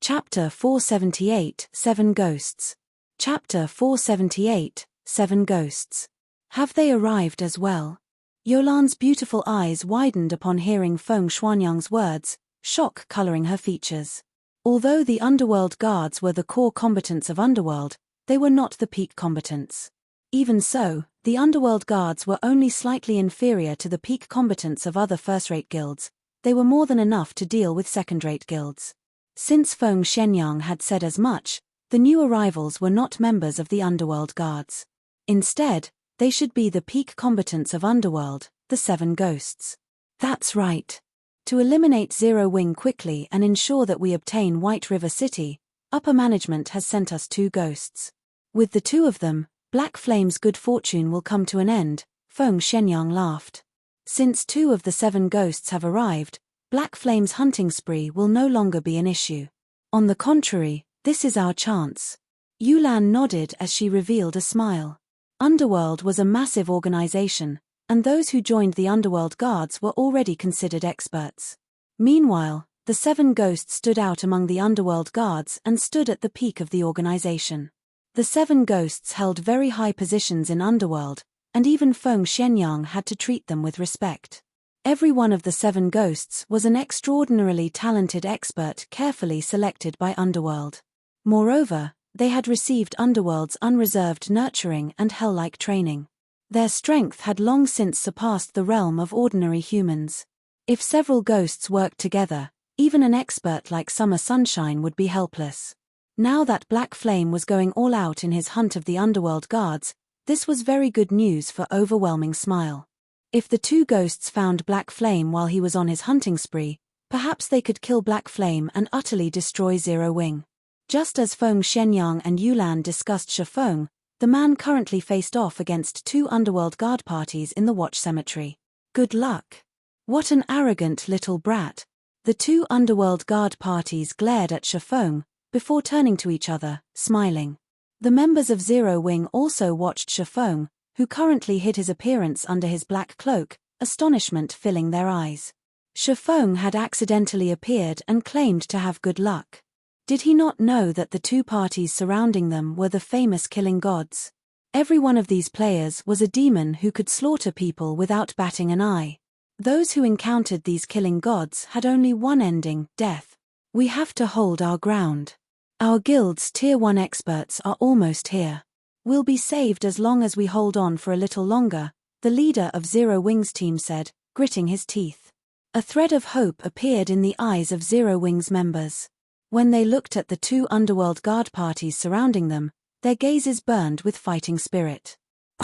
Chapter 478, 7 Ghosts. Chapter 478, 7 Ghosts. Have they arrived as well? Yolan's beautiful eyes widened upon hearing Feng Xuanyang's words, shock coloring her features. Although the Underworld Guards were the core combatants of Underworld, they were not the peak combatants. Even so, the Underworld Guards were only slightly inferior to the peak combatants of other first-rate guilds. They were more than enough to deal with second-rate guilds. Since Feng Xuanyang had said as much, the new arrivals were not members of the Underworld Guards. Instead, they should be the peak combatants of Underworld, the 7 Ghosts. That's right. To eliminate Zero Wing quickly and ensure that we obtain White River City, upper management has sent us 2 ghosts. With the 2 of them, Black Flame's good fortune will come to an end, Feng Xuanyang laughed. Since 2 of the 7 ghosts have arrived, Black Flame's hunting spree will no longer be an issue. On the contrary, this is our chance. Yulan nodded as she revealed a smile. Underworld was a massive organization, and those who joined the Underworld Guards were already considered experts. Meanwhile, the 7 ghosts stood out among the Underworld Guards and stood at the peak of the organization. The 7 ghosts held very high positions in Underworld, and even Feng Xuanyang had to treat them with respect. Every one of the 7 ghosts was an extraordinarily talented expert carefully selected by Underworld. Moreover, they had received Underworld's unreserved nurturing and hell-like training. Their strength had long since surpassed the realm of ordinary humans. If several ghosts worked together, even an expert like Summer Sunshine would be helpless. Now that Black Flame was going all out in his hunt of the Underworld Guards, this was very good news for Overwhelming Smile. If the 2 ghosts found Black Flame while he was on his hunting spree, perhaps they could kill Black Flame and utterly destroy Zero Wing. Just as Feng Xuanyang and Yulan discussed Shifeng, the man currently faced off against 2 Underworld Guard parties in the Watch Cemetery. Good luck. What an arrogant little brat. The 2 Underworld Guard parties glared at Shifeng, before turning to each other, smiling. The members of Zero Wing also watched Shifeng, who currently hid his appearance under his black cloak, astonishment filling their eyes. Shifeng had accidentally appeared and claimed to have good luck. Did he not know that the 2 parties surrounding them were the famous killing gods? Every one of these players was a demon who could slaughter people without batting an eye. Those who encountered these killing gods had only one ending, death. We have to hold our ground. Our guild's Tier 1 experts are almost here. We'll be saved as long as we hold on for a little longer, the leader of Zero Wing's team said, gritting his teeth. A thread of hope appeared in the eyes of Zero Wing's members. When they looked at the 2 Underworld Guard parties surrounding them, their gazes burned with fighting spirit.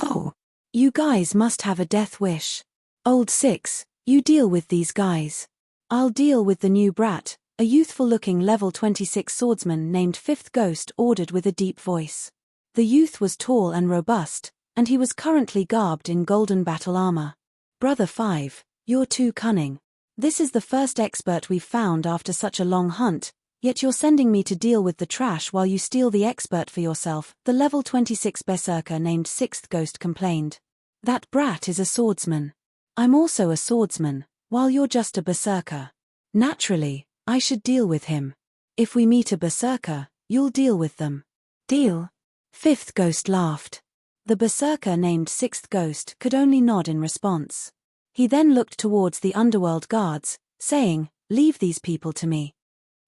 Oh, you guys must have a death wish. Old Six, you deal with these guys. I'll deal with the new brat, a youthful-looking level 26 swordsman named 5th Ghost ordered with a deep voice. The youth was tall and robust, and he was currently garbed in golden battle armor. Brother 5, you're too cunning. This is the first expert we've found after such a long hunt, yet you're sending me to deal with the trash while you steal the expert for yourself, the level 26 berserker named 6th Ghost complained. That brat is a swordsman. I'm also a swordsman, while you're just a berserker. Naturally, I should deal with him. If we meet a berserker, you'll deal with them. Deal? 5th Ghost laughed. The berserker named 6th Ghost could only nod in response. He then looked towards the Underworld Guards, saying, leave these people to me.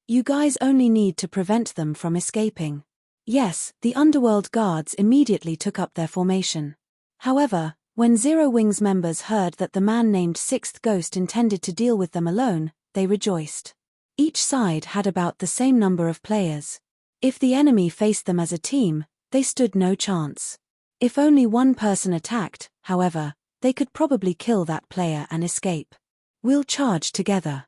You guys only need to prevent them from escaping. Yes, the Underworld Guards immediately took up their formation. However, when Zero Wing's members heard that the man named 6th Ghost intended to deal with them alone, they rejoiced. Each side had about the same number of players. If the enemy faced them as a team, they stood no chance. If only one person attacked, however, they could probably kill that player and escape. We'll charge together.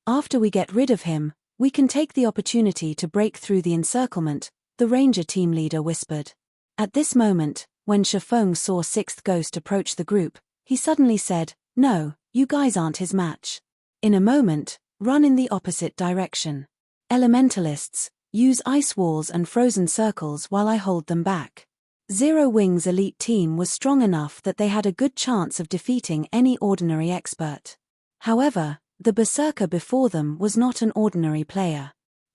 After we get rid of him, we can take the opportunity to break through the encirclement, the ranger team leader whispered. At this moment, when Shifeng saw 6th Ghost approach the group, he suddenly said, no, you guys aren't his match. In a moment, run in the opposite direction. Elementalists, use ice walls and frozen circles while I hold them back. Zero Wing's elite team was strong enough that they had a good chance of defeating any ordinary expert. However, the berserker before them was not an ordinary player.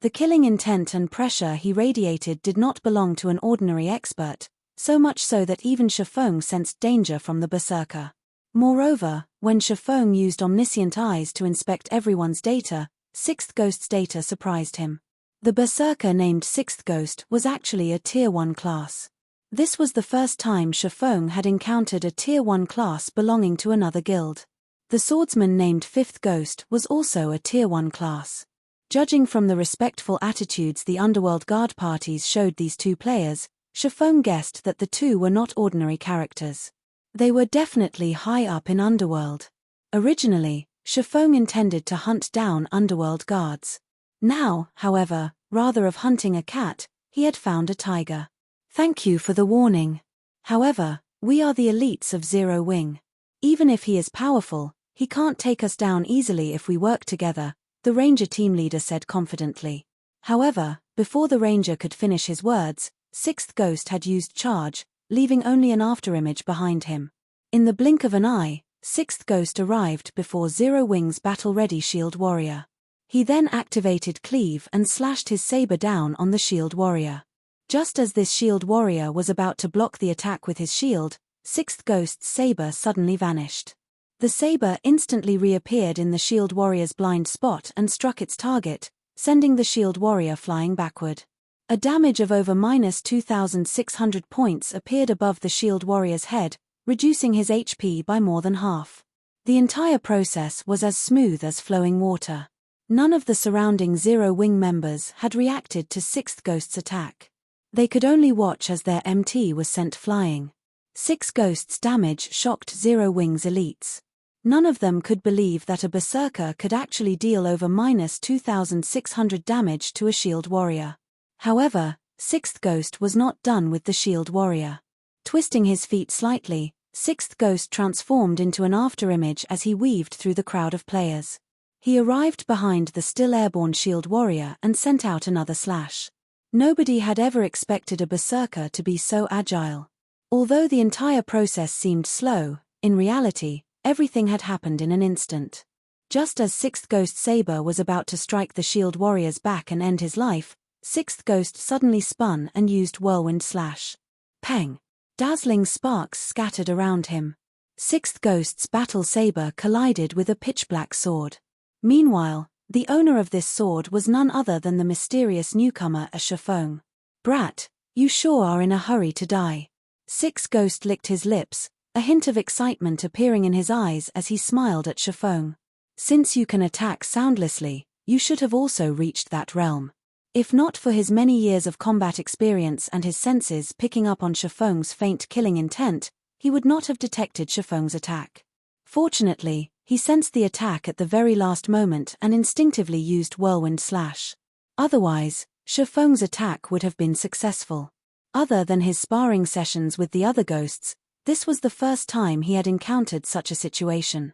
The killing intent and pressure he radiated did not belong to an ordinary expert, so much so that even Shifeng sensed danger from the berserker. Moreover, when Shifeng used omniscient eyes to inspect everyone's data, Sixth Ghost's data surprised him. The berserker named Sixth Ghost was actually a Tier 1 class. This was the first time Shifeng had encountered a Tier 1 class belonging to another guild. The swordsman named Fifth Ghost was also a Tier 1 class. Judging from the respectful attitudes the Underworld Guard parties showed these two players, Shifeng guessed that the two were not ordinary characters. They were definitely high up in Underworld. Originally, Shifeng intended to hunt down Underworld Guards. Now, however, rather of hunting a cat, he had found a tiger. Thank you for the warning. However, we are the elites of Zero Wing. Even if he is powerful, he can't take us down easily if we work together, the Ranger team leader said confidently. However, before the Ranger could finish his words, Sixth Ghost had used charge, leaving only an afterimage behind him. In the blink of an eye, Sixth Ghost arrived before Zero Wing's battle-ready shield warrior. He then activated Cleave and slashed his saber down on the shield warrior. Just as this shield warrior was about to block the attack with his shield, Sixth Ghost's saber suddenly vanished. The saber instantly reappeared in the shield warrior's blind spot and struck its target, sending the shield warrior flying backward. A damage of over -2,600 points appeared above the shield warrior's head, reducing his HP by more than half. The entire process was as smooth as flowing water. None of the surrounding Zero Wing members had reacted to Sixth Ghost's attack. They could only watch as their MT was sent flying. Sixth Ghost's damage shocked Zero Wing's elites. None of them could believe that a berserker could actually deal over -2,600 damage to a shield warrior. However, Sixth Ghost was not done with the shield warrior. Twisting his feet slightly, Sixth Ghost transformed into an afterimage as he weaved through the crowd of players. He arrived behind the still airborne shield warrior and sent out another slash. Nobody had ever expected a berserker to be so agile. Although the entire process seemed slow, in reality, everything had happened in an instant. Just as Sixth Ghost's saber was about to strike the shield warrior's back and end his life, Sixth Ghost suddenly spun and used Whirlwind Slash. Peng! Dazzling sparks scattered around him. Sixth Ghost's battle saber collided with a pitch-black sword. Meanwhile, the owner of this sword was none other than the mysterious newcomer Shifeng. Brat, you sure are in a hurry to die. Sixth Ghost licked his lips, a hint of excitement appearing in his eyes as he smiled at Shifeng. Since you can attack soundlessly, you should have also reached that realm. If not for his many years of combat experience and his senses picking up on Shifeng's faint killing intent, he would not have detected Shifeng's attack. Fortunately, he sensed the attack at the very last moment and instinctively used Whirlwind Slash. Otherwise, Shifeng's attack would have been successful. Other than his sparring sessions with the other ghosts, this was the first time he had encountered such a situation.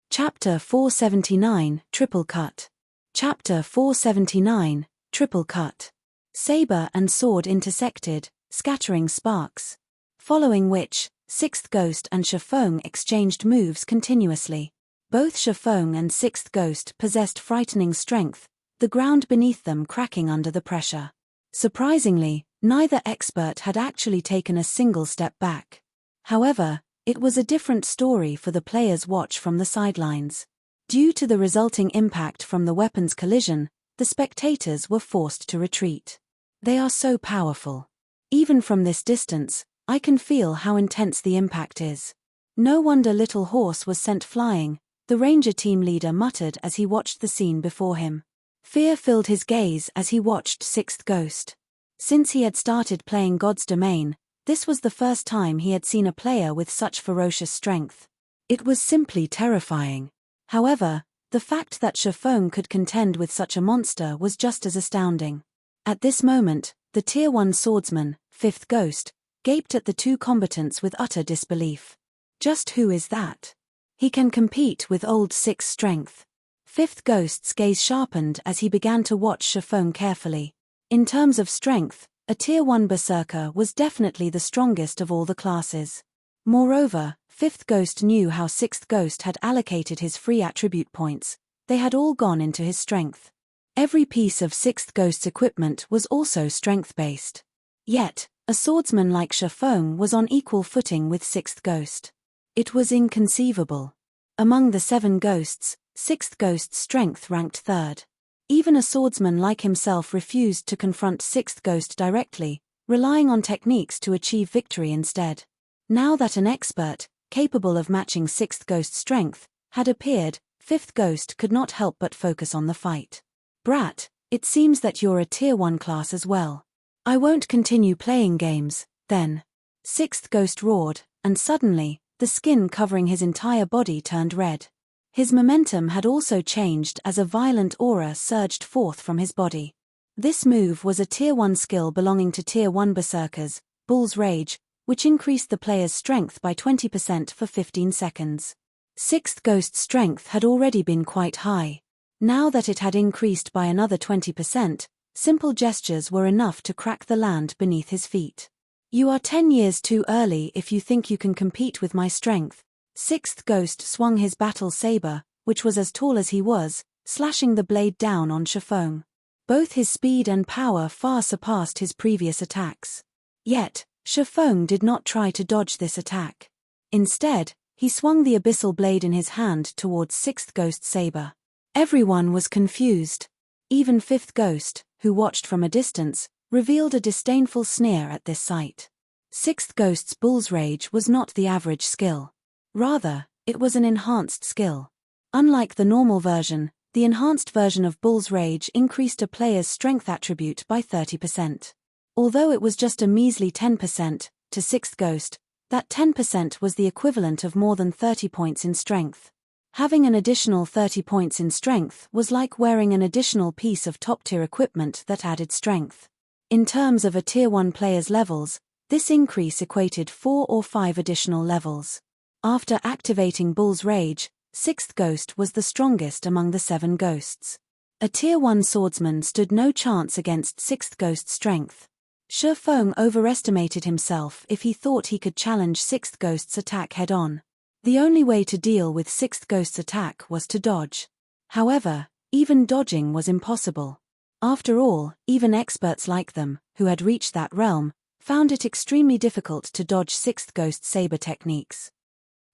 Chapter 479, Triple Cut. Chapter 479, Triple Cut. Saber and sword intersected, scattering sparks. Following which, Sixth Ghost and Shifeng exchanged moves continuously. Both Shifeng and Sixth Ghost possessed frightening strength, the ground beneath them cracking under the pressure. Surprisingly, neither expert had actually taken a single step back. However, it was a different story for the players' watch from the sidelines. Due to the resulting impact from the weapon's collision, the spectators were forced to retreat. They are so powerful. Even from this distance, I can feel how intense the impact is. No wonder Little Horse was sent flying, the Ranger team leader muttered as he watched the scene before him. Fear filled his gaze as he watched Sixth Ghost. Since he had started playing God's Domain, this was the first time he had seen a player with such ferocious strength. It was simply terrifying. However, the fact that Shifeng could contend with such a monster was just as astounding. At this moment, the Tier 1 swordsman, Fifth Ghost, gaped at the two combatants with utter disbelief. Just who is that? He can compete with old Six's strength. Fifth Ghost's gaze sharpened as he began to watch Shifeng carefully. In terms of strength, a Tier 1 berserker was definitely the strongest of all the classes. Moreover, Fifth Ghost knew how Sixth Ghost had allocated his free attribute points. They had all gone into his strength. Every piece of sixth ghost's equipment was also strength-based. Yet, a swordsman like Shifeng was on equal footing with sixth ghost. It was inconceivable. Among the 7 ghosts, sixth ghost's strength ranked third. Even a swordsman like himself refused to confront sixth ghost directly, relying on techniques to achieve victory instead. Now that an expert, capable of matching sixth ghost's strength, had appeared, fifth ghost could not help but focus on the fight. Brat, it seems that you're a tier 1 class as well. I won't continue playing games, then. Sixth ghost roared, and suddenly, the skin covering his entire body turned red. His momentum had also changed as a violent aura surged forth from his body. This move was a tier 1 skill belonging to tier 1 berserkers, Bull's Rage, which increased the player's strength by 20% for 15 seconds. Sixth ghost's strength had already been quite high. Now that it had increased by another 20%, simple gestures were enough to crack the land beneath his feet. You are 10 years too early if you think you can compete with my strength. Sixth ghost swung his battle saber, which was as tall as he was, slashing the blade down on Shifeng. Both his speed and power far surpassed his previous attacks. Yet, Shifeng did not try to dodge this attack. Instead, he swung the abyssal blade in his hand towards sixth ghost's saber. Everyone was confused. Even fifth ghost, who watched from a distance, revealed a disdainful sneer at this sight. Sixth ghost's Bull's Rage was not the average skill. Rather, it was an enhanced skill. Unlike the normal version, the enhanced version of Bull's Rage increased a player's strength attribute by 30%. Although it was just a measly 10%, to sixth ghost, that 10% was the equivalent of more than 30 points in strength. Having an additional 30 points in strength was like wearing an additional piece of top-tier equipment that added strength. In terms of a tier 1 player's levels, this increase equated 4 or 5 additional levels. After activating Bull's Rage, sixth ghost was the strongest among the 7 ghosts. A tier 1 swordsman stood no chance against sixth ghost's strength. Shifeng overestimated himself if he thought he could challenge sixth ghost's attack head-on. The only way to deal with sixth ghost's attack was to dodge. However, even dodging was impossible. After all, even experts like them, who had reached that realm, found it extremely difficult to dodge sixth ghost's saber techniques.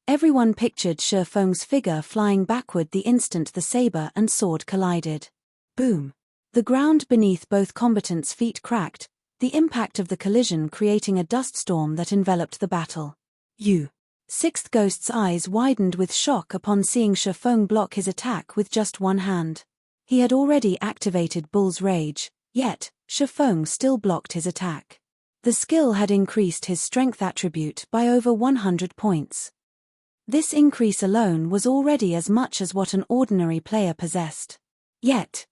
Everyone pictured Shifeng's figure flying backward the instant the saber and sword collided. Boom! The ground beneath both combatants' feet cracked, the impact of the collision creating a dust storm that enveloped the battle. Sixth ghost's eyes widened with shock upon seeing Shifeng block his attack with just one hand. He had already activated Bull's Rage, yet, Shifeng still blocked his attack. The skill had increased his strength attribute by over 100 points. This increase alone was already as much as what an ordinary player possessed. Yet,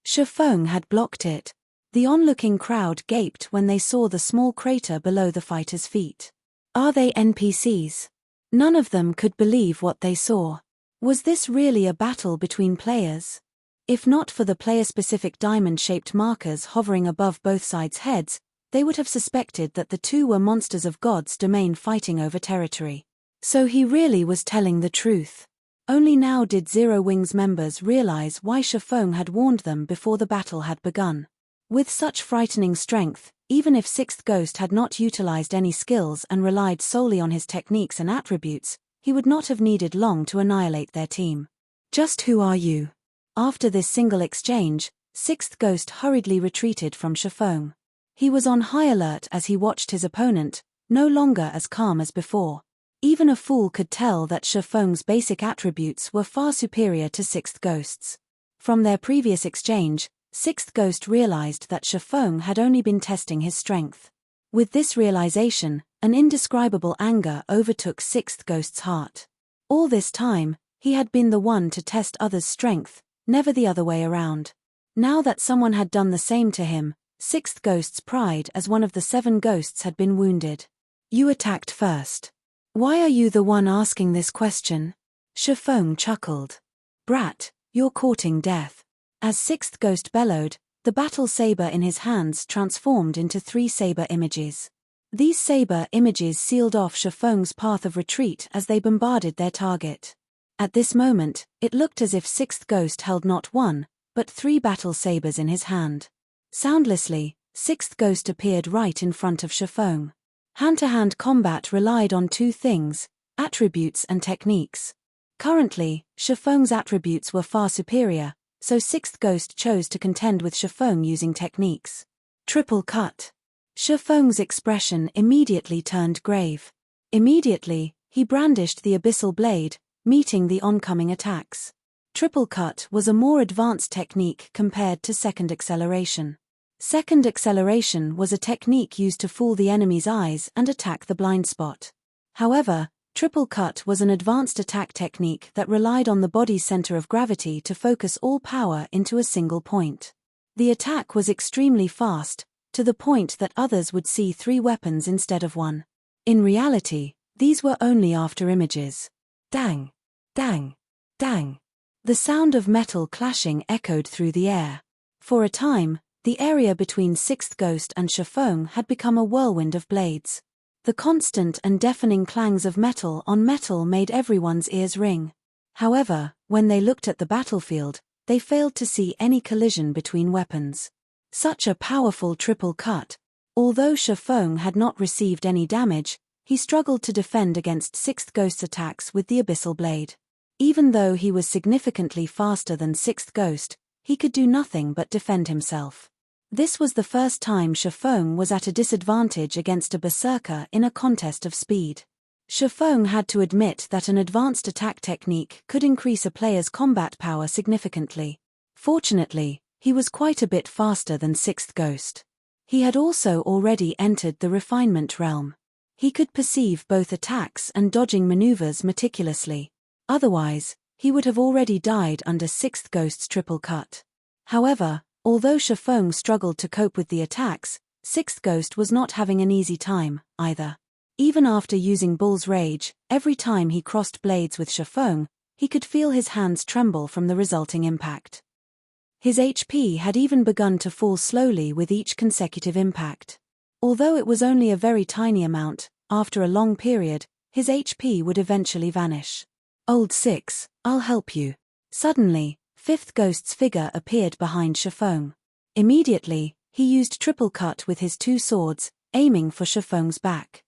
Shifeng had blocked it. The onlooking crowd gaped when they saw the small crater below the fighter's feet. Are they NPCs? None of them could believe what they saw. Was this really a battle between players? If not for the player-specific diamond-shaped markers hovering above both sides' heads, they would have suspected that the two were monsters of God's domain fighting over territory. So he really was telling the truth. Only now did Zero Wings members realize why Shifeng had warned them before the battle had begun. With such frightening strength, even if Sixth Ghost had not utilized any skills and relied solely on his techniques and attributes, he would not have needed long to annihilate their team. Just who are you? After this single exchange, Sixth Ghost hurriedly retreated from Shifeng. He was on high alert as he watched his opponent, no longer as calm as before. Even a fool could tell that Shifeng's basic attributes were far superior to Sixth Ghost's. From their previous exchange, Sixth Ghost realized that Shifeng had only been testing his strength. With this realization, an indescribable anger overtook Sixth Ghost's heart. All this time, he had been the one to test others' strength, never the other way around. Now that someone had done the same to him, Sixth Ghost's pride as one of the 7 ghosts had been wounded. You attacked first. Why are you the one asking this question? Shifeng chuckled. Brat, you're courting death. As Sixth Ghost bellowed, the battle saber in his hands transformed into 3 saber images. These saber images sealed off Shifeng's path of retreat as they bombarded their target. At this moment, it looked as if Sixth Ghost held not 1, but 3 battle sabers in his hand. Soundlessly, 6th Ghost appeared right in front of Shifeng. Hand-to-hand combat relied on 2 things: attributes and techniques. Currently, Shifeng's attributes were far superior, so 6th Ghost chose to contend with Shifeng using techniques. Triple cut. Shifeng's expression immediately turned grave. Immediately, he brandished the abyssal blade, meeting the oncoming attacks. Triple cut was a more advanced technique compared to second acceleration. Second acceleration was a technique used to fool the enemy's eyes and attack the blind spot. However, triple cut was an advanced attack technique that relied on the body's center of gravity to focus all power into a single point. The attack was extremely fast, to the point that others would see 3 weapons instead of 1. In reality, these were only after images. Dang! Dang! Dang! The sound of metal clashing echoed through the air. For a time, the area between 6th Ghost and Shifeng had become a whirlwind of blades. The constant and deafening clangs of metal on metal made everyone's ears ring. However, when they looked at the battlefield, they failed to see any collision between weapons. Such a powerful triple cut. Although Shifeng had not received any damage, he struggled to defend against 6th Ghost's attacks with the abyssal blade. Even though he was significantly faster than 6th Ghost, he could do nothing but defend himself. This was the first time Shifeng was at a disadvantage against a berserker in a contest of speed. Shifeng had to admit that an advanced attack technique could increase a player's combat power significantly. Fortunately, he was quite a bit faster than 6th Ghost. He had also already entered the refinement realm. He could perceive both attacks and dodging maneuvers meticulously. Otherwise, he would have already died under 6th Ghost's triple cut. However, although Shifeng struggled to cope with the attacks, 6th Ghost was not having an easy time, either. Even after using Bull's Rage, every time he crossed blades with Shifeng, he could feel his hands tremble from the resulting impact. His HP had even begun to fall slowly with each consecutive impact. Although it was only a very tiny amount, after a long period, his HP would eventually vanish. "Old Six, I'll help you." Suddenly, 5th Ghost's figure appeared behind Shifeng. Immediately, he used triple cut with his 2 swords, aiming for Shifeng's back.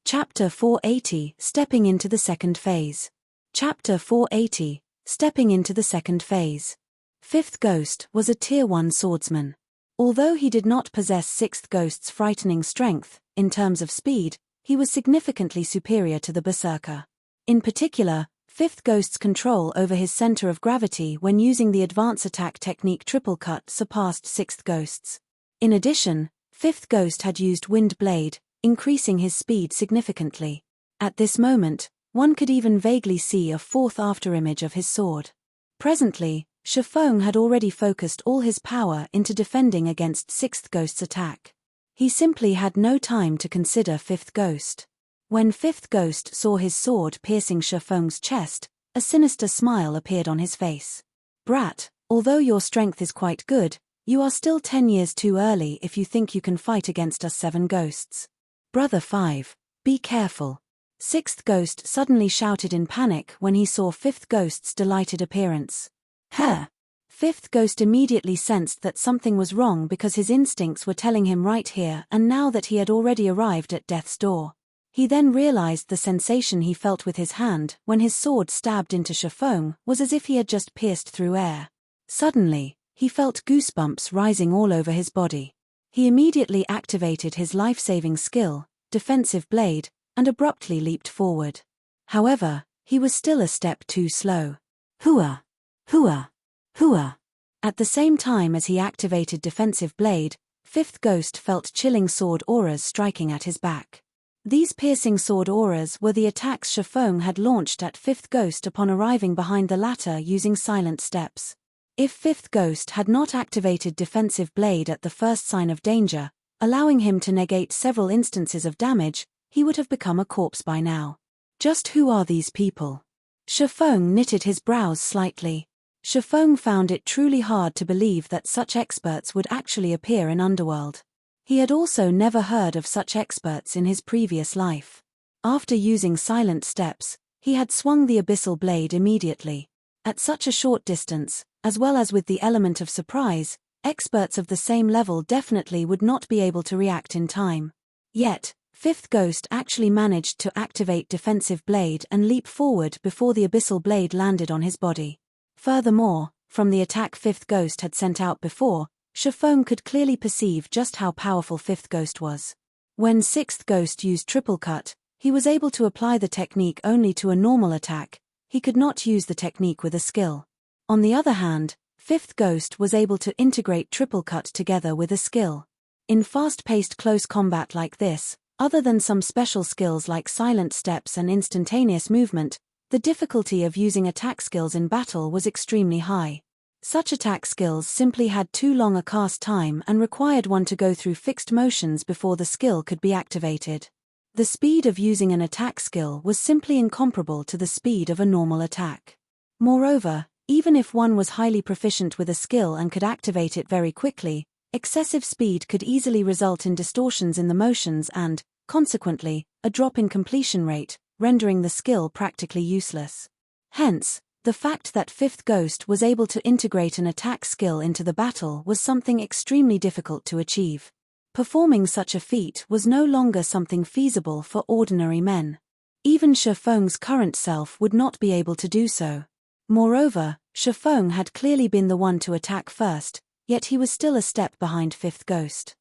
Chapter 480, Stepping into the Second Phase. Chapter 480, Stepping into the Second Phase. 5th Ghost was a Tier 1 swordsman. Although he did not possess 6th Ghost's frightening strength, in terms of speed, he was significantly superior to the berserker. In particular, 5th Ghost's control over his center of gravity when using the advanced attack technique triple cut surpassed 6th Ghost's. In addition, 5th Ghost had used Wind Blade, increasing his speed significantly. At this moment, one could even vaguely see a 4th afterimage of his sword. Presently, Shifeng had already focused all his power into defending against 6th Ghost's attack. He simply had no time to consider 5th Ghost. When 5th Ghost saw his sword piercing Shifeng's chest, a sinister smile appeared on his face. "Brat, although your strength is quite good, you are still 10 years too early if you think you can fight against us 7 ghosts. Brother 5, be careful." 6th Ghost suddenly shouted in panic when he saw 5th Ghost's delighted appearance. "Huh!" 5th Ghost immediately sensed that something was wrong because his instincts were telling him right here and now that he had already arrived at death's door. He then realized the sensation he felt with his hand when his sword stabbed into Shifeng was as if he had just pierced through air. Suddenly, he felt goosebumps rising all over his body. He immediately activated his life-saving skill, Defensive Blade, and abruptly leaped forward. However, he was still a step too slow. Hooah! Hooah! Hooah! At the same time as he activated Defensive Blade, 5th Ghost felt chilling sword auras striking at his back. These piercing sword auras were the attacks Shifeng had launched at 5th Ghost upon arriving behind the latter using silent steps. If 5th Ghost had not activated Defensive Blade at the first sign of danger, allowing him to negate several instances of damage, he would have become a corpse by now. Just who are these people? Shifeng knitted his brows slightly. Shifeng found it truly hard to believe that such experts would actually appear in Underworld. He had also never heard of such experts in his previous life. After using silent steps, he had swung the abyssal blade immediately. At such a short distance, as well as with the element of surprise, experts of the same level definitely would not be able to react in time. Yet, Fifth Ghost actually managed to activate Defensive Blade and leap forward before the Abyssal Blade landed on his body. Furthermore, from the attack Fifth Ghost had sent out before, Shifeng could clearly perceive just how powerful Fifth Ghost was. When Sixth Ghost used Triple Cut, he was able to apply the technique only to a normal attack. He could not use the technique with a skill. On the other hand, Fifth Ghost was able to integrate Triple Cut together with a skill. In fast-paced close combat like this, other than some special skills like silent steps and instantaneous movement, the difficulty of using attack skills in battle was extremely high. Such attack skills simply had too long a cast time and required one to go through fixed motions before the skill could be activated. The speed of using an attack skill was simply incomparable to the speed of a normal attack. Moreover, even if one was highly proficient with a skill and could activate it very quickly, excessive speed could easily result in distortions in the motions and, consequently, a drop in completion rate, rendering the skill practically useless. Hence, the fact that Fifth Ghost was able to integrate an attack skill into the battle was something extremely difficult to achieve. Performing such a feat was no longer something feasible for ordinary men. Even Shifeng's current self would not be able to do so. Moreover, Shifeng had clearly been the one to attack first, yet he was still a step behind Fifth Ghost.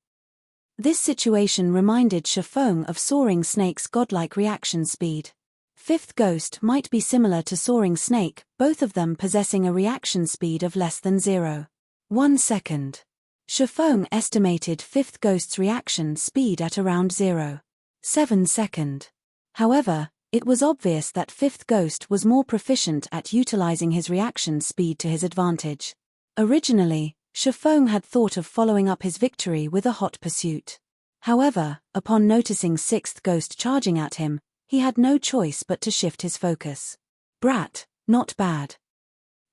This situation reminded Shifeng of Soaring Snake's godlike reaction speed. Fifth Ghost might be similar to Soaring Snake, both of them possessing a reaction speed of less than 0.1 second. Shifeng estimated Fifth Ghost's reaction speed at around 0.7 second. However, it was obvious that Fifth Ghost was more proficient at utilizing his reaction speed to his advantage. Originally, Shifeng had thought of following up his victory with a hot pursuit. However, upon noticing Sixth Ghost charging at him, he had no choice but to shift his focus. Brat, not bad.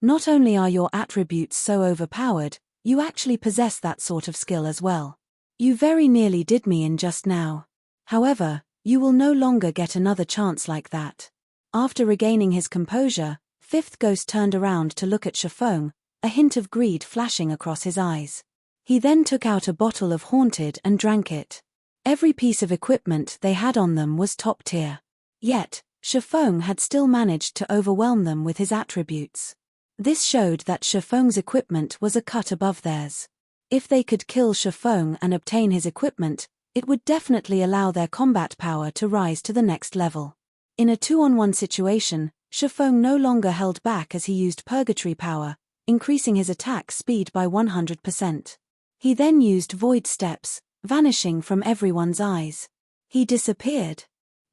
Not only are your attributes so overpowered, you actually possess that sort of skill as well. You very nearly did me in just now. However, you will no longer get another chance like that. After regaining his composure, Fifth Ghost turned around to look at Shifeng, a hint of greed flashing across his eyes. He then took out a bottle of Haunted and drank it. Every piece of equipment they had on them was top tier. Yet, Shifeng had still managed to overwhelm them with his attributes. This showed that Shifeng's equipment was a cut above theirs. If they could kill Shifeng and obtain his equipment, it would definitely allow their combat power to rise to the next level. In a 2-on-1 situation, Shifeng no longer held back as he used Purgatory power, increasing his attack speed by 100%. He then used Void Steps, vanishing from everyone's eyes. He disappeared.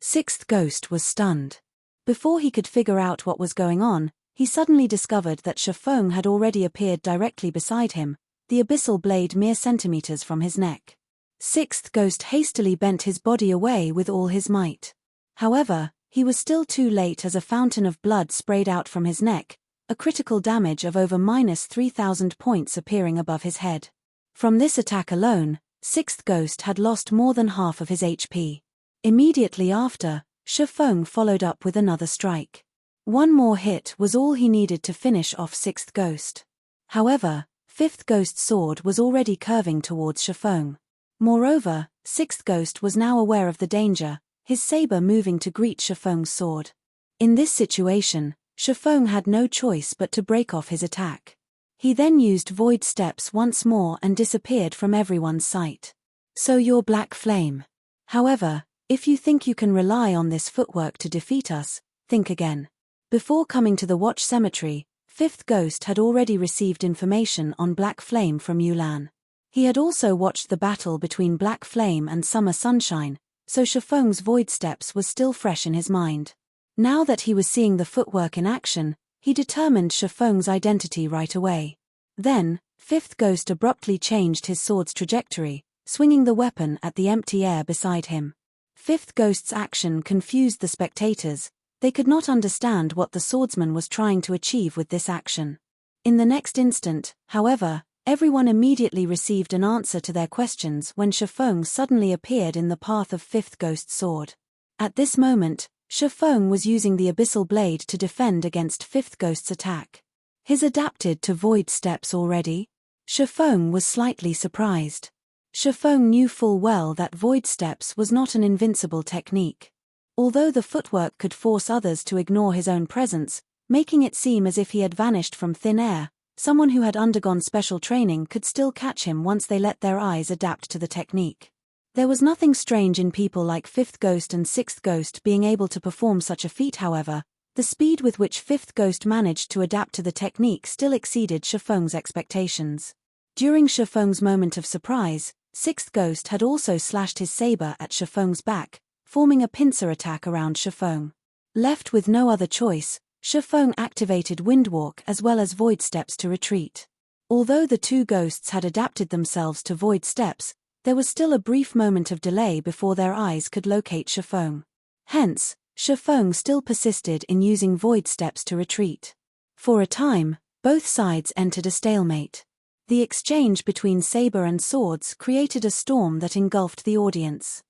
Sixth Ghost was stunned. Before he could figure out what was going on, he suddenly discovered that Shifeng had already appeared directly beside him, the Abyssal Blade mere centimeters from his neck. Sixth Ghost hastily bent his body away with all his might. However, he was still too late as a fountain of blood sprayed out from his neck, a critical damage of over -3,000 points appearing above his head. From this attack alone, Sixth Ghost had lost more than half of his HP. Immediately after, Shifeng followed up with another strike. One more hit was all he needed to finish off Sixth Ghost. However, Fifth Ghost's sword was already curving towards Shifeng. Moreover, Sixth Ghost was now aware of the danger, his saber moving to greet Shifeng's sword. In this situation, Shifeng had no choice but to break off his attack. He then used Void Steps once more and disappeared from everyone's sight. So you're Black Flame. However, if you think you can rely on this footwork to defeat us, think again. Before coming to the Watch Cemetery, Fifth Ghost had already received information on Black Flame from Yulan. He had also watched the battle between Black Flame and Summer Sunshine, so Shifeng's Void Steps was still fresh in his mind. Now that he was seeing the footwork in action, he determined Shifeng's identity right away. Then, Fifth Ghost abruptly changed his sword's trajectory, swinging the weapon at the empty air beside him. Fifth Ghost's action confused the spectators. They could not understand what the swordsman was trying to achieve with this action. In the next instant, however, everyone immediately received an answer to their questions when Shifeng suddenly appeared in the path of Fifth Ghost's sword. At this moment, Shifeng was using the Abyssal Blade to defend against Fifth Ghost's attack. His adapted to void steps already? Shifeng was slightly surprised. Shifeng knew full well that void steps was not an invincible technique. Although the footwork could force others to ignore his own presence, making it seem as if he had vanished from thin air, someone who had undergone special training could still catch him once they let their eyes adapt to the technique. There was nothing strange in people like Fifth Ghost and Sixth Ghost being able to perform such a feat. However, the speed with which Fifth Ghost managed to adapt to the technique still exceeded Shifeng's expectations. During Shifeng's moment of surprise, Sixth Ghost had also slashed his saber at Shifeng's back, forming a pincer attack around Shifeng. Left with no other choice, Shifeng activated Windwalk as well as Void Steps to retreat. Although the two ghosts had adapted themselves to Void Steps, there was still a brief moment of delay before their eyes could locate Shifeng. Hence, Shifeng still persisted in using Void Steps to retreat. For a time, both sides entered a stalemate. The exchange between saber and swords created a storm that engulfed the audience.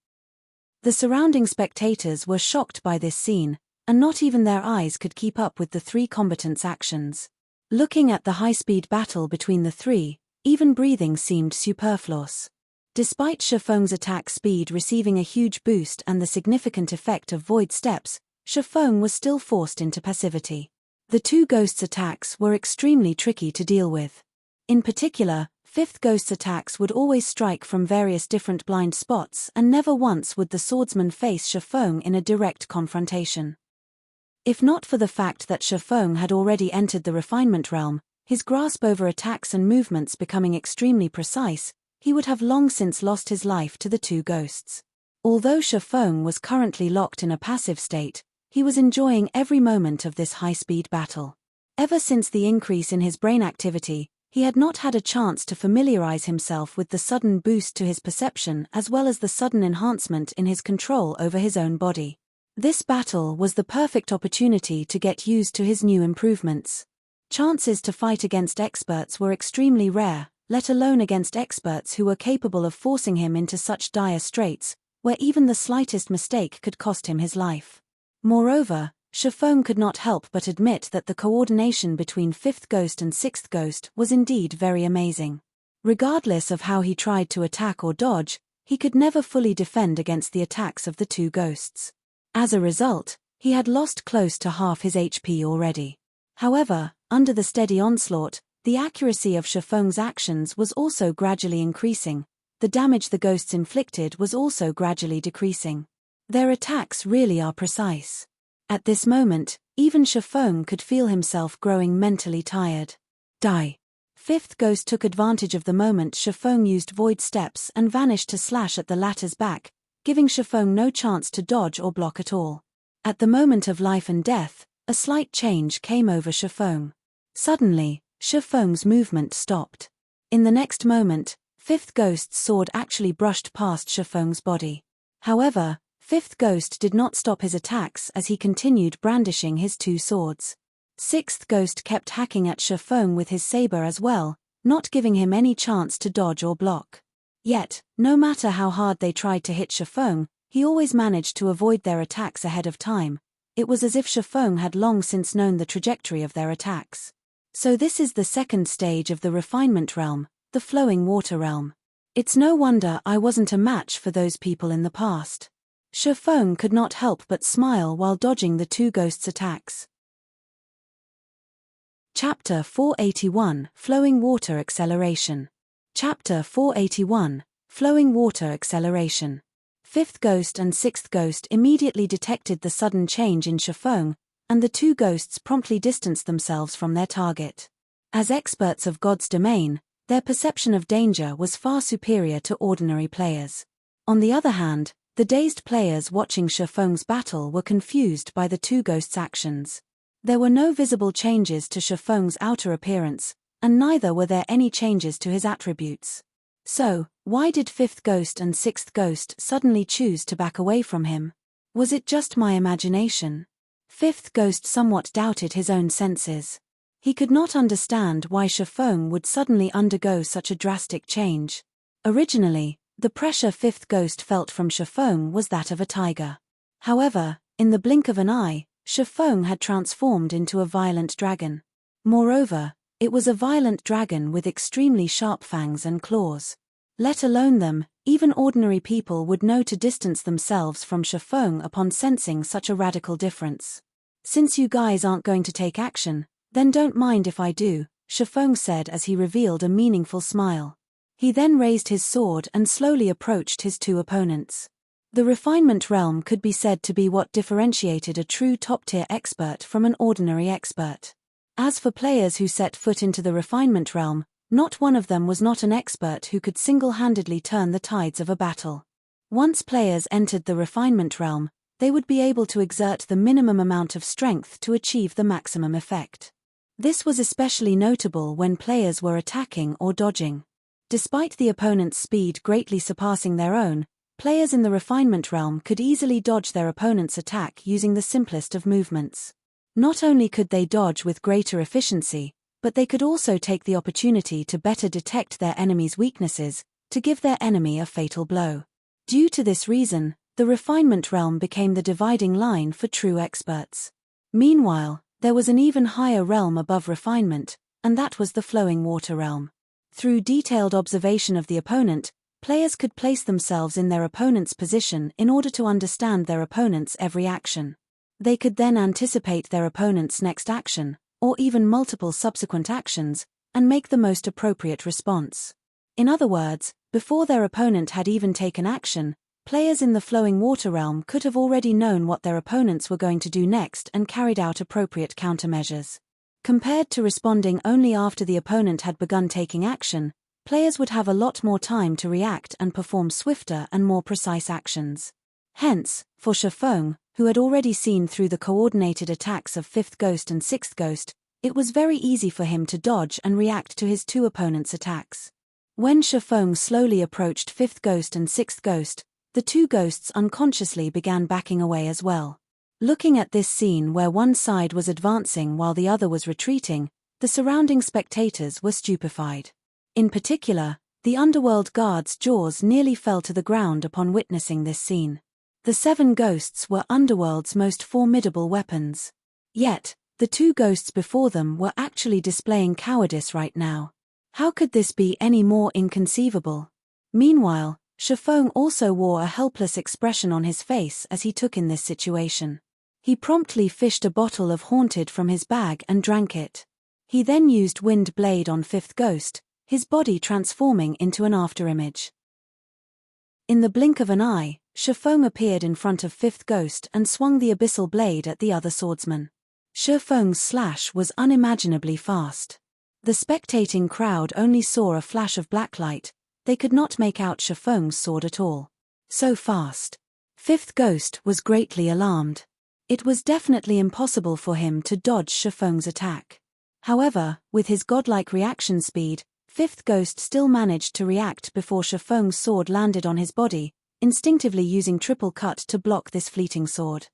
The surrounding spectators were shocked by this scene, and not even their eyes could keep up with the three combatants' actions. Looking at the high-speed battle between the three, even breathing seemed superfluous. Despite Shifeng's attack speed receiving a huge boost and the significant effect of Void Steps, Shifeng was still forced into passivity. The two ghosts' attacks were extremely tricky to deal with. In particular, Fifth Ghost's attacks would always strike from various different blind spots, and never once would the swordsman face Shifeng in a direct confrontation. If not for the fact that Shifeng had already entered the refinement realm, his grasp over attacks and movements becoming extremely precise, he would have long since lost his life to the two ghosts. Although Shifeng was currently locked in a passive state, he was enjoying every moment of this high-speed battle. Ever since the increase in his brain activity, he had not had a chance to familiarize himself with the sudden boost to his perception as well as the sudden enhancement in his control over his own body. This battle was the perfect opportunity to get used to his new improvements. Chances to fight against experts were extremely rare, let alone against experts who were capable of forcing him into such dire straits, where even the slightest mistake could cost him his life. Moreover, Shifeng could not help but admit that the coordination between Fifth Ghost and Sixth Ghost was indeed very amazing. Regardless of how he tried to attack or dodge, he could never fully defend against the attacks of the two ghosts. As a result, he had lost close to half his HP already. However, under the steady onslaught, the accuracy of Shifeng's actions was also gradually increasing. The damage the ghosts inflicted was also gradually decreasing. Their attacks really are precise. At this moment, even Shifeng could feel himself growing mentally tired. Die. Fifth Ghost took advantage of the moment Shifeng used Void Steps and vanished to slash at the latter's back, giving Shifeng no chance to dodge or block at all. At the moment of life and death, a slight change came over Shifeng. Suddenly, Shifeng's movement stopped. In the next moment, Fifth Ghost's sword actually brushed past Shifeng's body. However, Fifth Ghost did not stop his attacks as he continued brandishing his two swords. Sixth Ghost kept hacking at Shifeng with his saber as well, not giving him any chance to dodge or block. Yet, no matter how hard they tried to hit Shifeng, he always managed to avoid their attacks ahead of time. It was as if Shifeng had long since known the trajectory of their attacks. So this is the second stage of the refinement realm, the flowing water realm. It's no wonder I wasn't a match for those people in the past. Shifeng could not help but smile while dodging the two ghosts' attacks. Chapter 481 Flowing Water Acceleration. Chapter 481 Flowing Water Acceleration. Fifth Ghost and Sixth Ghost immediately detected the sudden change in Shifeng, and the two ghosts promptly distanced themselves from their target. As experts of God's domain, their perception of danger was far superior to ordinary players. On the other hand, the dazed players watching Shifeng's battle were confused by the two ghosts' actions. There were no visible changes to Shifeng's outer appearance, and neither were there any changes to his attributes. So, why did Fifth Ghost and Sixth Ghost suddenly choose to back away from him? Was it just my imagination? Fifth Ghost somewhat doubted his own senses. He could not understand why Shifeng would suddenly undergo such a drastic change. Originally, the pressure Fifth Ghost felt from Shifeng was that of a tiger. However, in the blink of an eye, Shifeng had transformed into a violent dragon. Moreover, it was a violent dragon with extremely sharp fangs and claws. Let alone them, even ordinary people would know to distance themselves from Shifeng upon sensing such a radical difference. "Since you guys aren't going to take action, then don't mind if I do," Shifeng said as he revealed a meaningful smile. He then raised his sword and slowly approached his two opponents. The refinement realm could be said to be what differentiated a true top-tier expert from an ordinary expert. As for players who set foot into the refinement realm, not one of them was not an expert who could single-handedly turn the tides of a battle. Once players entered the refinement realm, they would be able to exert the minimum amount of strength to achieve the maximum effect. This was especially notable when players were attacking or dodging. Despite the opponent's speed greatly surpassing their own, players in the refinement realm could easily dodge their opponent's attack using the simplest of movements. Not only could they dodge with greater efficiency, but they could also take the opportunity to better detect their enemy's weaknesses, to give their enemy a fatal blow. Due to this reason, the refinement realm became the dividing line for true experts. Meanwhile, there was an even higher realm above refinement, and that was the flowing water realm. Through detailed observation of the opponent, players could place themselves in their opponent's position in order to understand their opponent's every action. They could then anticipate their opponent's next action, or even multiple subsequent actions, and make the most appropriate response. In other words, before their opponent had even taken action, players in the flowing water realm could have already known what their opponents were going to do next and carried out appropriate countermeasures. Compared to responding only after the opponent had begun taking action, players would have a lot more time to react and perform swifter and more precise actions. Hence, for Shifeng, who had already seen through the coordinated attacks of 5th Ghost and 6th Ghost, it was very easy for him to dodge and react to his two opponents' attacks. When Shifeng slowly approached 5th Ghost and 6th Ghost, the two ghosts unconsciously began backing away as well. Looking at this scene where one side was advancing while the other was retreating, the surrounding spectators were stupefied. In particular, the underworld guards' jaws nearly fell to the ground upon witnessing this scene. The 7 ghosts were underworld's most formidable weapons. Yet, the two ghosts before them were actually displaying cowardice right now. How could this be any more inconceivable? Meanwhile, Shifeng also wore a helpless expression on his face as he took in this situation. He promptly fished a bottle of Haunted from his bag and drank it. He then used Wind Blade on 5th Ghost, his body transforming into an afterimage. In the blink of an eye, Shifeng appeared in front of 5th Ghost and swung the abyssal blade at the other swordsman. Shifeng's slash was unimaginably fast. The spectating crowd only saw a flash of black light. They could not make out Shifeng's sword at all. So fast. 5th Ghost was greatly alarmed. It was definitely impossible for him to dodge Shifeng's attack. However, with his godlike reaction speed, 5th Ghost still managed to react before Shifeng's sword landed on his body, instinctively using triple cut to block this fleeting sword.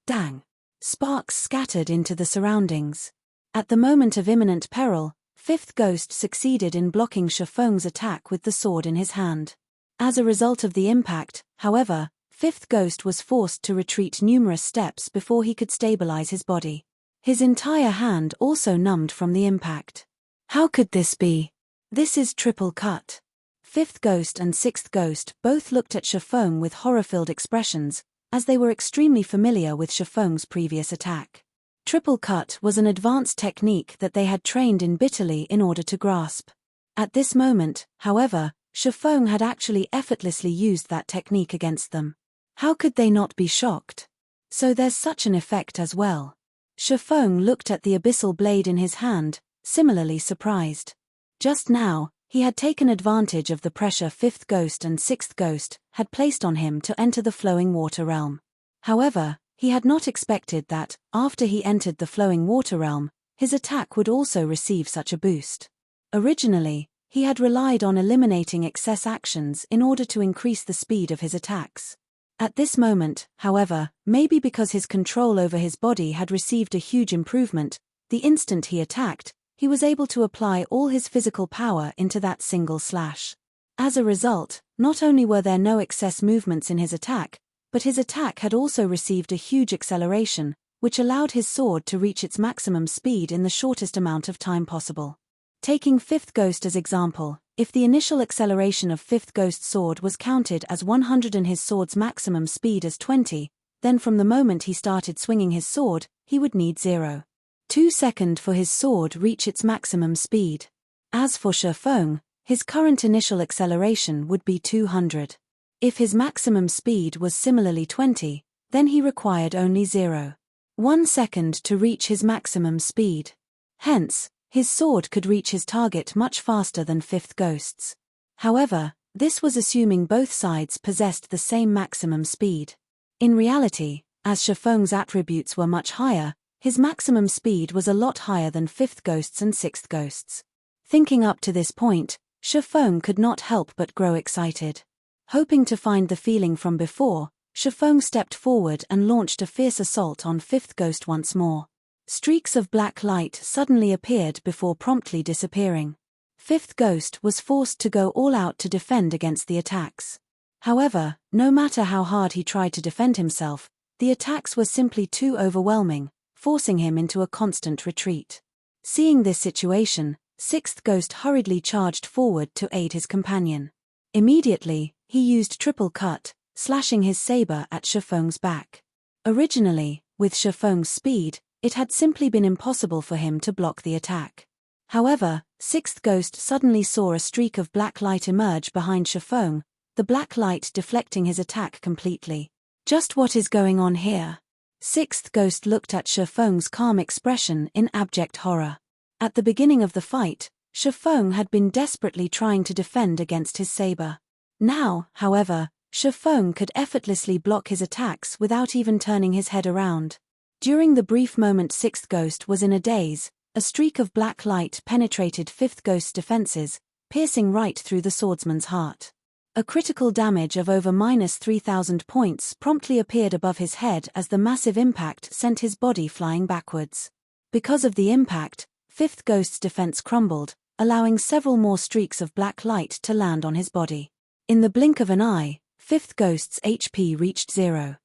Dang! Sparks scattered into the surroundings. At the moment of imminent peril, 5th Ghost succeeded in blocking Shifeng's attack with the sword in his hand. As a result of the impact, however, 5th Ghost was forced to retreat numerous steps before he could stabilize his body. His entire hand also numbed from the impact. How could this be? This is triple cut. 5th Ghost and 6th Ghost both looked at Shifeng with horror-filled expressions, as they were extremely familiar with Shifeng's previous attack. Triple cut was an advanced technique that they had trained in bitterly in order to grasp. At this moment, however, Shifeng had actually effortlessly used that technique against them. How could they not be shocked? So there's such an effect as well. Shifeng looked at the abyssal blade in his hand, similarly surprised. Just now, he had taken advantage of the pressure 5th Ghost and 6th Ghost had placed on him to enter the flowing water realm. However, he had not expected that, after he entered the flowing water realm, his attack would also receive such a boost. Originally, he had relied on eliminating excess actions in order to increase the speed of his attacks. At this moment, however, maybe because his control over his body had received a huge improvement, the instant he attacked, he was able to apply all his physical power into that single slash. As a result, not only were there no excess movements in his attack, but his attack had also received a huge acceleration, which allowed his sword to reach its maximum speed in the shortest amount of time possible. Taking fifth ghost as example, if the initial acceleration of fifth ghost sword was counted as 100 and his sword's maximum speed as 20, then from the moment he started swinging his sword, he would need 0.2 seconds for his sword reach its maximum speed. As for Shifeng, his current initial acceleration would be 200. If his maximum speed was similarly 20, then he required only 0.1 second to reach his maximum speed. Hence, his sword could reach his target much faster than fifth ghost's. However, this was assuming both sides possessed the same maximum speed. In reality, as Shifeng's attributes were much higher, his maximum speed was a lot higher than fifth ghost's and sixth ghost's. Thinking up to this point, Shifeng could not help but grow excited. Hoping to find the feeling from before, Shifeng stepped forward and launched a fierce assault on fifth ghost once more. Streaks of black light suddenly appeared before promptly disappearing. Fifth ghost was forced to go all out to defend against the attacks. However, no matter how hard he tried to defend himself, the attacks were simply too overwhelming, forcing him into a constant retreat. Seeing this situation, sixth ghost hurriedly charged forward to aid his companion. Immediately, he used triple cut, slashing his saber at Shifeng's back. Originally, with Shifeng's speed, it had simply been impossible for him to block the attack. However, sixth ghost suddenly saw a streak of black light emerge behind Shifeng, the black light deflecting his attack completely. Just what is going on here? Sixth ghost looked at Shifeng's calm expression in abject horror. At the beginning of the fight, Shifeng had been desperately trying to defend against his saber. Now, however, Shifeng could effortlessly block his attacks without even turning his head around. During the brief moment sixth ghost was in a daze, a streak of black light penetrated fifth ghost's defenses, piercing right through the swordsman's heart. A critical damage of over -3,000 points promptly appeared above his head as the massive impact sent his body flying backwards. Because of the impact, fifth ghost's defense crumbled, allowing several more streaks of black light to land on his body. In the blink of an eye, fifth ghost's HP reached 0.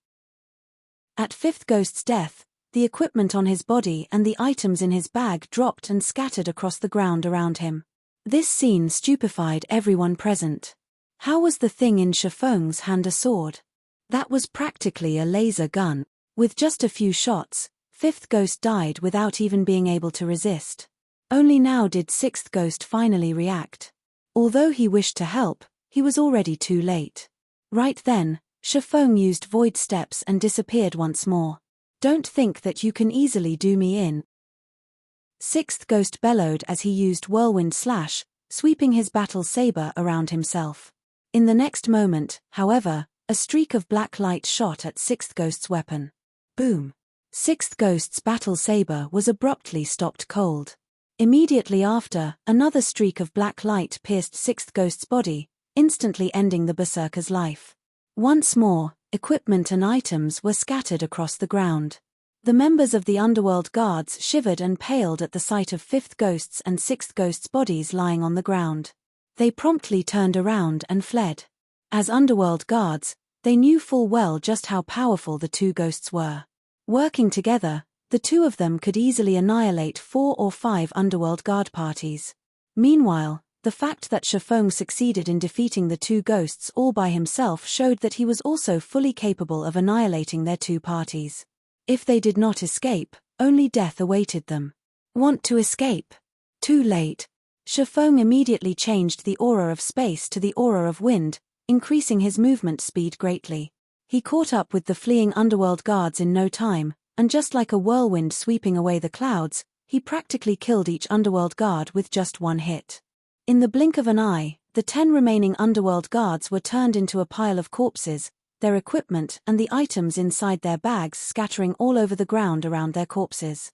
At fifth ghost's death, the equipment on his body and the items in his bag dropped and scattered across the ground around him. This scene stupefied everyone present. How was the thing in Shifeng's hand a sword? That was practically a laser gun. With just a few shots, fifth ghost died without even being able to resist. Only now did sixth ghost finally react. Although he wished to help, he was already too late. Right then, Shifeng used void steps and disappeared once more. Don't think that you can easily do me in. Sixth ghost bellowed as he used whirlwind slash, sweeping his battle saber around himself. In the next moment, however, a streak of black light shot at sixth ghost's weapon. Boom! Sixth ghost's battle saber was abruptly stopped cold. Immediately after, another streak of black light pierced sixth ghost's body, instantly ending the berserker's life. Once more, equipment and items were scattered across the ground. The members of the underworld guards shivered and paled at the sight of fifth ghost's and sixth ghost's bodies lying on the ground. They promptly turned around and fled. As underworld guards, they knew full well just how powerful the two ghosts were. Working together, the two of them could easily annihilate 4 or 5 underworld guard parties. Meanwhile, the fact that Shifeng succeeded in defeating the two ghosts all by himself showed that he was also fully capable of annihilating their two parties. If they did not escape, only death awaited them. Want to escape? Too late. Shifeng immediately changed the aura of space to the aura of wind, increasing his movement speed greatly. He caught up with the fleeing underworld guards in no time, and just like a whirlwind sweeping away the clouds, he practically killed each underworld guard with just one hit. In the blink of an eye, the 10 remaining underworld guards were turned into a pile of corpses, their equipment and the items inside their bags scattering all over the ground around their corpses.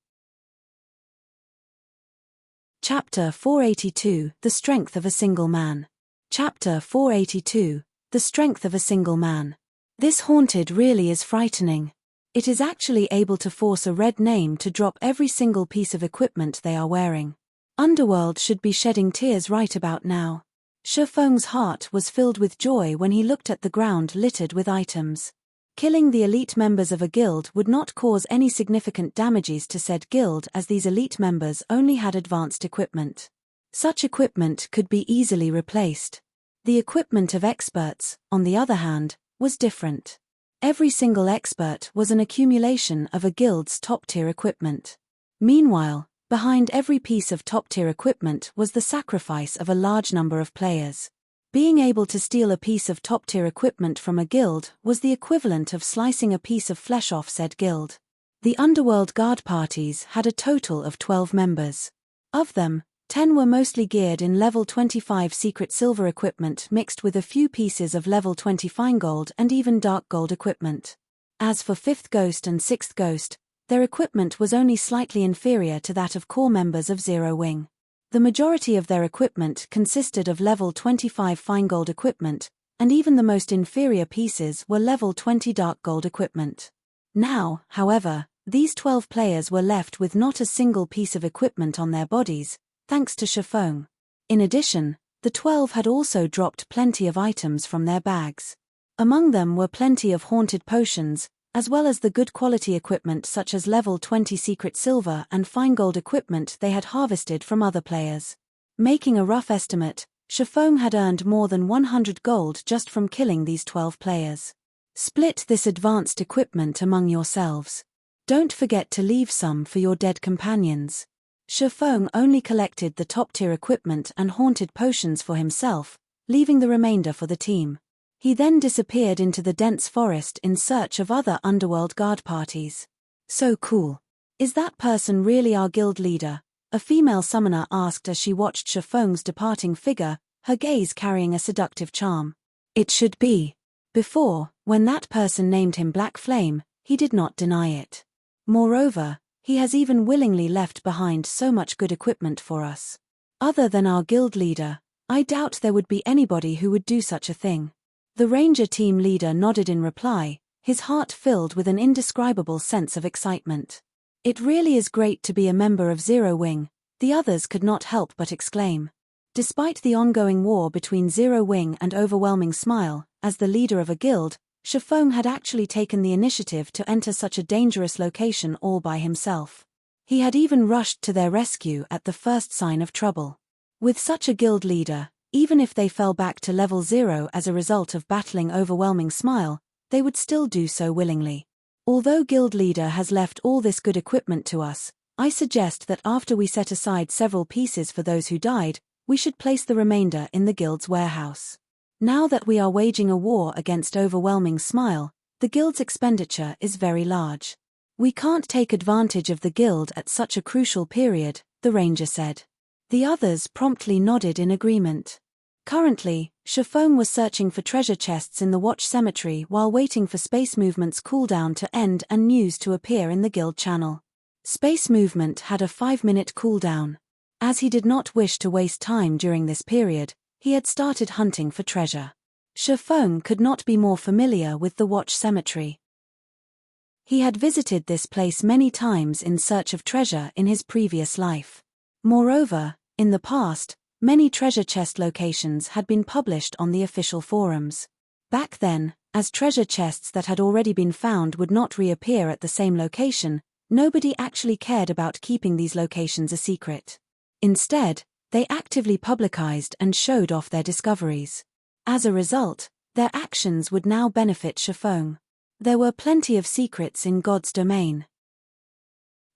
Chapter 482 – The Strength of a Single Man. Chapter 482 – The Strength of a Single Man. This haunted really is frightening. It is actually able to force a red name to drop every single piece of equipment they are wearing. Underworld should be shedding tears right about now. Shifeng's heart was filled with joy when he looked at the ground littered with items. Killing the elite members of a guild would not cause any significant damages to said guild, as these elite members only had advanced equipment. Such equipment could be easily replaced. The equipment of experts, on the other hand, was different. Every single expert was an accumulation of a guild's top-tier equipment. Meanwhile, behind every piece of top-tier equipment was the sacrifice of a large number of players. Being able to steal a piece of top-tier equipment from a guild was the equivalent of slicing a piece of flesh off said guild. The Underworld Guard parties had a total of 12 members. Of them, 10 were mostly geared in level 25 secret silver equipment mixed with a few pieces of level 20 fine gold and even dark gold equipment. As for 5th Ghost and 6th Ghost, their equipment was only slightly inferior to that of core members of Zero Wing. The majority of their equipment consisted of level 25 fine gold equipment, and even the most inferior pieces were level 20 dark gold equipment. Now, however, these 12 players were left with not a single piece of equipment on their bodies, thanks to Shifeng. In addition, the 12 had also dropped plenty of items from their bags. Among them were plenty of haunted potions, as well as the good quality equipment such as level 20 secret silver and fine gold equipment they had harvested from other players. Making a rough estimate, Shifeng had earned more than 100 gold just from killing these 12 players. Split this advanced equipment among yourselves. Don't forget to leave some for your dead companions. Shifeng only collected the top-tier equipment and haunted potions for himself, leaving the remainder for the team. He then disappeared into the dense forest in search of other Underworld Guard parties. So cool. Is that person really our guild leader? A female summoner asked as she watched Shifeng's departing figure, her gaze carrying a seductive charm. It should be. Before, when that person named him Black Flame, he did not deny it. Moreover, he has even willingly left behind so much good equipment for us. Other than our guild leader, I doubt there would be anybody who would do such a thing. The ranger team leader nodded in reply, his heart filled with an indescribable sense of excitement. It really is great to be a member of Zero Wing, the others could not help but exclaim. Despite the ongoing war between Zero Wing and Overwhelming Smile, as the leader of a guild, Shifeng had actually taken the initiative to enter such a dangerous location all by himself. He had even rushed to their rescue at the first sign of trouble. With such a guild leader, even if they fell back to level 0 as a result of battling Overwhelming Smile, they would still do so willingly. Although guild leader has left all this good equipment to us, I suggest that after we set aside several pieces for those who died, we should place the remainder in the guild's warehouse. Now that we are waging a war against Overwhelming Smile, the guild's expenditure is very large. We can't take advantage of the guild at such a crucial period, the ranger said. The others promptly nodded in agreement. Currently, Shifeng was searching for treasure chests in the Watch Cemetery while waiting for Space Movement's cooldown to end and news to appear in the guild channel. Space Movement had a 5-minute cooldown. As he did not wish to waste time during this period, he had started hunting for treasure. Shifeng could not be more familiar with the Watch Cemetery. He had visited this place many times in search of treasure in his previous life. Moreover, in the past, many treasure chest locations had been published on the official forums. Back then, as treasure chests that had already been found would not reappear at the same location, nobody actually cared about keeping these locations a secret. Instead, they actively publicized and showed off their discoveries. As a result, their actions would now benefit Shifeng. There were plenty of secrets in God's domain.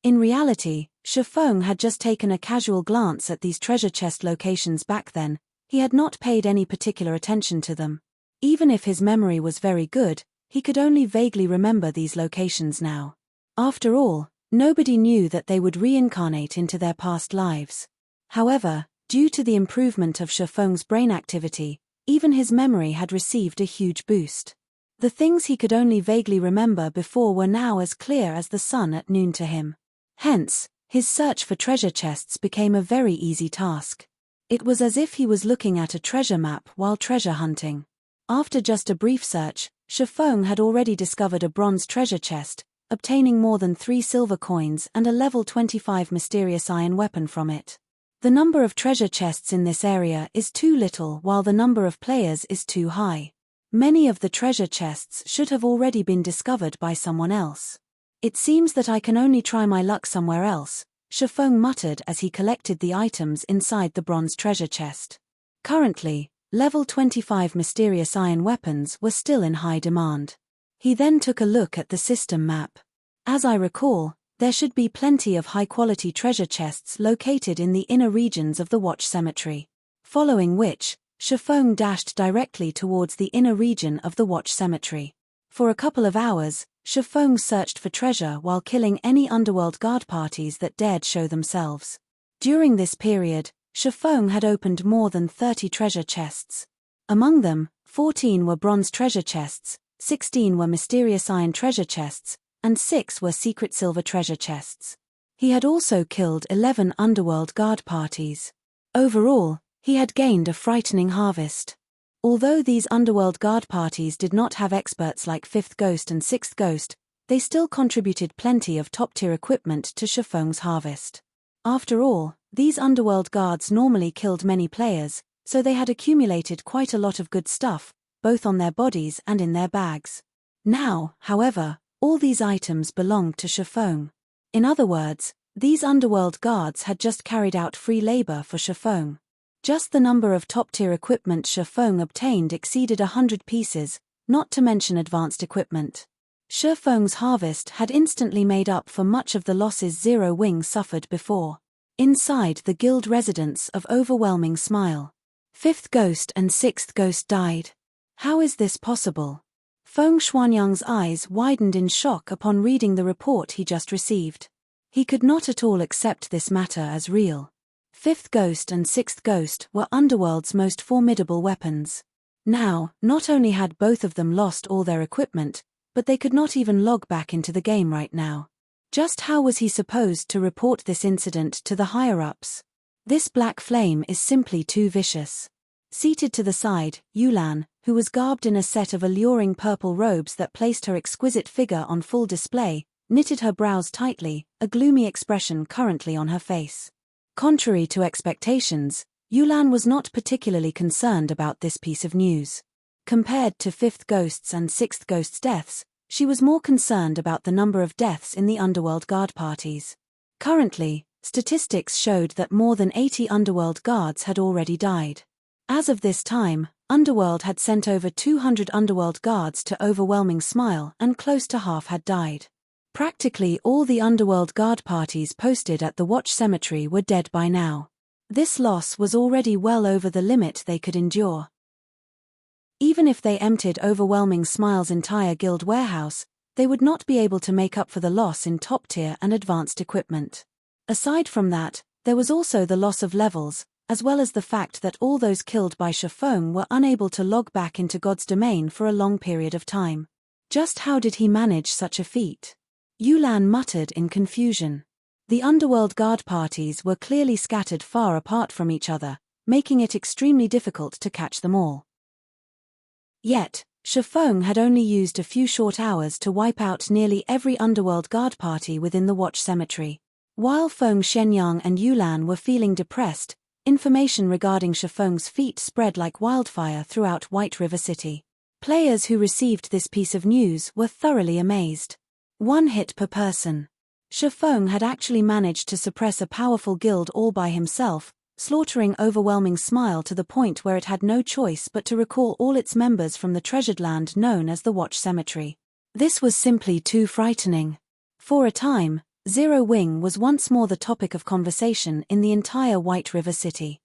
In reality, Shifeng had just taken a casual glance at these treasure chest locations back then. He had not paid any particular attention to them. Even if his memory was very good, he could only vaguely remember these locations now. After all, nobody knew that they would reincarnate into their past lives. However, due to the improvement of Shifeng's brain activity, even his memory had received a huge boost. The things he could only vaguely remember before were now as clear as the sun at noon to him. Hence, his search for treasure chests became a very easy task. It was as if he was looking at a treasure map while treasure hunting. After just a brief search, Shifeng had already discovered a bronze treasure chest, obtaining more than 3 silver coins and a level 25 mysterious iron weapon from it. The number of treasure chests in this area is too little while the number of players is too high. Many of the treasure chests should have already been discovered by someone else. It seems that I can only try my luck somewhere else, Shifeng muttered as he collected the items inside the bronze treasure chest. Currently, level 25 mysterious iron weapons were still in high demand. He then took a look at the system map. As I recall, there should be plenty of high-quality treasure chests located in the inner regions of the Watch Cemetery. Following which, Shifeng dashed directly towards the inner region of the Watch Cemetery. For a couple of hours, Shifeng searched for treasure while killing any underworld guard parties that dared show themselves. During this period, Shifeng had opened more than 30 treasure chests. Among them, 14 were bronze treasure chests, 16 were mysterious iron treasure chests, and 6 were secret silver treasure chests. He had also killed 11 underworld guard parties. Overall, he had gained a frightening harvest. Although these underworld guard parties did not have experts like 5th Ghost and 6th Ghost, they still contributed plenty of top-tier equipment to Shifeng's harvest. After all, these underworld guards normally killed many players, so they had accumulated quite a lot of good stuff, both on their bodies and in their bags. Now, however, all these items belonged to Shifeng. In other words, these underworld guards had just carried out free labor for Shifeng. Just the number of top-tier equipment Shifeng obtained exceeded 100 pieces, not to mention advanced equipment. Shifeng's harvest had instantly made up for much of the losses Zero Wing suffered before. Inside the guild residence of Overwhelming Smile, 5th Ghost and 6th Ghost died. How is this possible? Feng Xuanyang's eyes widened in shock upon reading the report he just received. He could not at all accept this matter as real. 5th Ghost and 6th Ghost were Underworld's most formidable weapons. Now, not only had both of them lost all their equipment, but they could not even log back into the game right now. Just how was he supposed to report this incident to the higher-ups? This black flame is simply too vicious. Seated to the side, Yulan, who was garbed in a set of alluring purple robes that placed her exquisite figure on full display, knitted her brows tightly, a gloomy expression currently on her face. Contrary to expectations, Yulan was not particularly concerned about this piece of news. Compared to 5th Ghost's and 6th Ghost's deaths, she was more concerned about the number of deaths in the Underworld Guard parties. Currently, statistics showed that more than 80 Underworld Guards had already died. As of this time, Underworld had sent over 200 Underworld Guards to Overwhelming Smile and close to half had died. Practically all the Underworld Guard parties posted at the Watch Cemetery were dead by now. This loss was already well over the limit they could endure. Even if they emptied Overwhelming Smile's entire guild warehouse, they would not be able to make up for the loss in top-tier and advanced equipment. Aside from that, there was also the loss of levels, as well as the fact that all those killed by Shifeng were unable to log back into God's domain for a long period of time. Just how did he manage such a feat? Yulan muttered in confusion. The Underworld Guard parties were clearly scattered far apart from each other, making it extremely difficult to catch them all. Yet, Shifeng had only used a few short hours to wipe out nearly every Underworld Guard party within the Watch Cemetery. While Feng Shenyang and Yulan were feeling depressed, information regarding Shifeng's feat spread like wildfire throughout White River City. Players who received this piece of news were thoroughly amazed. 1 hit per person. Shifeng had actually managed to suppress a powerful guild all by himself, slaughtering Overwhelming Smile to the point where it had no choice but to recall all its members from the treasured land known as the Watch Cemetery. This was simply too frightening. For a time, Zero Wing was once more the topic of conversation in the entire White River City.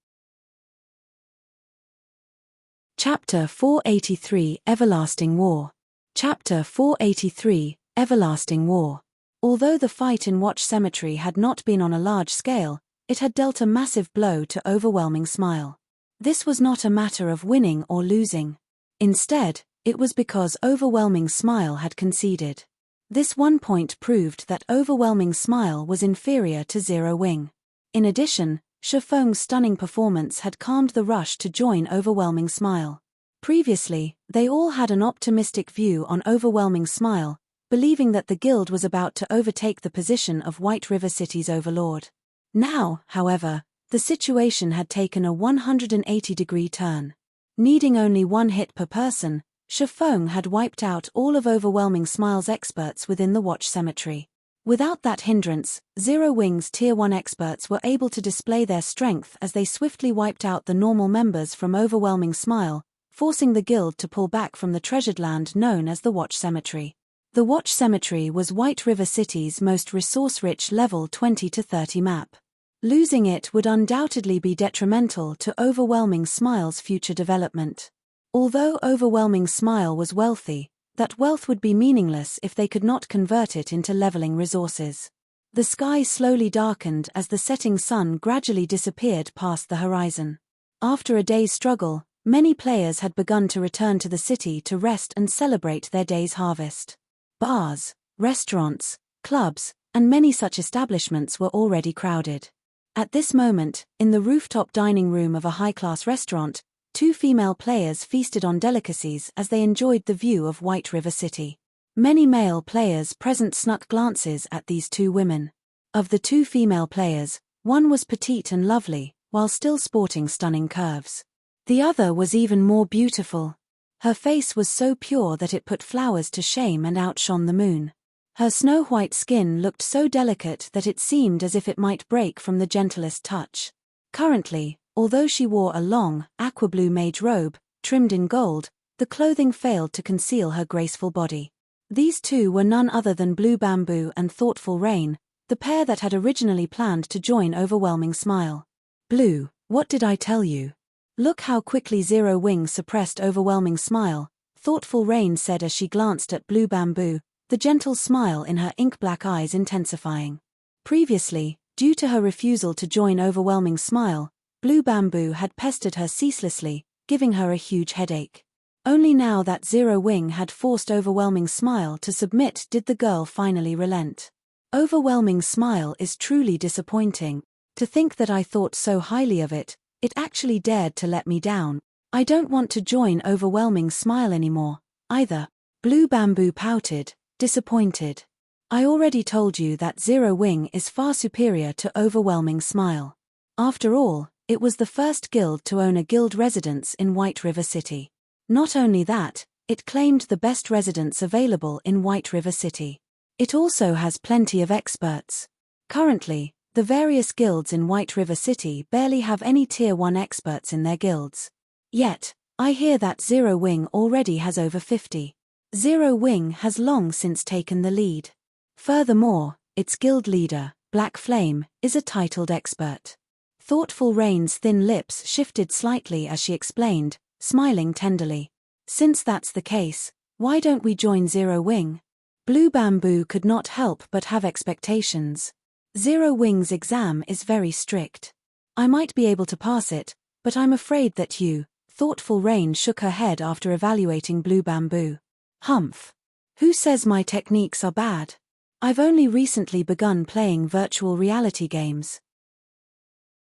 Chapter 483 Everlasting War. Chapter 483 Everlasting War. Although the fight in Watch Cemetery had not been on a large scale, it had dealt a massive blow to Overwhelming Smile. This was not a matter of winning or losing. Instead, it was because Overwhelming Smile had conceded. This one point proved that Overwhelming Smile was inferior to Zero Wing. In addition, Shifeng's stunning performance had calmed the rush to join Overwhelming Smile. Previously, they all had an optimistic view on Overwhelming Smile, believing that the guild was about to overtake the position of White River City's overlord. Now, however, the situation had taken a 180-degree turn. Needing only 1 hit per person, Shifeng had wiped out all of Overwhelming Smile's experts within the Watch Cemetery. Without that hindrance, Zero Wing's Tier 1 experts were able to display their strength as they swiftly wiped out the normal members from Overwhelming Smile, forcing the guild to pull back from the treasured land known as the Watch Cemetery. The Watch Cemetery was White River City's most resource-rich level 20 to 30 map. Losing it would undoubtedly be detrimental to Overwhelming Smile's future development. Although Overwhelming Smile was wealthy, that wealth would be meaningless if they could not convert it into leveling resources. The sky slowly darkened as the setting sun gradually disappeared past the horizon. After a day's struggle, many players had begun to return to the city to rest and celebrate their day's harvest. Bars, restaurants, clubs, and many such establishments were already crowded. At this moment, in the rooftop dining room of a high-class restaurant, 2 female players feasted on delicacies as they enjoyed the view of White River City. Many male players present snuck glances at these 2 women. Of the 2 female players, one was petite and lovely, while still sporting stunning curves. The other was even more beautiful. Her face was so pure that it put flowers to shame and outshone the moon. Her snow-white skin looked so delicate that it seemed as if it might break from the gentlest touch. Currently, although she wore a long, aqua-blue mage robe, trimmed in gold, the clothing failed to conceal her graceful body. These 2 were none other than Blue Bamboo and Thoughtful Rain, the pair that had originally planned to join Overwhelming Smile. Blue, what did I tell you? Look how quickly Zero Wing suppressed Overwhelming Smile, Thoughtful Rain said as she glanced at Blue Bamboo, the gentle smile in her ink-black eyes intensifying. Previously, due to her refusal to join Overwhelming Smile, Blue Bamboo had pestered her ceaselessly, giving her a huge headache. Only now that Zero Wing had forced Overwhelming Smile to submit did the girl finally relent. Overwhelming Smile is truly disappointing. To think that I thought so highly of it, it actually dared to let me down. I don't want to join Overwhelming Smile anymore, either. Blue Bamboo pouted, disappointed. I already told you that Zero Wing is far superior to Overwhelming Smile. After all, it was the first guild to own a guild residence in White River City. Not only that, it claimed the best residence available in White River City. It also has plenty of experts. Currently, the various guilds in White River City barely have any Tier 1 experts in their guilds. Yet, I hear that Zero Wing already has over 50. Zero Wing has long since taken the lead. Furthermore, its guild leader, Black Flame, is a titled expert. Thoughtful Rain's thin lips shifted slightly as she explained, smiling tenderly. Since that's the case, why don't we join Zero Wing? Blue Bamboo could not help but have expectations. Zero Wing's exam is very strict. I might be able to pass it, but I'm afraid that you. Thoughtful Rain shook her head after evaluating Blue Bamboo. Humph. Who says my techniques are bad? I've only recently begun playing virtual reality games.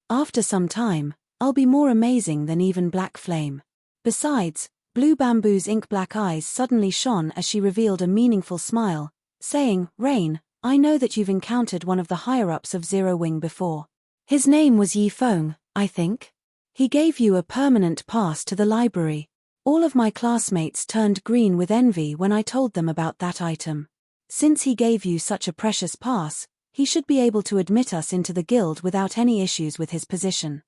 After some time, I'll be more amazing than even Black Flame. Besides, Blue Bamboo's ink-black eyes suddenly shone as she revealed a meaningful smile, saying, Rain, I know that you've encountered one of the higher-ups of Zero Wing before. His name was Yifeng, I think. He gave you a permanent pass to the library. All of my classmates turned green with envy when I told them about that item. Since he gave you such a precious pass, he should be able to admit us into the guild without any issues with his position.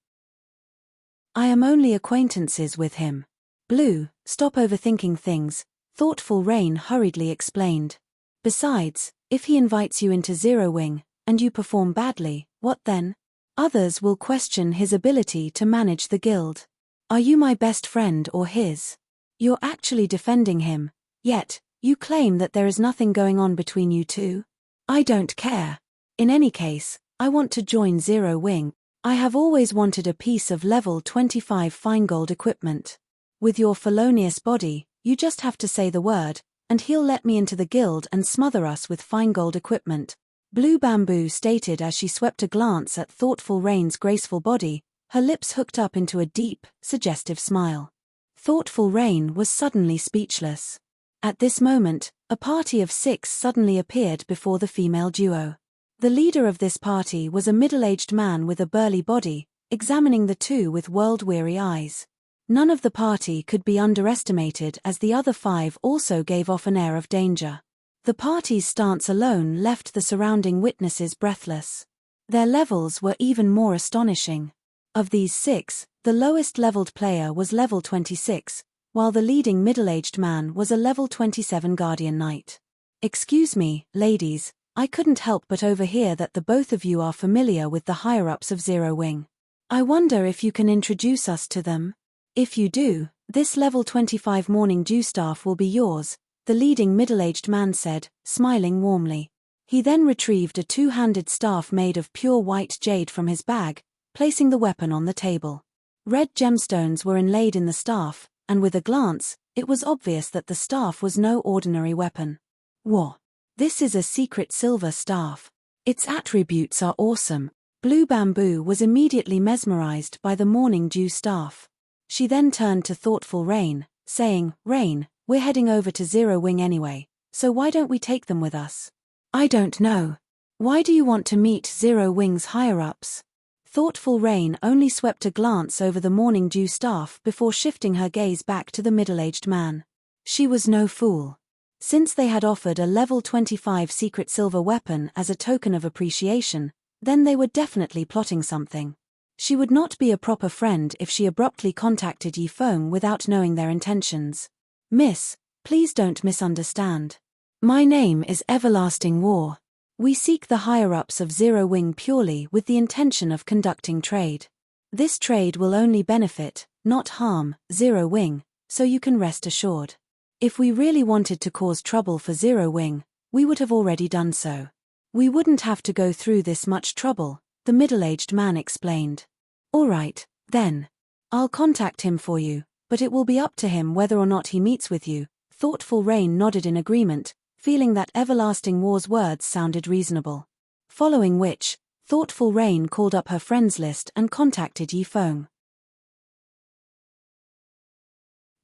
I am only acquaintances with him. Blue, stop overthinking things, Thoughtful Rain hurriedly explained. Besides, if he invites you into Zero Wing, and you perform badly, what then? Others will question his ability to manage the guild. Are you my best friend or his? You're actually defending him, yet, you claim that there is nothing going on between you two? I don't care. In any case, I want to join Zero Wing. I have always wanted a piece of level 25 fine gold equipment. With your felonious body, you just have to say the word, and he'll let me into the guild and smother us with fine gold equipment. Blue Bamboo stated as she swept a glance at Thoughtful Rain's graceful body, her lips hooked up into a deep, suggestive smile. Thoughtful Rain was suddenly speechless. At this moment, a party of 6 suddenly appeared before the female duo. The leader of this party was a middle-aged man with a burly body, examining the two with world-weary eyes. None of the party could be underestimated, as the other 5 also gave off an air of danger. The party's stance alone left the surrounding witnesses breathless. Their levels were even more astonishing. Of these 6, the lowest leveled player was level 26, while the leading middle-aged man was a level 27 Guardian Knight. "Excuse me, ladies, I couldn't help but overhear that the both of you are familiar with the higher-ups of Zero Wing. I wonder if you can introduce us to them? If you do, this level 25 Morning Dew staff will be yours," the leading middle-aged man said, smiling warmly. He then retrieved a 2-handed staff made of pure white jade from his bag, placing the weapon on the table. Red gemstones were inlaid in the staff, and with a glance, it was obvious that the staff was no ordinary weapon. "Whoa! This is a secret silver staff. Its attributes are awesome." Blue Bamboo was immediately mesmerized by the Morning Dew staff. She then turned to thoughtful Rain, saying, "Rain, we're heading over to Zero Wing anyway, so why don't we take them with us?" "I don't know. Why do you want to meet Zero Wing's higher-ups?" Thoughtful Rain only swept a glance over the Morning Dew staff before shifting her gaze back to the middle-aged man. She was no fool. Since they had offered a level 25 secret silver weapon as a token of appreciation, then they were definitely plotting something. She would not be a proper friend if she abruptly contacted Yi Feng without knowing their intentions. "Miss, please don't misunderstand. My name is Everlasting War. We seek the higher-ups of Zero Wing purely with the intention of conducting trade. This trade will only benefit, not harm, Zero Wing, so you can rest assured. If we really wanted to cause trouble for Zero Wing, we would have already done so. We wouldn't have to go through this much trouble," the middle-aged man explained. "All right, then. I'll contact him for you, but it will be up to him whether or not he meets with you." Thoughtful Rain nodded in agreement, feeling that Everlasting War's words sounded reasonable. Following which, Thoughtful Rain called up her friends list and contacted Yi Feng.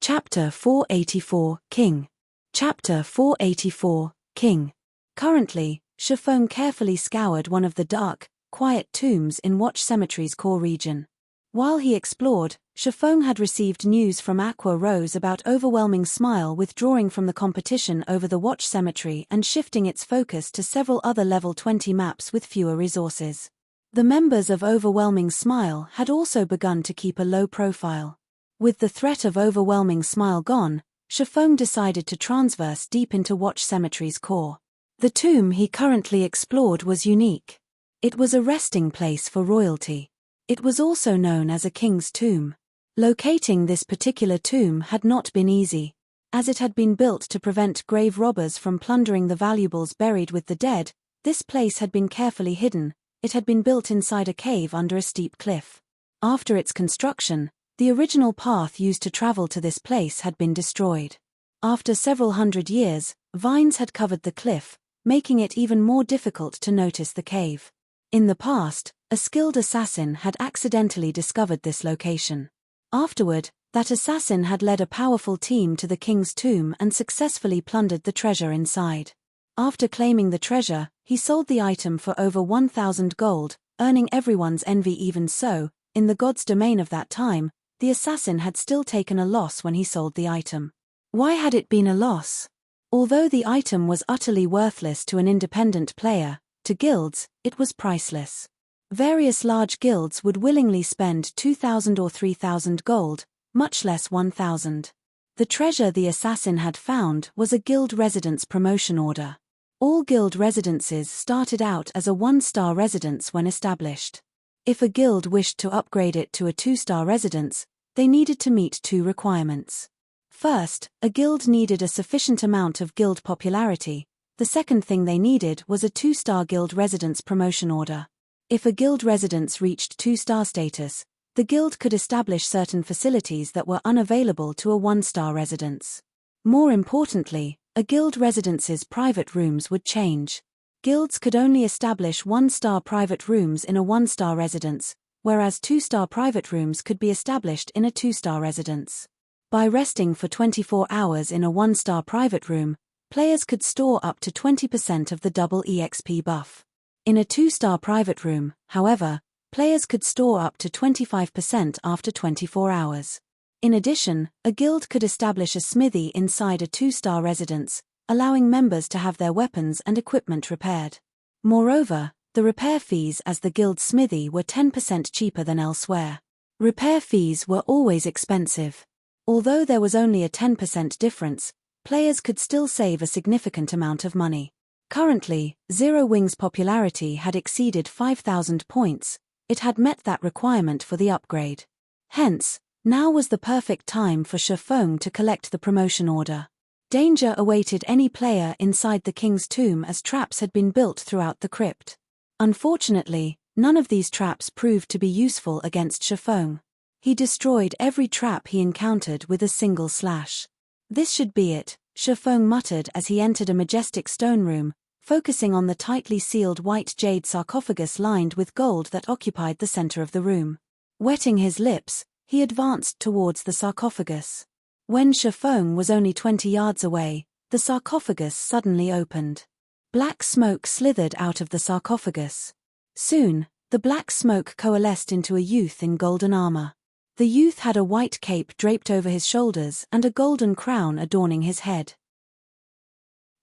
Chapter 484, King. Chapter 484, King. Currently, Shi Feng carefully scoured one of the dark, quiet tombs in Watch Cemetery's core region. While he explored, Shi Feng had received news from Aqua Rose about Overwhelming Smile withdrawing from the competition over the Watch Cemetery and shifting its focus to several other level 20 maps with fewer resources. The members of Overwhelming Smile had also begun to keep a low profile. With the threat of Overwhelming Smile gone, Shi Feng decided to transverse deep into Watch Cemetery's core. The tomb he currently explored was unique. It was a resting place for royalty. It was also known as a king's tomb. Locating this particular tomb had not been easy. As it had been built to prevent grave robbers from plundering the valuables buried with the dead, this place had been carefully hidden. It had been built inside a cave under a steep cliff. After its construction, the original path used to travel to this place had been destroyed. After several hundred years, vines had covered the cliff, making it even more difficult to notice the cave. In the past, a skilled assassin had accidentally discovered this location. Afterward, that assassin had led a powerful team to the king's tomb and successfully plundered the treasure inside. After claiming the treasure, he sold the item for over 1,000 gold, earning everyone's envy. Even so, in the god's domain of that time, the assassin had still taken a loss when he sold the item. Why had it been a loss? Although the item was utterly worthless to an independent player, to guilds, it was priceless. Various large guilds would willingly spend 2,000 or 3,000 gold, much less 1,000. The treasure the assassin had found was a guild residence promotion order. All guild residences started out as a 1-star residence when established. If a guild wished to upgrade it to a 2-star residence, they needed to meet 2 requirements. First, a guild needed a sufficient amount of guild popularity. The second thing they needed was a 2-star guild residence promotion order. If a guild residence reached 2-star status, the guild could establish certain facilities that were unavailable to a 1-star residence. More importantly, a guild residence's private rooms would change. Guilds could only establish 1-star private rooms in a 1-star residence, whereas 2-star private rooms could be established in a 2-star residence. By resting for 24 hours in a 1-star private room, players could store up to 20% of the double EXP buff. In a 2-star private room, however, players could store up to 25% after 24 hours. In addition, a guild could establish a smithy inside a 2-star residence, allowing members to have their weapons and equipment repaired. Moreover, the repair fees as the guild's smithy were 10% cheaper than elsewhere. Repair fees were always expensive. Although there was only a 10% difference, players could still save a significant amount of money. Currently, Zero Wing's popularity had exceeded 5,000 points. It had met that requirement for the upgrade. Hence, now was the perfect time for Shifeng to collect the promotion order. Danger awaited any player inside the king's tomb as traps had been built throughout the crypt. Unfortunately, none of these traps proved to be useful against Shifeng. He destroyed every trap he encountered with a single slash. This should be it, Shifeng muttered as he entered a majestic stone room, focusing on the tightly sealed white jade sarcophagus lined with gold that occupied the center of the room. Wetting his lips, he advanced towards the sarcophagus. When Shifeng was only 20 yards away, the sarcophagus suddenly opened. Black smoke slithered out of the sarcophagus. Soon, the black smoke coalesced into a youth in golden armor. The youth had a white cape draped over his shoulders and a golden crown adorning his head.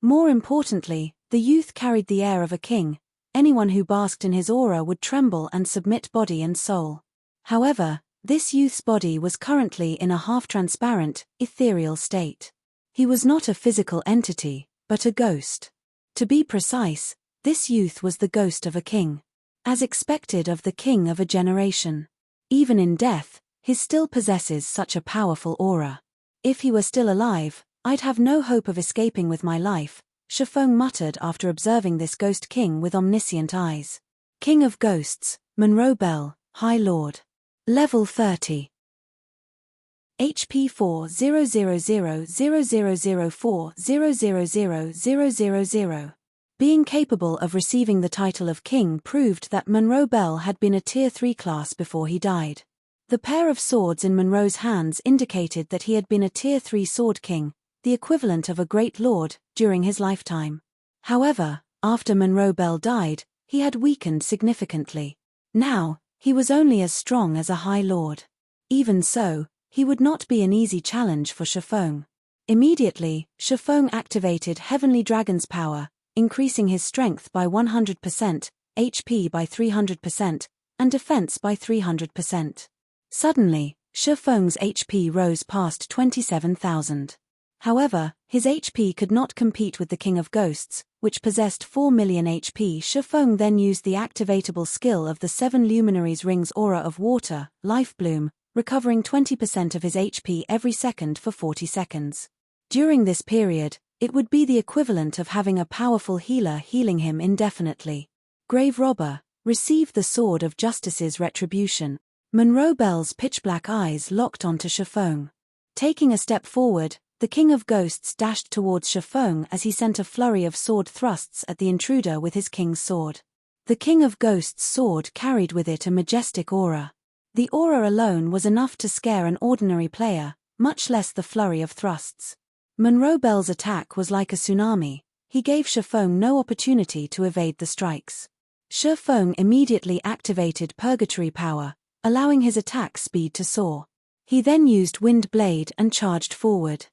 More importantly, the youth carried the air of a king. Anyone who basked in his aura would tremble and submit body and soul. However, this youth's body was currently in a half-transparent, ethereal state. He was not a physical entity, but a ghost. To be precise, this youth was the ghost of a king. As expected of the king of a generation. Even in death, he still possesses such a powerful aura. If he were still alive, I'd have no hope of escaping with my life, Shifeng muttered after observing this ghost king with omniscient eyes. King of Ghosts, Monroe Bell, High Lord. Level 30. HP 4000004000000. Being capable of receiving the title of king proved that Monroe Bell had been a Tier 3 class before he died. The pair of swords in Monroe's hands indicated that he had been a Tier 3 sword king, the equivalent of a great lord, during his lifetime. However, after Monroe Bell died, he had weakened significantly. Now, he was only as strong as a high lord. Even so, he would not be an easy challenge for Shifeng. Immediately, Shifeng activated Heavenly Dragon's power, increasing his strength by 100%, HP by 300%, and defense by 300%. Suddenly, Shifeng's HP rose past 27,000. However, his HP could not compete with the King of Ghosts, which possessed 4 million HP. Shifeng then used the activatable skill of the 7 Luminaries Ring's Aura of Water, Life Bloom, recovering 20% of his HP every second for 40 seconds. During this period, it would be the equivalent of having a powerful healer healing him indefinitely. Grave Robber, receive the Sword of Justice's Retribution. Monroe Bell's pitch-black eyes locked onto Shifeng. Taking a step forward, the King of Ghosts dashed towards Shifeng as he sent a flurry of sword thrusts at the intruder with his king's sword. The King of Ghosts' sword carried with it a majestic aura. The aura alone was enough to scare an ordinary player, much less the flurry of thrusts. Monroe Bell's attack was like a tsunami. He gave Shifeng no opportunity to evade the strikes. Shifeng immediately activated Purgatory Power, allowing his attack speed to soar. He then used Wind Blade and charged forward.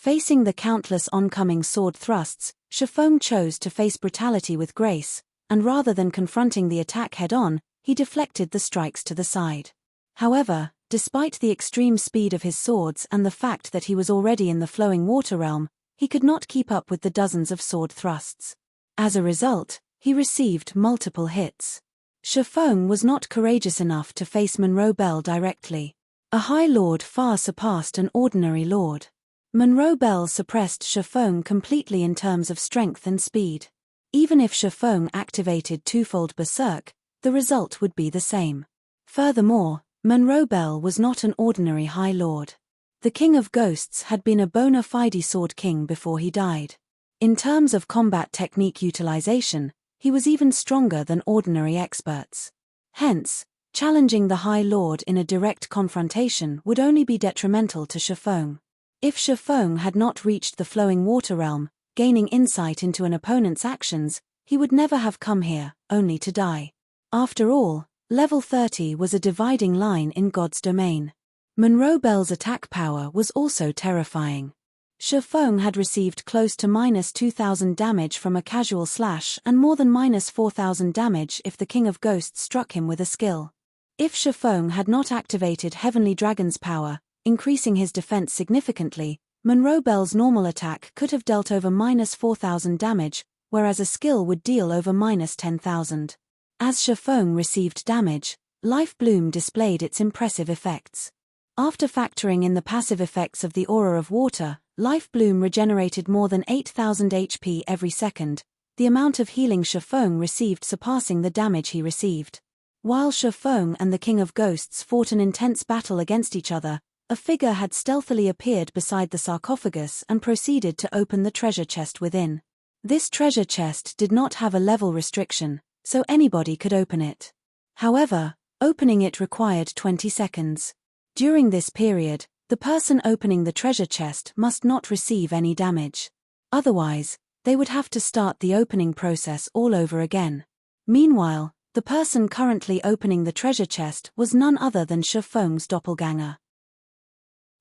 Facing the countless oncoming sword thrusts, Shifeng chose to face brutality with grace, and rather than confronting the attack head-on, he deflected the strikes to the side. However, despite the extreme speed of his swords and the fact that he was already in the flowing water realm, he could not keep up with the dozens of sword thrusts. As a result, he received multiple hits. Shifeng was not courageous enough to face Monroe Bell directly. A High Lord far surpassed an ordinary lord. Monroe Bell suppressed Shifeng completely in terms of strength and speed. Even if Shifeng activated twofold Berserk, the result would be the same. Furthermore, Monroe Bell was not an ordinary High Lord. The King of Ghosts had been a bona fide Sword King before he died. In terms of combat technique utilization, he was even stronger than ordinary experts. Hence, challenging the High Lord in a direct confrontation would only be detrimental to Shifeng. If Shifeng had not reached the flowing water realm, gaining insight into an opponent's actions, he would never have come here, only to die. After all, level 30 was a dividing line in God's domain. Monroe Bell's attack power was also terrifying. Shifeng had received close to -2,000 damage from a casual slash and more than -4,000 damage if the King of Ghosts struck him with a skill. If Shifeng had not activated Heavenly Dragon's power, increasing his defense significantly, Monroe Bell's normal attack could have dealt over -4,000 damage, whereas a skill would deal over -10,000. As Shifeng received damage, Life Bloom displayed its impressive effects. After factoring in the passive effects of the Aura of Water, Life Bloom regenerated more than 8,000 HP every second, the amount of healing Shifeng received surpassing the damage he received. While Shifeng and the King of Ghosts fought an intense battle against each other, a figure had stealthily appeared beside the sarcophagus and proceeded to open the treasure chest within. This treasure chest did not have a level restriction, so anybody could open it. However, opening it required 20 seconds. During this period, the person opening the treasure chest must not receive any damage. Otherwise, they would have to start the opening process all over again. Meanwhile, the person currently opening the treasure chest was none other than Shifeng's doppelganger.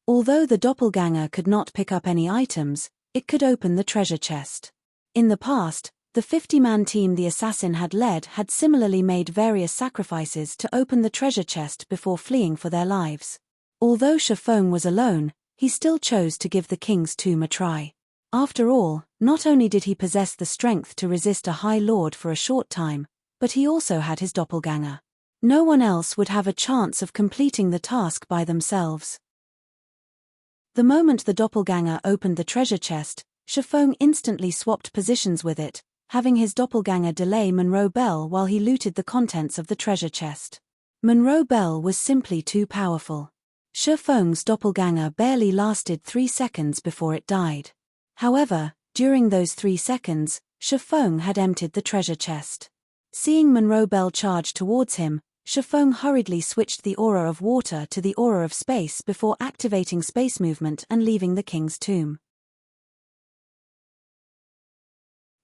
Although the doppelganger could not pick up any items, it could open the treasure chest. In the past, the 50-man team the assassin had led had similarly made various sacrifices to open the treasure chest before fleeing for their lives. Although Shifeng was alone, he still chose to give the King's Tomb a try. After all, not only did he possess the strength to resist a High Lord for a short time, but he also had his doppelganger. No one else would have a chance of completing the task by themselves. The moment the doppelganger opened the treasure chest, Shifeng instantly swapped positions with it, having his doppelganger delay Monroe Bell while he looted the contents of the treasure chest. Monroe Bell was simply too powerful. Shifeng's doppelganger barely lasted 3 seconds before it died. However, during those 3 seconds, Shifeng had emptied the treasure chest. Seeing Monroe Bell charge towards him, Shifeng hurriedly switched the Aura of Water to the Aura of Space before activating space movement and leaving the King's Tomb.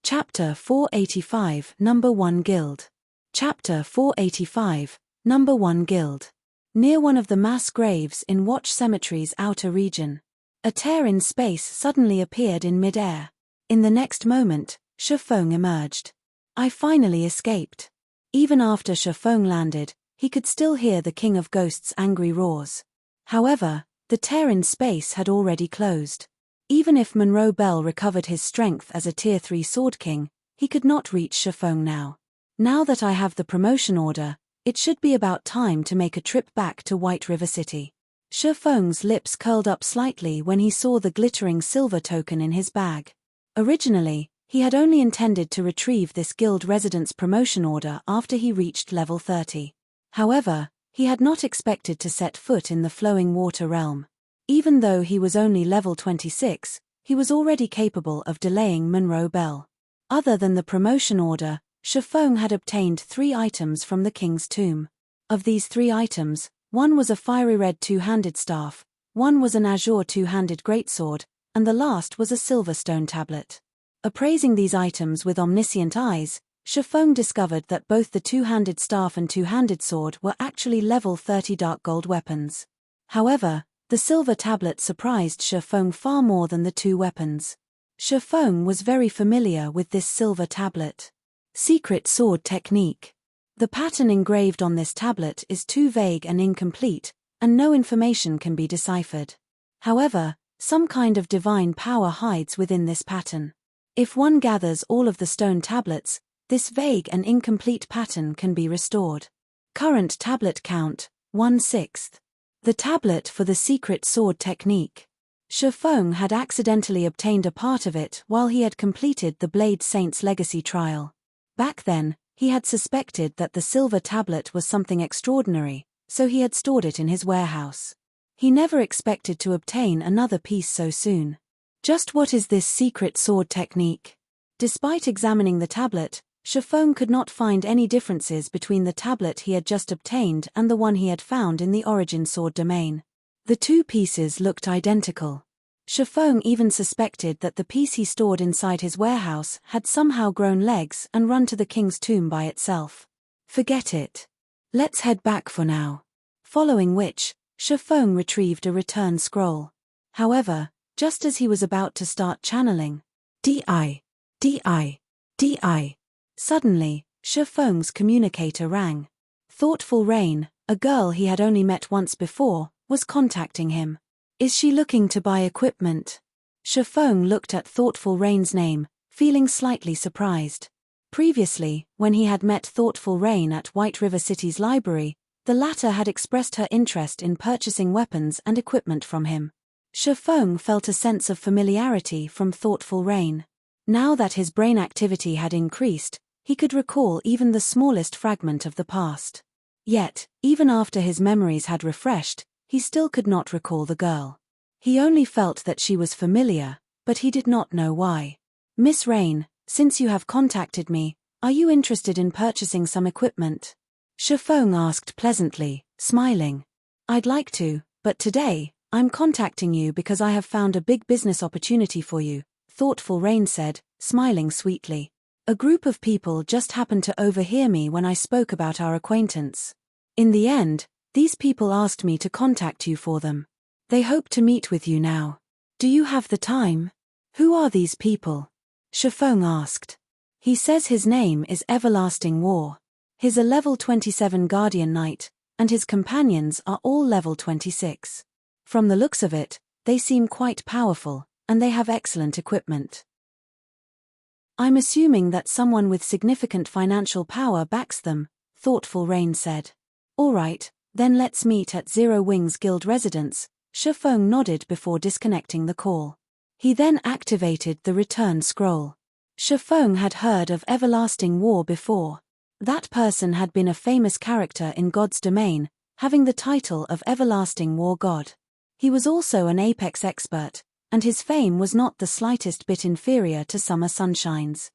Chapter 485, Number 1 Guild. Chapter 485, Number 1 Guild. Near one of the mass graves in Watch Cemetery's outer region, a tear in space suddenly appeared in mid-air. In the next moment, Shifeng emerged. I finally escaped. Even after Shifeng landed, he could still hear the King of Ghosts' angry roars. However, the tear in space had already closed. Even if Monroe Bell recovered his strength as a Tier 3 Sword King, he could not reach Shifeng now. Now that I have the promotion order, it should be about time to make a trip back to White River City. Shifeng's lips curled up slightly when he saw the glittering silver token in his bag. Originally, he had only intended to retrieve this guild resident's promotion order after he reached level 30. However, he had not expected to set foot in the flowing water realm. Even though he was only level 26, he was already capable of delaying Monroe Bell. Other than the promotion order, Shifeng had obtained 3 items from the King's Tomb. Of these 3 items, one was a fiery red 2-handed staff, one was an azure 2-handed greatsword, and the last was a silver stone tablet. Appraising these items with omniscient eyes, Shifeng discovered that both the 2-handed staff and 2-handed sword were actually level 30 dark gold weapons. However, the silver tablet surprised Shifeng far more than the 2 weapons. Shifeng was very familiar with this silver tablet. Secret Sword Technique. The pattern engraved on this tablet is too vague and incomplete, and no information can be deciphered. However, some kind of divine power hides within this pattern. If one gathers all of the stone tablets, this vague and incomplete pattern can be restored. Current tablet count, 1/6. The tablet for the Secret Sword Technique. Shifeng had accidentally obtained a part of it while he had completed the Blade Saint's Legacy trial. Back then, he had suspected that the silver tablet was something extraordinary, so he had stored it in his warehouse. He never expected to obtain another piece so soon. Just what is this secret sword technique? Despite examining the tablet, Shifeng could not find any differences between the tablet he had just obtained and the one he had found in the Origin Sword domain. The 2 pieces looked identical. Shifeng even suspected that the piece he stored inside his warehouse had somehow grown legs and run to the King's Tomb by itself. Forget it. Let's head back for now. Following which, Shifeng retrieved a return scroll. However, just as he was about to start channeling, DI, DI, DI. Suddenly, Shifeng's communicator rang. Thoughtful Rain, a girl he had only met once before, was contacting him. Is she looking to buy equipment? Shifeng looked at Thoughtful Rain's name, feeling slightly surprised. Previously, when he had met Thoughtful Rain at White River City's library, the latter had expressed her interest in purchasing weapons and equipment from him. Shifeng felt a sense of familiarity from Thoughtful Rain. Now that his brain activity had increased, he could recall even the smallest fragment of the past. Yet, even after his memories had refreshed, he still could not recall the girl. He only felt that she was familiar, but he did not know why. Miss Rain, since you have contacted me, are you interested in purchasing some equipment? Shifeng asked pleasantly, smiling. I'd like to, but today, I'm contacting you because I have found a big business opportunity for you, Thoughtful Rain said, smiling sweetly. A group of people just happened to overhear me when I spoke about our acquaintance. In the end, these people asked me to contact you for them. They hope to meet with you now. Do you have the time? Who are these people? Shifeng asked. He says his name is Everlasting War. He's a level 27 Guardian Knight, and his companions are all level 26. From the looks of it, they seem quite powerful, and they have excellent equipment. I'm assuming that someone with significant financial power backs them, Thoughtful Rain said. All right, then let's meet at Zero Wings Guild residence, Shifeng nodded before disconnecting the call. He then activated the return scroll. Shifeng had heard of Everlasting War before. That person had been a famous character in God's domain, having the title of Everlasting War God. He was also an Apex expert, and his fame was not the slightest bit inferior to Summer Sunshine's.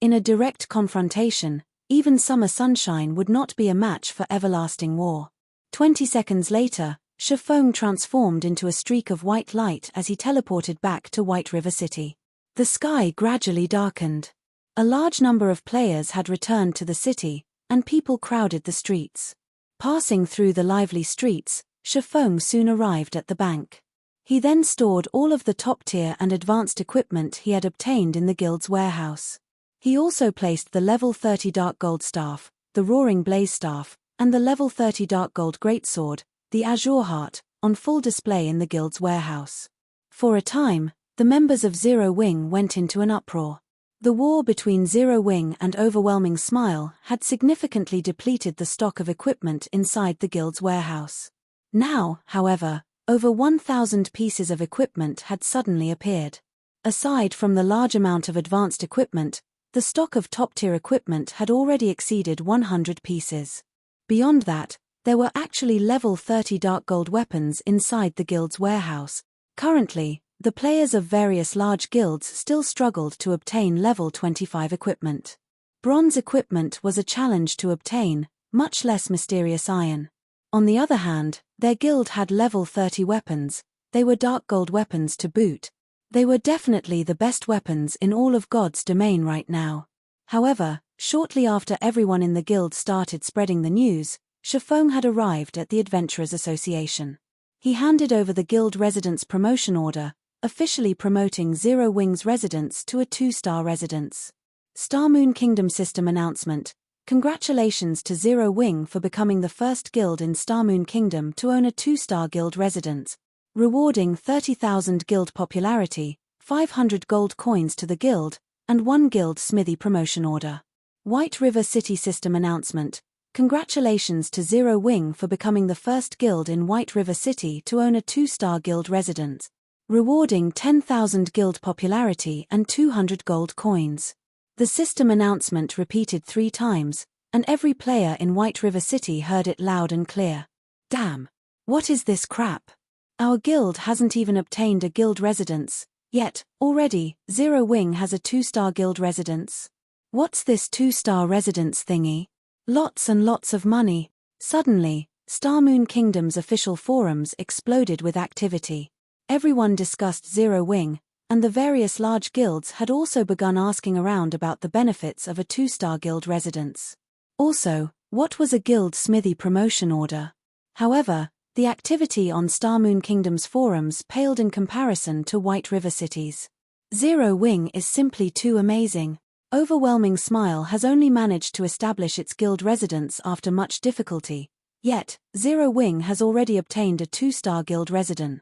In a direct confrontation, even Summer Sunshine would not be a match for Everlasting War. 20 seconds later, Shifeng transformed into a streak of white light as he teleported back to White River City. The sky gradually darkened. A large number of players had returned to the city, and people crowded the streets. Passing through the lively streets, Shifeng soon arrived at the bank. He then stored all of the top-tier and advanced equipment he had obtained in the guild's warehouse. He also placed the level 30 Dark Gold Staff, the Roaring Blaze Staff, and the level 30 Dark Gold Greatsword, the Azure Heart, on full display in the guild's warehouse. For a time, the members of Zero Wing went into an uproar. The war between Zero Wing and Overwhelming Smile had significantly depleted the stock of equipment inside the guild's warehouse. Now, however, over 1,000 pieces of equipment had suddenly appeared. Aside from the large amount of advanced equipment, the stock of top-tier equipment had already exceeded 100 pieces. Beyond that, there were actually level 30 dark gold weapons inside the guild's warehouse. Currently, the players of various large guilds still struggled to obtain level 25 equipment. Bronze equipment was a challenge to obtain, much less mysterious iron. On the other hand, their guild had level 30 weapons. They were dark gold weapons to boot. They were definitely the best weapons in all of God's domain right now. However, shortly after everyone in the guild started spreading the news, Shifeng had arrived at the Adventurers Association. He handed over the guild residence promotion order, officially promoting Zero Wings residence to a 2-star residence. Starmoon Kingdom System announcement. Congratulations to Zero Wing for becoming the first guild in Starmoon Kingdom to own a 2-star guild residence. Rewarding 30,000 guild popularity, 500 gold coins to the guild, and 1 guild smithy promotion order. White River City System announcement. Congratulations to Zero Wing for becoming the first guild in White River City to own a 2-star guild residence. Rewarding 10,000 guild popularity and 200 gold coins. The system announcement repeated 3 times, and every player in White River City heard it loud and clear. Damn! What is this crap? Our guild hasn't even obtained a guild residence, yet, already, Zero Wing has a 2-star guild residence. What's this 2-star residence thingy? Lots and lots of money. Suddenly, Starmoon Kingdom's official forums exploded with activity. Everyone discussed Zero Wing, and the various large guilds had also begun asking around about the benefits of a 2-star guild residence. Also, what was a guild smithy promotion order? However, the activity on Star Moon Kingdom's forums paled in comparison to White River City's. Zero Wing is simply too amazing. Overwhelming Smile has only managed to establish its guild residence after much difficulty, yet, Zero Wing has already obtained a 2-star guild resident.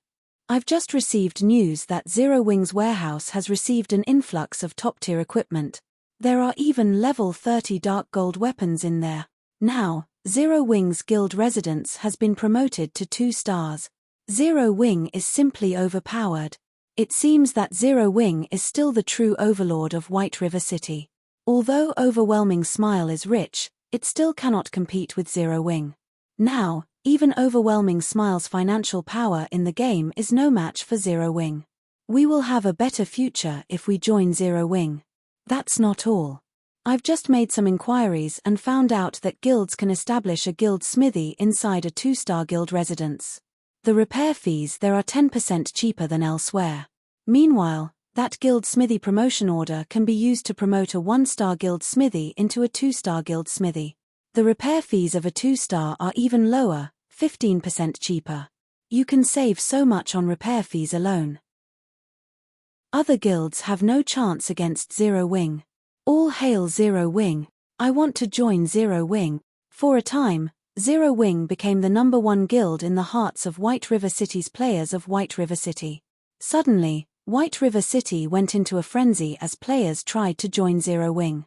I've just received news that Zero Wing's warehouse has received an influx of top-tier equipment. There are even level 30 dark gold weapons in there. Now, Zero Wing's guild residence has been promoted to 2 stars. Zero Wing is simply overpowered. It seems that Zero Wing is still the true overlord of White River City. Although Overwhelming Smile is rich, it still cannot compete with Zero Wing. Now, even Overwhelming Smile's financial power in the game is no match for Zero Wing. We will have a better future if we join Zero Wing. That's not all. I've just made some inquiries and found out that guilds can establish a guild smithy inside a 2-star guild residence. The repair fees there are 10% cheaper than elsewhere. Meanwhile, that guild smithy promotion order can be used to promote a 1-star guild smithy into a 2-star guild smithy. The repair fees of a 2-star are even lower, 15% cheaper. You can save so much on repair fees alone. Other guilds have no chance against Zero Wing. All hail Zero Wing. I want to join Zero Wing. For a time, Zero Wing became the #1 guild in the hearts of White River City's players of White River City. Suddenly, White River City went into a frenzy as players tried to join Zero Wing.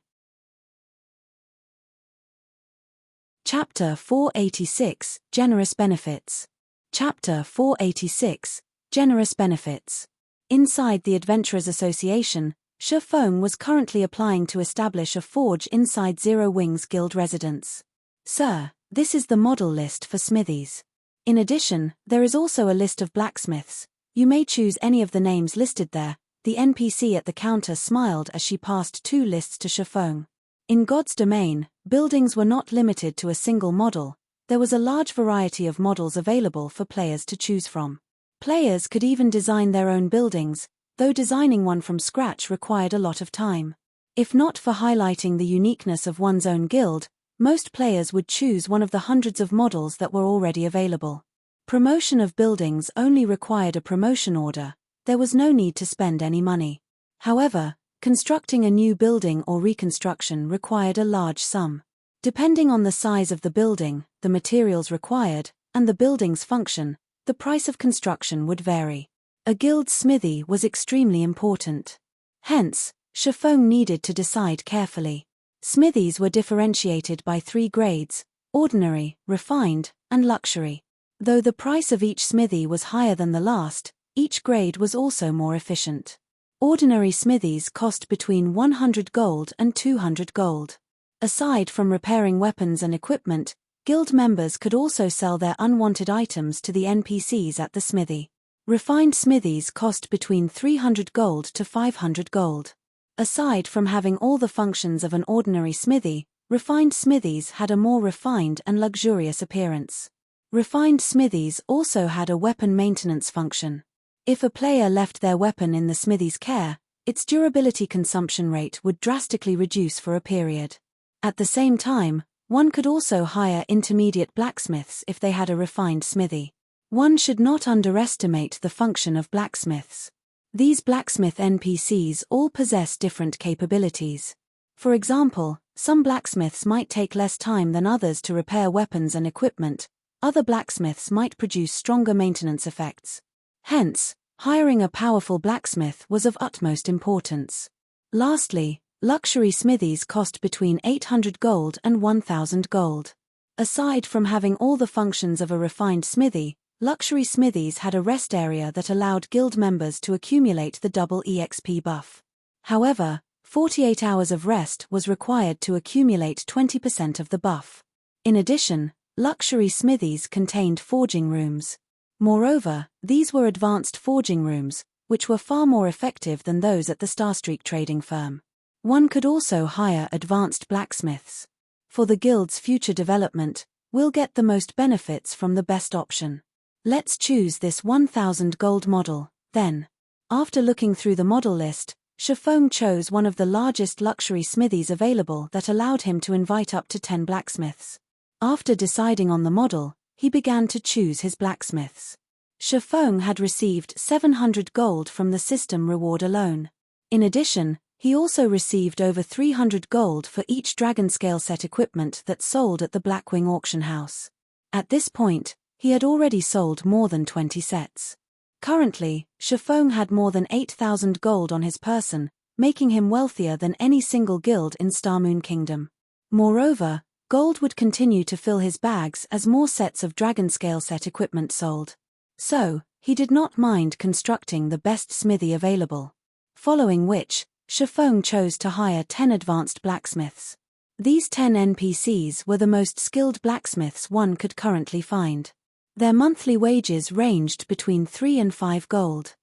Chapter 486, Generous Benefits. Chapter 486, Generous Benefits. Inside the Adventurers Association, Shi Feng was currently applying to establish a forge inside Zero Wing's guild residence. Sir, this is the model list for smithies. In addition, there is also a list of blacksmiths. You may choose any of the names listed there. The NPC at the counter smiled as she passed 2 lists to Shi Feng. In God's domain, buildings were not limited to a single model. There was a large variety of models available for players to choose from. Players could even design their own buildings, though designing one from scratch required a lot of time. If not for highlighting the uniqueness of one's own guild, most players would choose one of the hundreds of models that were already available. Promotion of buildings only required a promotion order. There was no need to spend any money. However, constructing a new building or reconstruction required a large sum. Depending on the size of the building, the materials required, and the building's function, the price of construction would vary. A guild smithy was extremely important. Hence, Shi Feng needed to decide carefully. Smithies were differentiated by 3 grades: ordinary, refined, and luxury. Though the price of each smithy was higher than the last, each grade was also more efficient. Ordinary smithies cost between 100 gold and 200 gold. Aside from repairing weapons and equipment, guild members could also sell their unwanted items to the NPCs at the smithy. Refined smithies cost between 300 gold to 500 gold. Aside from having all the functions of an ordinary smithy, refined smithies had a more refined and luxurious appearance. Refined smithies also had a weapon maintenance function. If a player left their weapon in the smithy's care, its durability consumption rate would drastically reduce for a period. At the same time, one could also hire intermediate blacksmiths if they had a refined smithy. One should not underestimate the function of blacksmiths. These blacksmith NPCs all possess different capabilities. For example, some blacksmiths might take less time than others to repair weapons and equipment. Other blacksmiths might produce stronger maintenance effects. Hence, hiring a powerful blacksmith was of utmost importance. Lastly, luxury smithies cost between 800 gold and 1000 gold. Aside from having all the functions of a refined smithy, luxury smithies had a rest area that allowed guild members to accumulate the double EXP buff. However, 48 hours of rest was required to accumulate 20% of the buff. In addition, luxury smithies contained forging rooms. Moreover, these were advanced forging rooms, which were far more effective than those at the Starstreak trading firm. One could also hire advanced blacksmiths. For the guild's future development, we'll get the most benefits from the best option. Let's choose this 1000 gold model, then. After looking through the model list, Shi Feng chose one of the largest luxury smithies available that allowed him to invite up to 10 blacksmiths. After deciding on the model, he began to choose his blacksmiths. Shifeng had received 700 gold from the system reward alone. In addition, he also received over 300 gold for each dragon scale set equipment that sold at the Blackwing auction house. At this point, he had already sold more than 20 sets. Currently, Shifeng had more than 8,000 gold on his person, making him wealthier than any single guild in Starmoon Kingdom. Moreover, gold would continue to fill his bags as more sets of dragon scale set equipment sold. So, he did not mind constructing the best smithy available. Following which, Shifeng chose to hire 10 advanced blacksmiths. These 10 NPCs were the most skilled blacksmiths one could currently find. Their monthly wages ranged between 3 and 5 gold.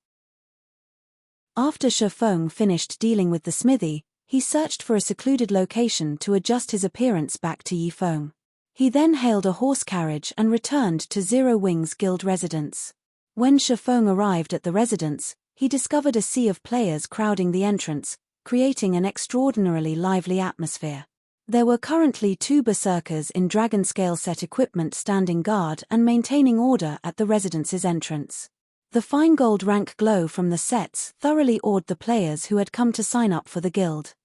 After Shifeng finished dealing with the smithy, he searched for a secluded location to adjust his appearance back to Yifeng. He then hailed a horse carriage and returned to Zero Wings Guild residence. When Shifeng arrived at the residence, he discovered a sea of players crowding the entrance, creating an extraordinarily lively atmosphere. There were currently 2 berserkers in dragon scale set equipment standing guard and maintaining order at the residence's entrance. The fine gold rank glow from the sets thoroughly awed the players who had come to sign up for the guild.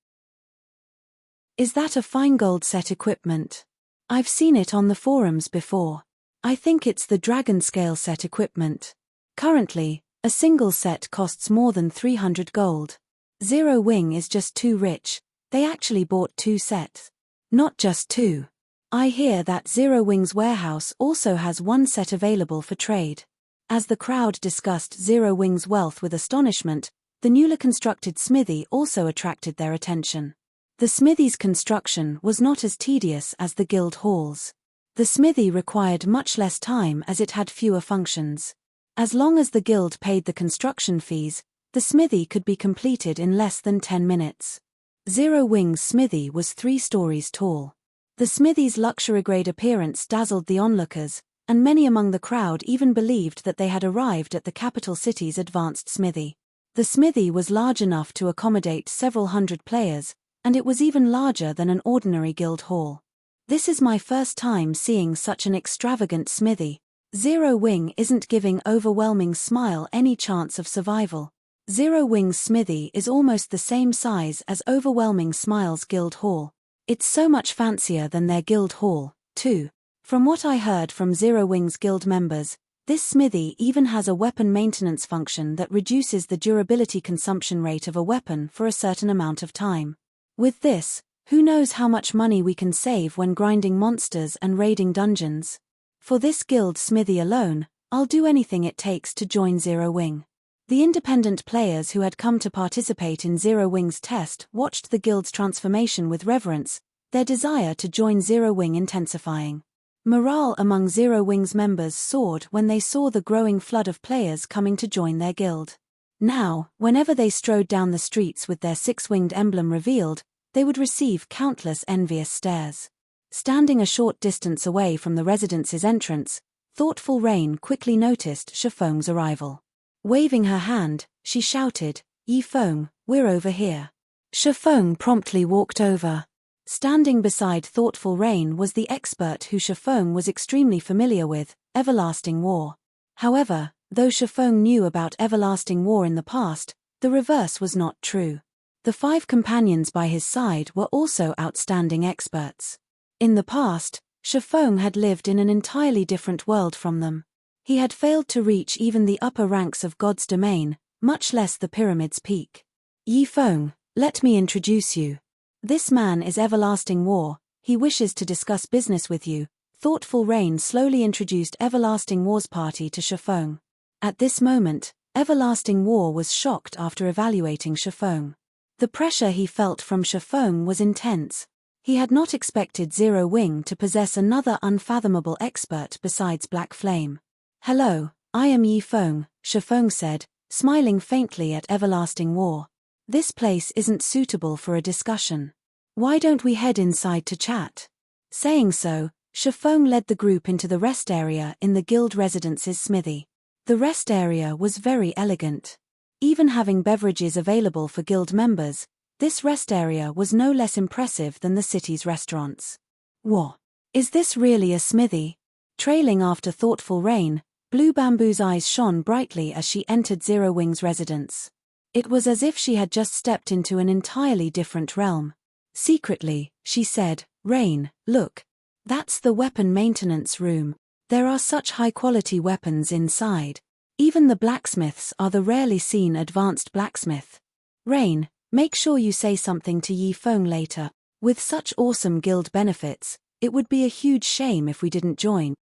Is that a fine gold set equipment? I've seen it on the forums before. I think it's the dragon scale set equipment. Currently, a single set costs more than 300 gold. Zero Wing is just too rich. They actually bought 2 sets. Not just 2. I hear that Zero Wing's warehouse also has 1 set available for trade. As the crowd discussed Zero Wing's wealth with astonishment, the newly constructed smithy also attracted their attention. The smithy's construction was not as tedious as the guild halls. The smithy required much less time as it had fewer functions. As long as the guild paid the construction fees, the smithy could be completed in less than 10 minutes. Zero Wing's smithy was 3 stories tall. The smithy's luxury-grade appearance dazzled the onlookers, and many among the crowd even believed that they had arrived at the capital city's advanced smithy. The smithy was large enough to accommodate several hundred players, and it was even larger than an ordinary guild hall. This is my first time seeing such an extravagant smithy. Zero Wing isn't giving Overwhelming Smile any chance of survival. Zero Wing's smithy is almost the same size as Overwhelming Smile's guild hall. It's so much fancier than their guild hall, too. From what I heard from Zero Wing's guild members, this smithy even has a weapon maintenance function that reduces the durability consumption rate of a weapon for a certain amount of time. With this, who knows how much money we can save when grinding monsters and raiding dungeons. For this guild smithy alone, I'll do anything it takes to join Zero Wing. The independent players who had come to participate in Zero Wing's test watched the guild's transformation with reverence, their desire to join Zero Wing intensifying. Morale among Zero Wing's members soared when they saw the growing flood of players coming to join their guild. Now, whenever they strode down the streets with their 6-winged emblem revealed, they would receive countless envious stares. Standing a short distance away from the residence's entrance, Thoughtful Rain quickly noticed Shifeng's arrival. Waving her hand, she shouted, "Yifeng, we're over here." Shifeng promptly walked over. Standing beside Thoughtful Rain was the expert who Shifeng was extremely familiar with, Everlasting War. However, though Shifeng knew about Everlasting War in the past, the reverse was not true. The 5 companions by his side were also outstanding experts. In the past, Shifeng had lived in an entirely different world from them. He had failed to reach even the upper ranks of God's domain, much less the pyramid's peak. "Yifeng, let me introduce you. This man is Everlasting War, he wishes to discuss business with you." Thoughtful Rain slowly introduced Everlasting War's party to Shifeng. At this moment, Everlasting War was shocked after evaluating Shifeng. The pressure he felt from Shifeng was intense. He had not expected Zero Wing to possess another unfathomable expert besides Black Flame. "Hello, I am Yifeng," Shifeng said, smiling faintly at Everlasting War. "This place isn't suitable for a discussion. Why don't we head inside to chat?" Saying so, Shifeng led the group into the rest area in the guild residence's smithy. The rest area was very elegant. Even having beverages available for guild members, this rest area was no less impressive than the city's restaurants. "What? Is this really a smithy?" Trailing after thoughtful rain, Blue Bamboo's eyes shone brightly as she entered Zero Wing's residence. It was as if she had just stepped into an entirely different realm. Secretly, she said, "Rain, look. That's the weapon maintenance room. There are such high-quality weapons inside. Even the blacksmiths are the rarely seen advanced blacksmith. Rain, make sure you say something to Yi Feng later. With such awesome guild benefits, it would be a huge shame if we didn't join."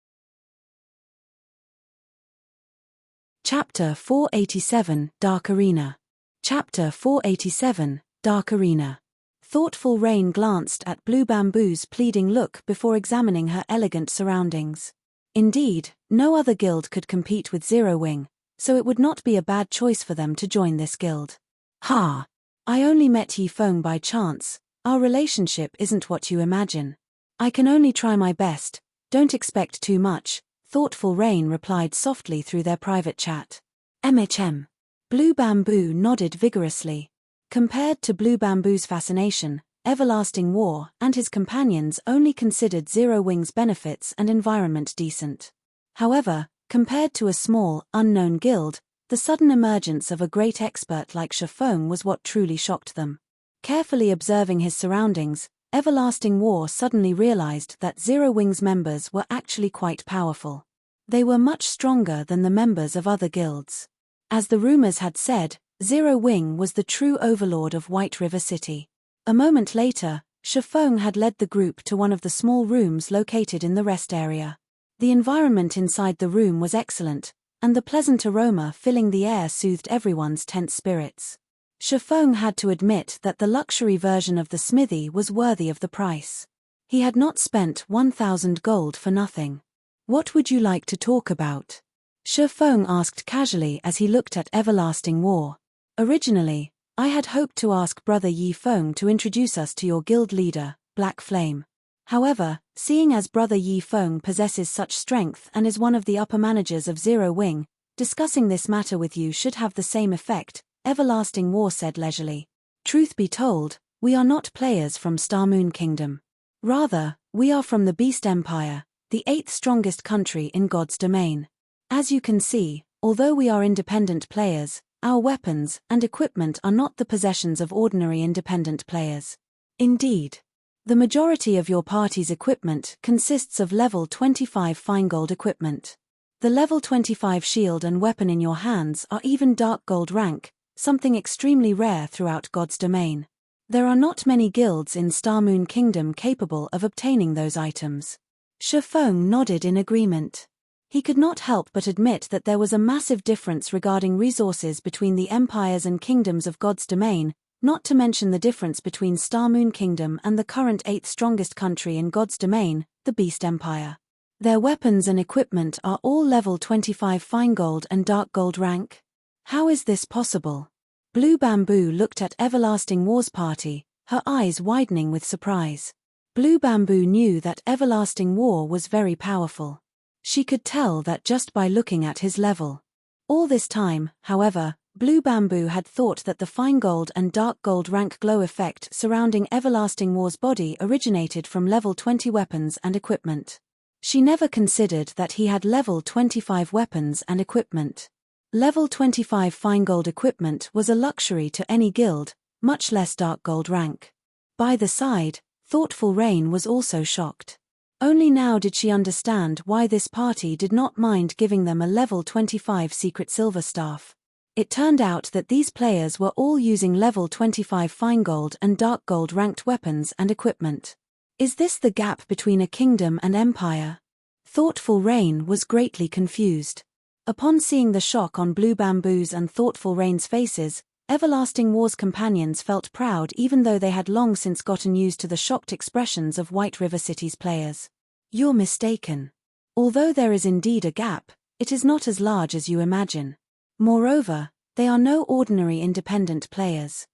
Chapter 487, Dark Arena. Chapter 487, Dark Arena. Thoughtful Rain glanced at Blue Bamboo's pleading look before examining her elegant surroundings. Indeed, no other guild could compete with Zero Wing, so it would not be a bad choice for them to join this guild. "Ha! I only met Yi Feng by chance. Our relationship isn't what you imagine. I can only try my best, don't expect too much," Thoughtful Rain replied softly through their private chat. "MHM." Blue Bamboo nodded vigorously. Compared to Blue Bamboo's fascination, Everlasting War and his companions only considered Zero Wing's benefits and environment decent. However, compared to a small, unknown guild, the sudden emergence of a great expert like Shifeng was what truly shocked them. Carefully observing his surroundings, Everlasting War suddenly realized that Zero Wing's members were actually quite powerful. They were much stronger than the members of other guilds. As the rumors had said, Zero Wing was the true overlord of White River City. A moment later, Shifeng had led the group to one of the small rooms located in the rest area. The environment inside the room was excellent, and the pleasant aroma filling the air soothed everyone's tense spirits. Shifeng had to admit that the luxury version of the smithy was worthy of the price. He had not spent 1,000 gold for nothing. "What would you like to talk about?" Shifeng asked casually as he looked at Everlasting War. "Originally, I had hoped to ask Brother Yi Feng to introduce us to your guild leader, Black Flame. However, seeing as Brother Yi Feng possesses such strength and is one of the upper managers of Zero Wing, discussing this matter with you should have the same effect," Everlasting War said leisurely. "Truth be told, we are not players from Star Moon Kingdom. Rather, we are from the Beast Empire, the 8th strongest country in God's domain. As you can see, although we are independent players, our weapons and equipment are not the possessions of ordinary independent players. Indeed, the majority of your party's equipment consists of level 25 fine gold equipment. The level 25 shield and weapon in your hands are even dark gold rank, something extremely rare throughout God's domain. There are not many guilds in Star Moon Kingdom capable of obtaining those items." Shifeng nodded in agreement. He could not help but admit that there was a massive difference regarding resources between the empires and kingdoms of God's domain, not to mention the difference between Star Moon Kingdom and the current 8th strongest country in God's domain, the Beast Empire. Their weapons and equipment are all level 25 fine gold and dark gold rank. How is this possible? Blue Bamboo looked at Everlasting War's party, her eyes widening with surprise. Blue Bamboo knew that Everlasting War was very powerful. She could tell that just by looking at his level. All this time, however, Blue Bamboo had thought that the fine gold and dark gold rank glow effect surrounding Everlasting War's body originated from level 20 weapons and equipment. She never considered that he had level 25 weapons and equipment. Level 25 fine gold equipment was a luxury to any guild, much less dark gold rank. By the side, Thoughtful Rain was also shocked. Only now did she understand why this party did not mind giving them a level 25 secret silver staff. It turned out that these players were all using level 25 fine gold and dark gold ranked weapons and equipment. Is this the gap between a kingdom and empire? Thoughtful Rain was greatly confused. Upon seeing the shock on Blue Bamboo's and Thoughtful Rain's faces, Everlasting War's companions felt proud even though they had long since gotten used to the shocked expressions of White River City's players. "You're mistaken. Although there is indeed a gap, it is not as large as you imagine. Moreover, they are no ordinary independent players.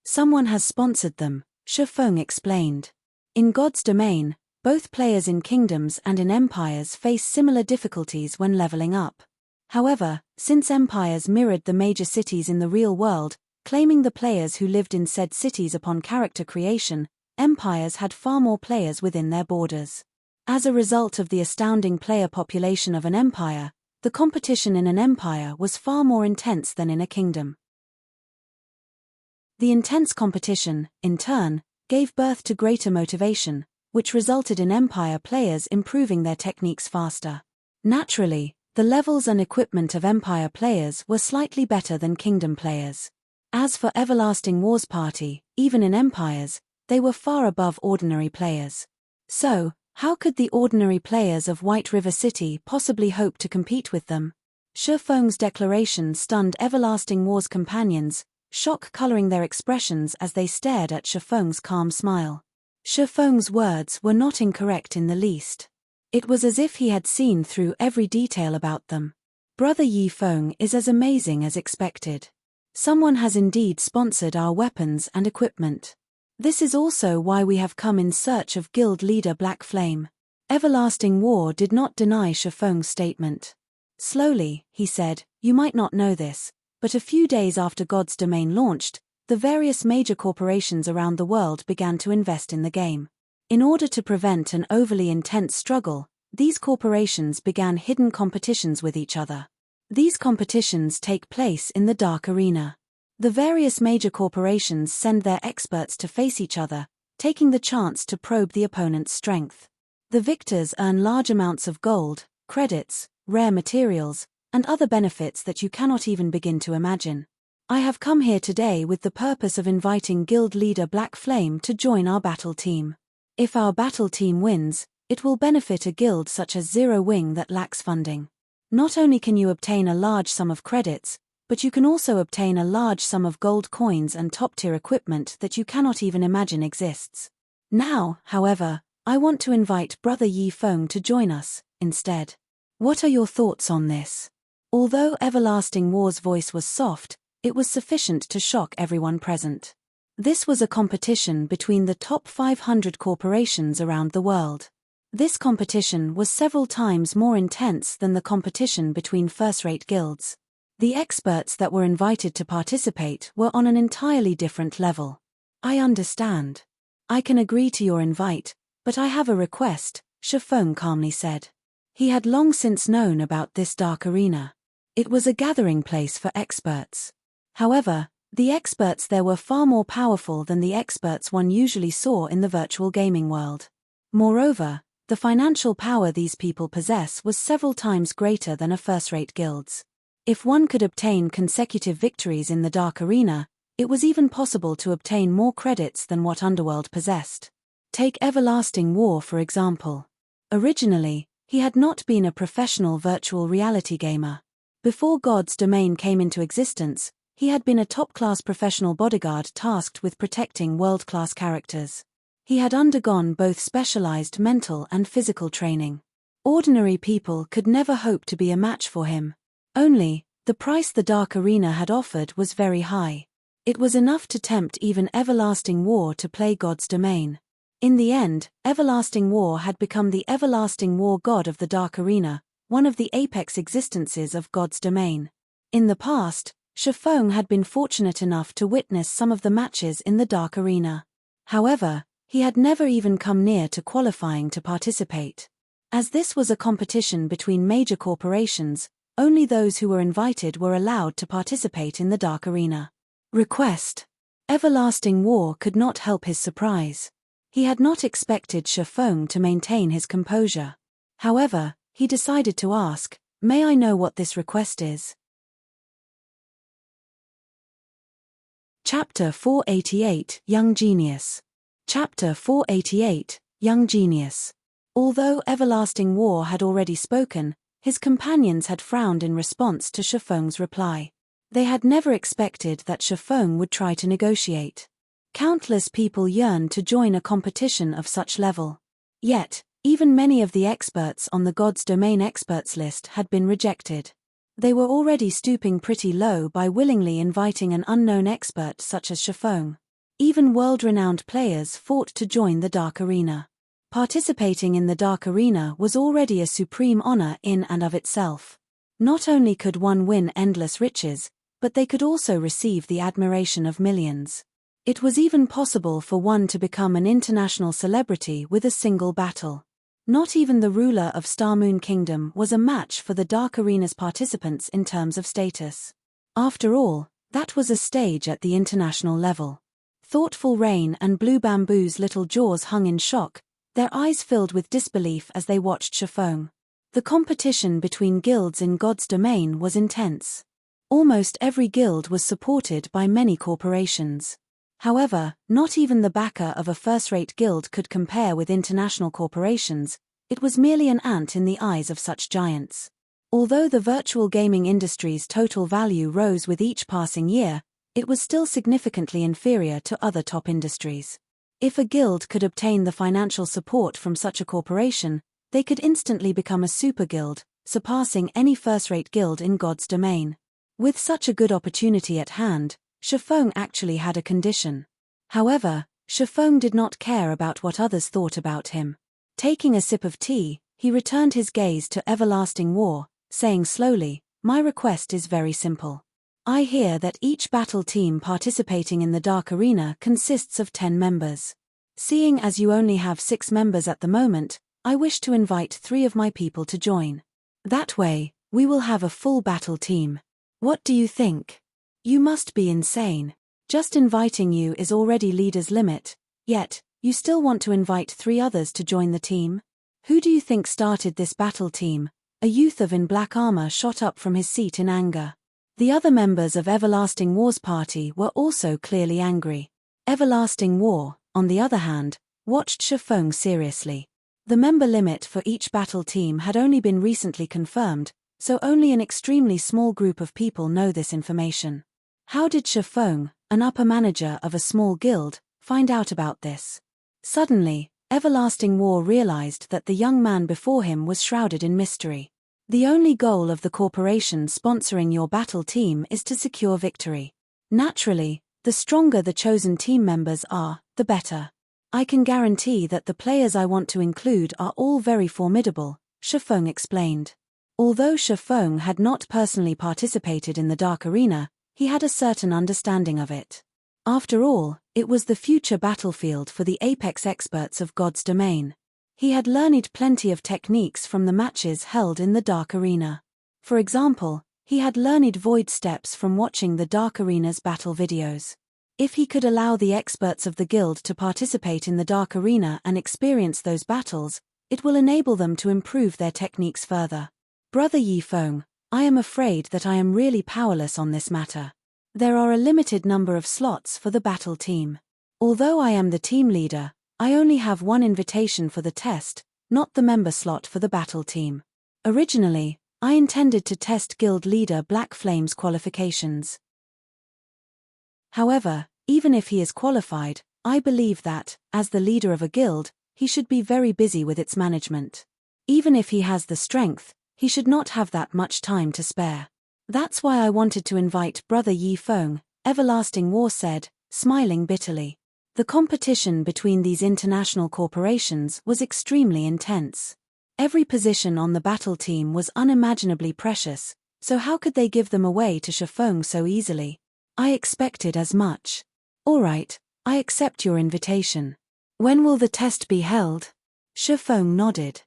Someone has sponsored them," Shifeng explained. In God's domain, both players in kingdoms and in empires face similar difficulties when leveling up. However, since empires mirrored the major cities in the real world, claiming the players who lived in said cities upon character creation, empires had far more players within their borders. As a result of the astounding player population of an empire, the competition in an empire was far more intense than in a kingdom. The intense competition, in turn, gave birth to greater motivation, which resulted in empire players improving their techniques faster. Naturally, the levels and equipment of empire players were slightly better than kingdom players. As for Everlasting War's party, even in empires, they were far above ordinary players. So, how could the ordinary players of White River City possibly hope to compete with them? Shi Feng's declaration stunned Everlasting War's companions, shock coloring their expressions as they stared at Shi Feng's calm smile. Shi Feng's words were not incorrect in the least. It was as if he had seen through every detail about them. Brother Yi Feng is as amazing as expected. Someone has indeed sponsored our weapons and equipment. This is also why we have come in search of guild leader Black Flame. Everlasting War did not deny Shi Feng's statement. Slowly, he said, you might not know this, but a few days after God's Domain launched, the various major corporations around the world began to invest in the game. In order to prevent an overly intense struggle, these corporations began hidden competitions with each other. These competitions take place in the Dark Arena. The various major corporations send their experts to face each other, taking the chance to probe the opponent's strength. The victors earn large amounts of gold, credits, rare materials, and other benefits that you cannot even begin to imagine. I have come here today with the purpose of inviting guild leader Black Flame to join our battle team. If our battle team wins, it will benefit a guild such as Zero Wing that lacks funding. Not only can you obtain a large sum of credits, but you can also obtain a large sum of gold coins and top-tier equipment that you cannot even imagine exists. Now, however, I want to invite Brother Yi Feng to join us, instead. What are your thoughts on this? Although Everlasting War's voice was soft, it was sufficient to shock everyone present. This was a competition between the top 500 corporations around the world. This competition was several times more intense than the competition between first-rate guilds. The experts that were invited to participate were on an entirely different level. I understand. I can agree to your invite, but I have a request, Shi Feng calmly said. He had long since known about this dark arena. It was a gathering place for experts. However, the experts there were far more powerful than the experts one usually saw in the virtual gaming world. Moreover, the financial power these people possess was several times greater than a first-rate guild's. If one could obtain consecutive victories in the Dark Arena, it was even possible to obtain more credits than what Underworld possessed. Take Everlasting War for example. Originally, he had not been a professional virtual reality gamer. Before God's Domain came into existence, he had been a top-class professional bodyguard tasked with protecting world-class characters. He had undergone both specialized mental and physical training. Ordinary people could never hope to be a match for him. Only, the price the Dark Arena had offered was very high. It was enough to tempt even Everlasting War to play God's Domain. In the end, Everlasting War had become the Everlasting War god of the Dark Arena, one of the apex existences of God's Domain. In the past, Shi Feng had been fortunate enough to witness some of the matches in the Dark Arena. However, he had never even come near to qualifying to participate. As this was a competition between major corporations, only those who were invited were allowed to participate in the Dark Arena. Request. Everlasting War could not help his surprise. He had not expected Shi Feng to maintain his composure. However, he decided to ask, "May I know what this request is?" Chapter 488, Young Genius. Chapter 488, Young Genius. Although Everlasting War had already spoken, his companions had frowned in response to Shi Feng's reply. They had never expected that Shi Feng would try to negotiate. Countless people yearned to join a competition of such level. Yet, even many of the experts on the God's Domain experts list had been rejected. They were already stooping pretty low by willingly inviting an unknown expert such as Shi Feng. Even world-renowned players fought to join the Dark Arena. Participating in the Dark Arena was already a supreme honor in and of itself. Not only could one win endless riches, but they could also receive the admiration of millions. It was even possible for one to become an international celebrity with a single battle. Not even the ruler of Star Moon Kingdom was a match for the Dark Arena's participants in terms of status. After all, that was a stage at the international level. Thoughtful Rain and Blue Bamboo's little jaws hung in shock, their eyes filled with disbelief as they watched Shifeng. The competition between guilds in God's domain was intense. Almost every guild was supported by many corporations. However, not even the backer of a first-rate guild could compare with international corporations. It was merely an ant in the eyes of such giants. Although the virtual gaming industry's total value rose with each passing year, it was still significantly inferior to other top industries. If a guild could obtain the financial support from such a corporation, they could instantly become a super guild, surpassing any first-rate guild in God's domain. With such a good opportunity at hand, Shifeng actually had a condition. However, Shifeng did not care about what others thought about him. Taking a sip of tea, he returned his gaze to Everlasting War, saying slowly, "My request is very simple. I hear that each battle team participating in the Dark Arena consists of 10 members. Seeing as you only have 6 members at the moment, I wish to invite 3 of my people to join. That way, we will have a full battle team. What do you think? You must be insane. Just inviting you is already leader's limit, yet, you still want to invite 3 others to join the team? Who do you think started this battle team?" A youth in black armor shot up from his seat in anger. The other members of Everlasting War's party were also clearly angry. Everlasting War, on the other hand, watched Shifeng seriously. The member limit for each battle team had only been recently confirmed, so only an extremely small group of people know this information. How did Shifeng, an upper manager of a small guild, find out about this? Suddenly, Everlasting War realized that the young man before him was shrouded in mystery. The only goal of the corporation sponsoring your battle team is to secure victory. Naturally, the stronger the chosen team members are, the better. I can guarantee that the players I want to include are all very formidable, Shifeng explained. Although Shifeng had not personally participated in the Dark Arena, he had a certain understanding of it. After all, it was the future battlefield for the apex experts of God's domain. He had learned plenty of techniques from the matches held in the Dark Arena. For example, he had learned void steps from watching the Dark Arena's battle videos. If he could allow the experts of the guild to participate in the Dark Arena and experience those battles, it will enable them to improve their techniques further. Brother Yifeng, I am afraid that I am really powerless on this matter. There are a limited number of slots for the battle team. Although I am the team leader, I only have 1 invitation for the test, not the member slot for the battle team. Originally, I intended to test guild leader Black Flame's qualifications. However, even if he is qualified, I believe that, as the leader of a guild, he should be very busy with its management. Even if he has the strength, he should not have that much time to spare. That's why I wanted to invite Brother Yifeng, Everlasting War said, smiling bitterly. The competition between these international corporations was extremely intense. Every position on the battle team was unimaginably precious, so how could they give them away to Shifeng so easily? I expected as much. All right, I accept your invitation. When will the test be held? Shifeng nodded.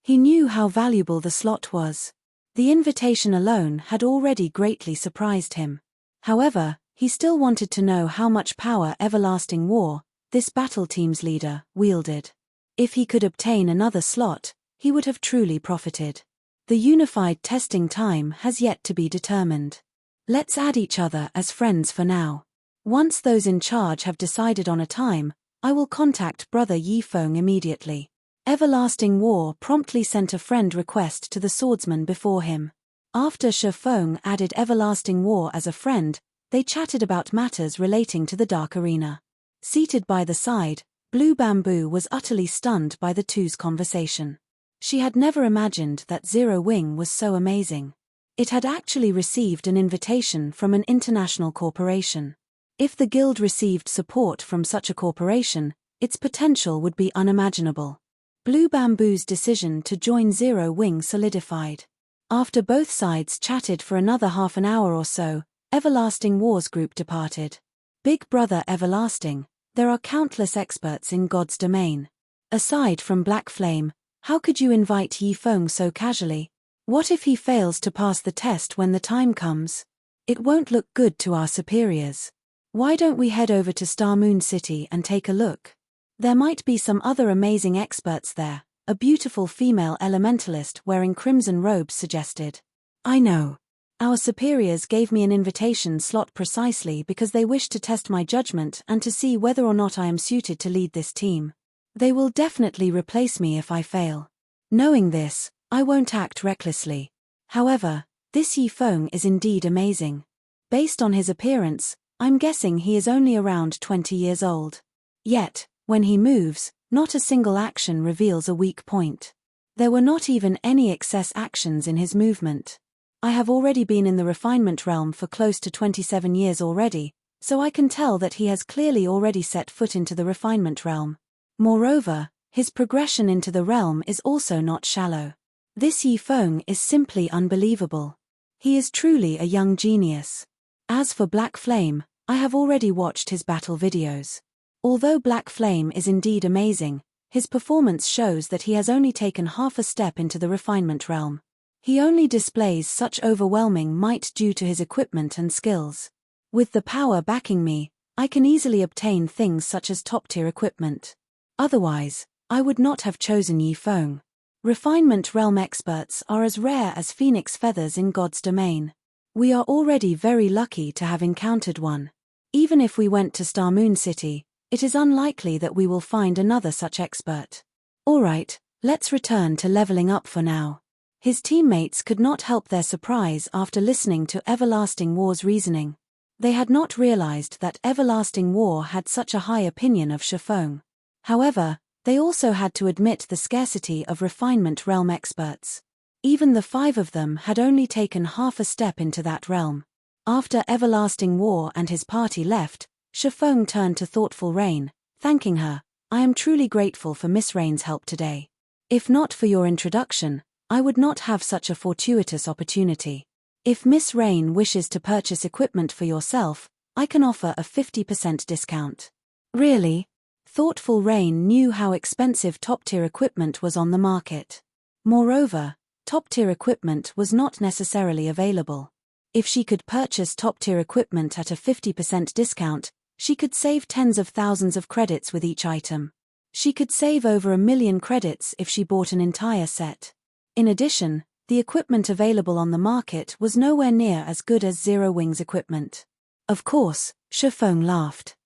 He knew how valuable the slot was. The invitation alone had already greatly surprised him. However, he still wanted to know how much power Everlasting War, this battle team's leader, wielded. If he could obtain another slot, he would have truly profited. The unified testing time has yet to be determined. Let's add each other as friends for now. Once those in charge have decided on a time, I will contact Brother Yifeng immediately. Everlasting War promptly sent a friend request to the swordsman before him. After Shifeng added Everlasting War as a friend, they chatted about matters relating to the Dark Arena. Seated by the side, Blue Bamboo was utterly stunned by the two's conversation. She had never imagined that Zero Wing was so amazing. It had actually received an invitation from an international corporation. If the guild received support from such a corporation, its potential would be unimaginable. Blue Bamboo's decision to join Zero Wing solidified. After both sides chatted for another half an hour or so, Everlasting War's group departed. Big Brother Everlasting, there are countless experts in God's domain. Aside from Black Flame, how could you invite Yifeng so casually? What if he fails to pass the test when the time comes? It won't look good to our superiors. Why don't we head over to Star Moon City and take a look? There might be some other amazing experts there, a beautiful female elementalist wearing crimson robes suggested. I know. Our superiors gave me an invitation slot precisely because they wish to test my judgment and to see whether or not I am suited to lead this team. They will definitely replace me if I fail. Knowing this, I won't act recklessly. However, this Yifeng is indeed amazing. Based on his appearance, I'm guessing he is only around 20 years old. Yet, when he moves, not a single action reveals a weak point. There were not even any excess actions in his movement. I have already been in the refinement realm for close to 27 years already, so I can tell that he has clearly already set foot into the refinement realm. Moreover, his progression into the realm is also not shallow. This Yifeng is simply unbelievable. He is truly a young genius. As for Black Flame, I have already watched his battle videos. Although Black Flame is indeed amazing, his performance shows that he has only taken half a step into the refinement realm. He only displays such overwhelming might due to his equipment and skills. With the power backing me, I can easily obtain things such as top-tier equipment. Otherwise, I would not have chosen Yifeng. Refinement realm experts are as rare as phoenix feathers in God's domain. We are already very lucky to have encountered one. Even if we went to Star Moon City, it is unlikely that we will find another such expert. Alright, let's return to leveling up for now. His teammates could not help their surprise after listening to Everlasting War's reasoning. They had not realized that Everlasting War had such a high opinion of Yifeng. However, they also had to admit the scarcity of refinement realm experts. Even the 5 of them had only taken half a step into that realm. After Everlasting War and his party left, Yifeng turned to thoughtful Rain, thanking her. I am truly grateful for Miss Rain's help today. If not for your introduction, I would not have such a fortuitous opportunity. If Miss Rain wishes to purchase equipment for yourself, I can offer a 50% discount. Really? Thoughtful Rain knew how expensive top-tier equipment was on the market. Moreover, top-tier equipment was not necessarily available. If she could purchase top-tier equipment at a 50% discount, she could save tens of thousands of credits with each item. She could save over 1 million credits if she bought an entire set. In addition, the equipment available on the market was nowhere near as good as Zero Wing's equipment. Of course, Yifeng laughed.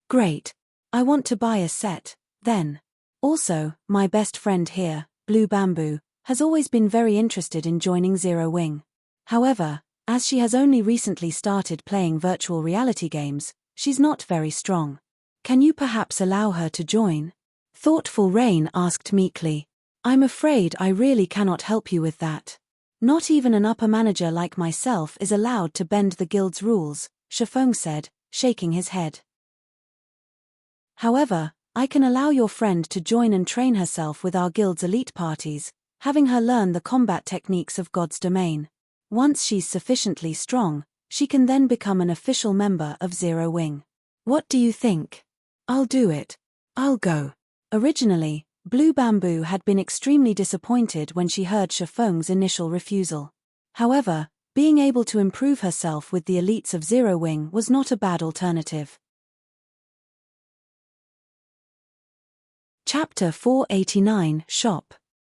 Great. I want to buy a set, then. Also, my best friend here, Blue Bamboo, has always been very interested in joining Zero Wing. However, as she has only recently started playing virtual reality games, she's not very strong. Can you perhaps allow her to join? Thoughtful Rain asked meekly. I'm afraid I really cannot help you with that. Not even an upper manager like myself is allowed to bend the guild's rules, Yifeng said, shaking his head. However, I can allow your friend to join and train herself with our guild's elite parties, having her learn the combat techniques of God's domain. Once she's sufficiently strong, she can then become an official member of Zero Wing. What do you think? I'll do it. I'll go. Originally, Blue Bamboo had been extremely disappointed when she heard Yifeng's initial refusal. However, being able to improve herself with the elites of Zero Wing was not a bad alternative. Chapter 489, Shop.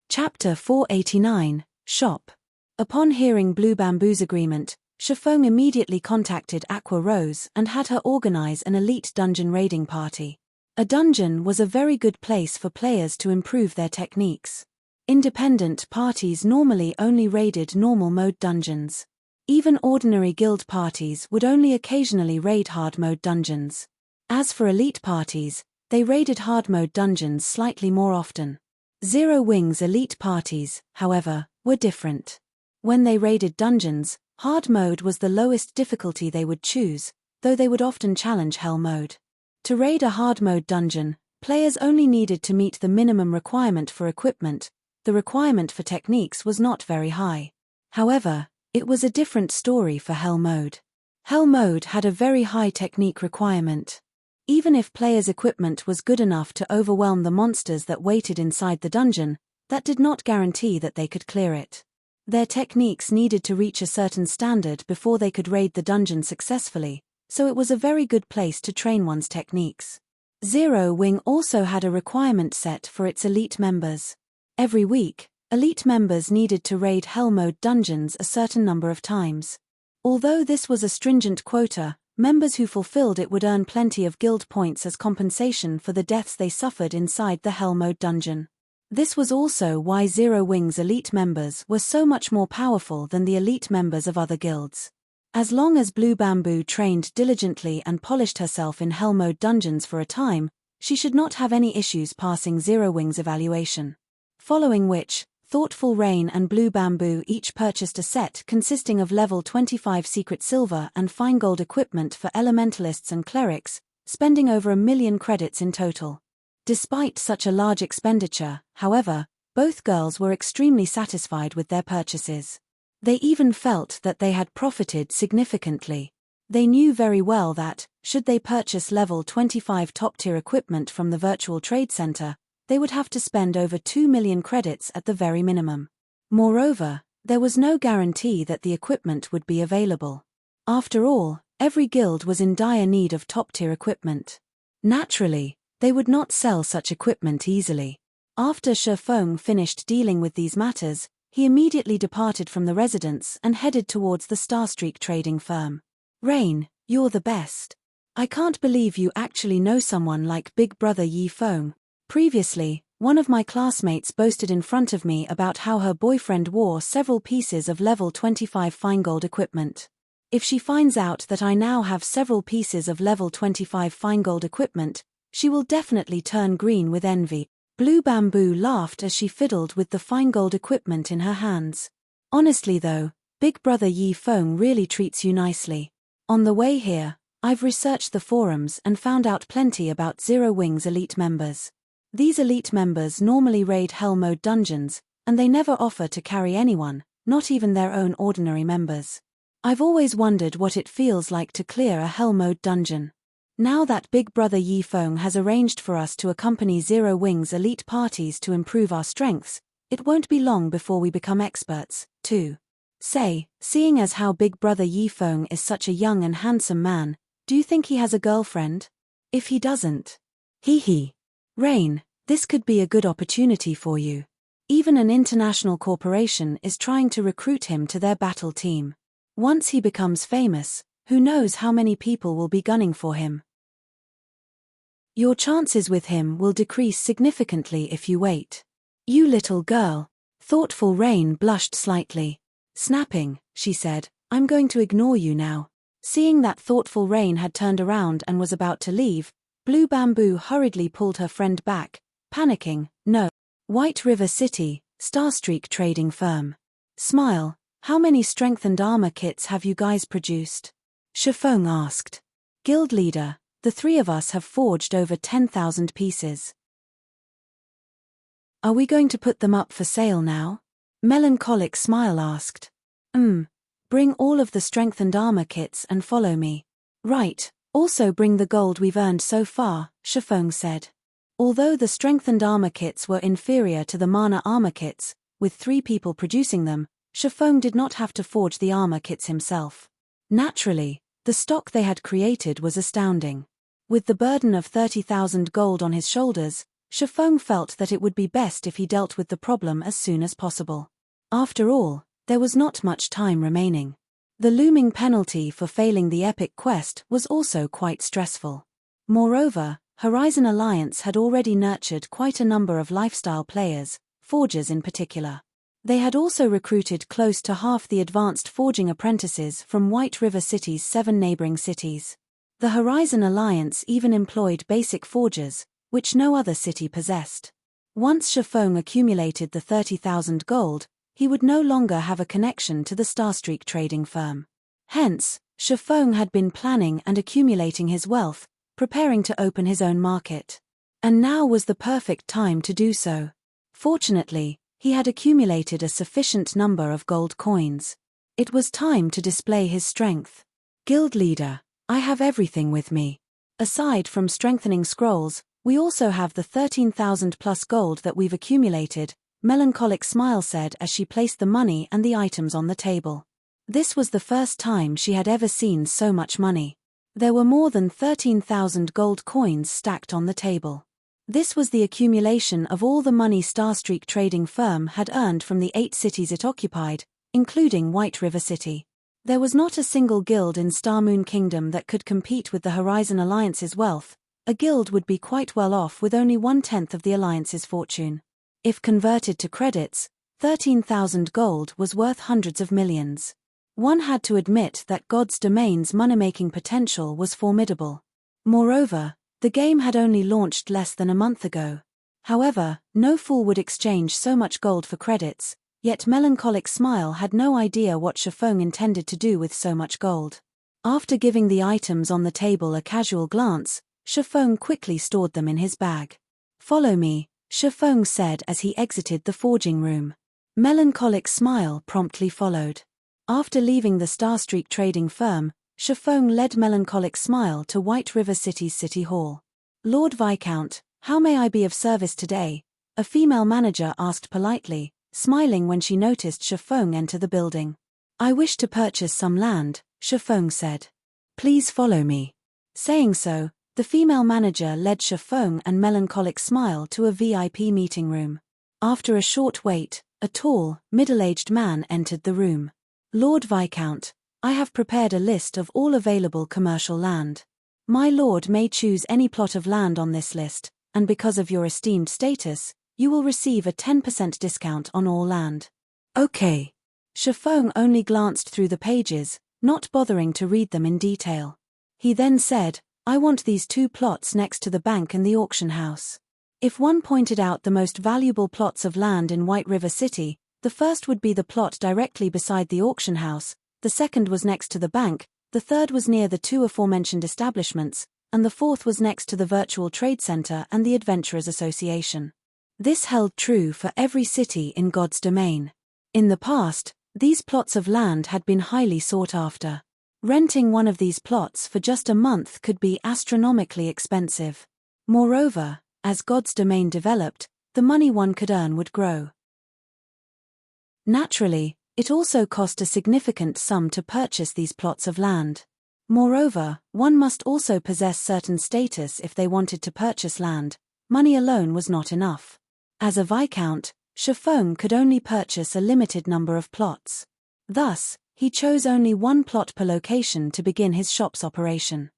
Chapter 489, Shop. Upon hearing Blue Bamboo's agreement, Yifeng immediately contacted Aqua Rose and had her organize an elite dungeon raiding party. A dungeon was a very good place for players to improve their techniques. Independent parties normally only raided normal mode dungeons. Even ordinary guild parties would only occasionally raid hard mode dungeons. As for elite parties, they raided hard mode dungeons slightly more often. Zero Wing's elite parties, however, were different. When they raided dungeons, hard mode was the lowest difficulty they would choose, though they would often challenge hell mode. To raid a hard mode dungeon, players only needed to meet the minimum requirement for equipment. The requirement for techniques was not very high. However, it was a different story for hell mode. Hell mode had a very high technique requirement. Even if players' equipment was good enough to overwhelm the monsters that waited inside the dungeon, that did not guarantee that they could clear it. Their techniques needed to reach a certain standard before they could raid the dungeon successfully, so it was a very good place to train one's techniques. Zero Wing also had a requirement set for its elite members. Every week, elite members needed to raid Hell Mode dungeons a certain number of times. Although this was a stringent quota, members who fulfilled it would earn plenty of guild points as compensation for the deaths they suffered inside the Hell Mode dungeon. This was also why Zero Wing's elite members were so much more powerful than the elite members of other guilds. As long as Blue Bamboo trained diligently and polished herself in Hell Mode dungeons for a time, she should not have any issues passing Zero Wing's evaluation. Following which, Thoughtful Rain and Blue Bamboo each purchased a set consisting of level 25 secret silver and fine gold equipment for elementalists and clerics, spending over 1,000,000 credits in total. Despite such a large expenditure, however, both girls were extremely satisfied with their purchases. They even felt that they had profited significantly. They knew very well that, should they purchase level 25 top-tier equipment from the virtual trade center, they would have to spend over 2,000,000 credits at the very minimum. Moreover, there was no guarantee that the equipment would be available. After all, every guild was in dire need of top-tier equipment. Naturally, they would not sell such equipment easily. After Shifeng finished dealing with these matters, he immediately departed from the residence and headed towards the Starstreak trading firm. Rain, you're the best. I can't believe you actually know someone like Big Brother Yifeng. Previously, one of my classmates boasted in front of me about how her boyfriend wore several pieces of level 25 fine gold equipment. If she finds out that I now have several pieces of level 25 fine gold equipment, she will definitely turn green with envy. Blue Bamboo laughed as she fiddled with the fine gold equipment in her hands. Honestly though, Big Brother Yifeng really treats you nicely. On the way here, I've researched the forums and found out plenty about Zero Wing's elite members. These elite members normally raid Hell Mode dungeons, and they never offer to carry anyone, not even their own ordinary members. I've always wondered what it feels like to clear a Hell Mode dungeon. Now that Big Brother Yifeng has arranged for us to accompany Zero Wing's elite parties to improve our strengths, it won't be long before we become experts, too. Seeing as how Big Brother Yifeng is such a young and handsome man, do you think he has a girlfriend? If he doesn't. Hee. Rain, this could be a good opportunity for you. Even an international corporation is trying to recruit him to their battle team. Once he becomes famous, who knows how many people will be gunning for him. Your chances with him will decrease significantly if you wait. You little girl. Thoughtful Rain blushed slightly. Snapping, she said, I'm going to ignore you now. Seeing that Thoughtful Rain had turned around and was about to leave, Blue Bamboo hurriedly pulled her friend back, panicking. No. White River City, Starstreak trading firm. Smile, how many strength and armor kits have you guys produced? Shifeng asked. Guild leader, the three of us have forged over 10,000 pieces. Are we going to put them up for sale now? Melancholic Smile asked. Bring all of the strength and armor kits and follow me. Right, also bring the gold we've earned so far, Shifeng said. Although the strength and armor kits were inferior to the mana armor kits, with 3 people producing them, Shifeng did not have to forge the armor kits himself. Naturally, the stock they had created was astounding. With the burden of 30,000 gold on his shoulders, Shifeng felt that it would be best if he dealt with the problem as soon as possible. After all, there was not much time remaining. The looming penalty for failing the epic quest was also quite stressful. Moreover, Horizon Alliance had already nurtured quite a number of lifestyle players, forgers in particular. They had also recruited close to half the advanced forging apprentices from White River City's 7 neighboring cities. The Horizon Alliance even employed basic forgers, which no other city possessed. Once Shifeng accumulated the 30,000 gold, he would no longer have a connection to the Starstreak trading firm. Hence, Shifeng had been planning and accumulating his wealth, preparing to open his own market. And now was the perfect time to do so. Fortunately, he had accumulated a sufficient number of gold coins. It was time to display his strength. Guild leader, I have everything with me. Aside from strengthening scrolls, we also have the 13,000 plus gold that we've accumulated, Melancholic Smile said as she placed the money and the items on the table. This was the first time she had ever seen so much money. There were more than 13,000 gold coins stacked on the table. This was the accumulation of all the money Starstreak trading firm had earned from the 8 cities it occupied, including White River City. There was not a single guild in Star Moon Kingdom that could compete with the Horizon Alliance's wealth. A guild would be quite well off with only 1/10 of the Alliance's fortune. If converted to credits, 13,000 gold was worth hundreds of millions. One had to admit that God's Domain's money-making potential was formidable. Moreover, the game had only launched less than a month ago. However, no fool would exchange so much gold for credits, yet Melancholic Smile had no idea what Shifeng intended to do with so much gold. After giving the items on the table a casual glance, Shifeng quickly stored them in his bag. "Follow me," Shifeng said as he exited the forging room. Melancholic Smile promptly followed. After leaving the Starstreak trading firm, Shifeng led Melancholic Smile to White River City's City Hall. "Lord Viscount, how may I be of service today?" a female manager asked politely, smiling when she noticed Shifeng enter the building. "I wish to purchase some land," Shifeng said. "Please follow me." Saying so, the female manager led Shifeng and Melancholic Smile to a VIP meeting room. After a short wait, a tall, middle-aged man entered the room. "Lord Viscount, I have prepared a list of all available commercial land. My lord may choose any plot of land on this list, and because of your esteemed status, you will receive a 10% discount on all land." "Okay." Shifeng only glanced through the pages, not bothering to read them in detail. He then said, "I want these 2 plots next to the bank and the auction house." If one pointed out the most valuable plots of land in White River City, the first would be the plot directly beside the auction house, the second was next to the bank, the third was near the 2 aforementioned establishments, and the fourth was next to the Virtual Trade Center and the Adventurers Association. This held true for every city in God's domain. In the past, these plots of land had been highly sought after. Renting one of these plots for just a month could be astronomically expensive. Moreover, as God's domain developed, the money one could earn would grow. Naturally, it also cost a significant sum to purchase these plots of land. Moreover, one must also possess certain status if they wanted to purchase land. Money alone was not enough. As a viscount, Shifeng could only purchase a limited number of plots. Thus, he chose only 1 plot per location to begin his shop's operation.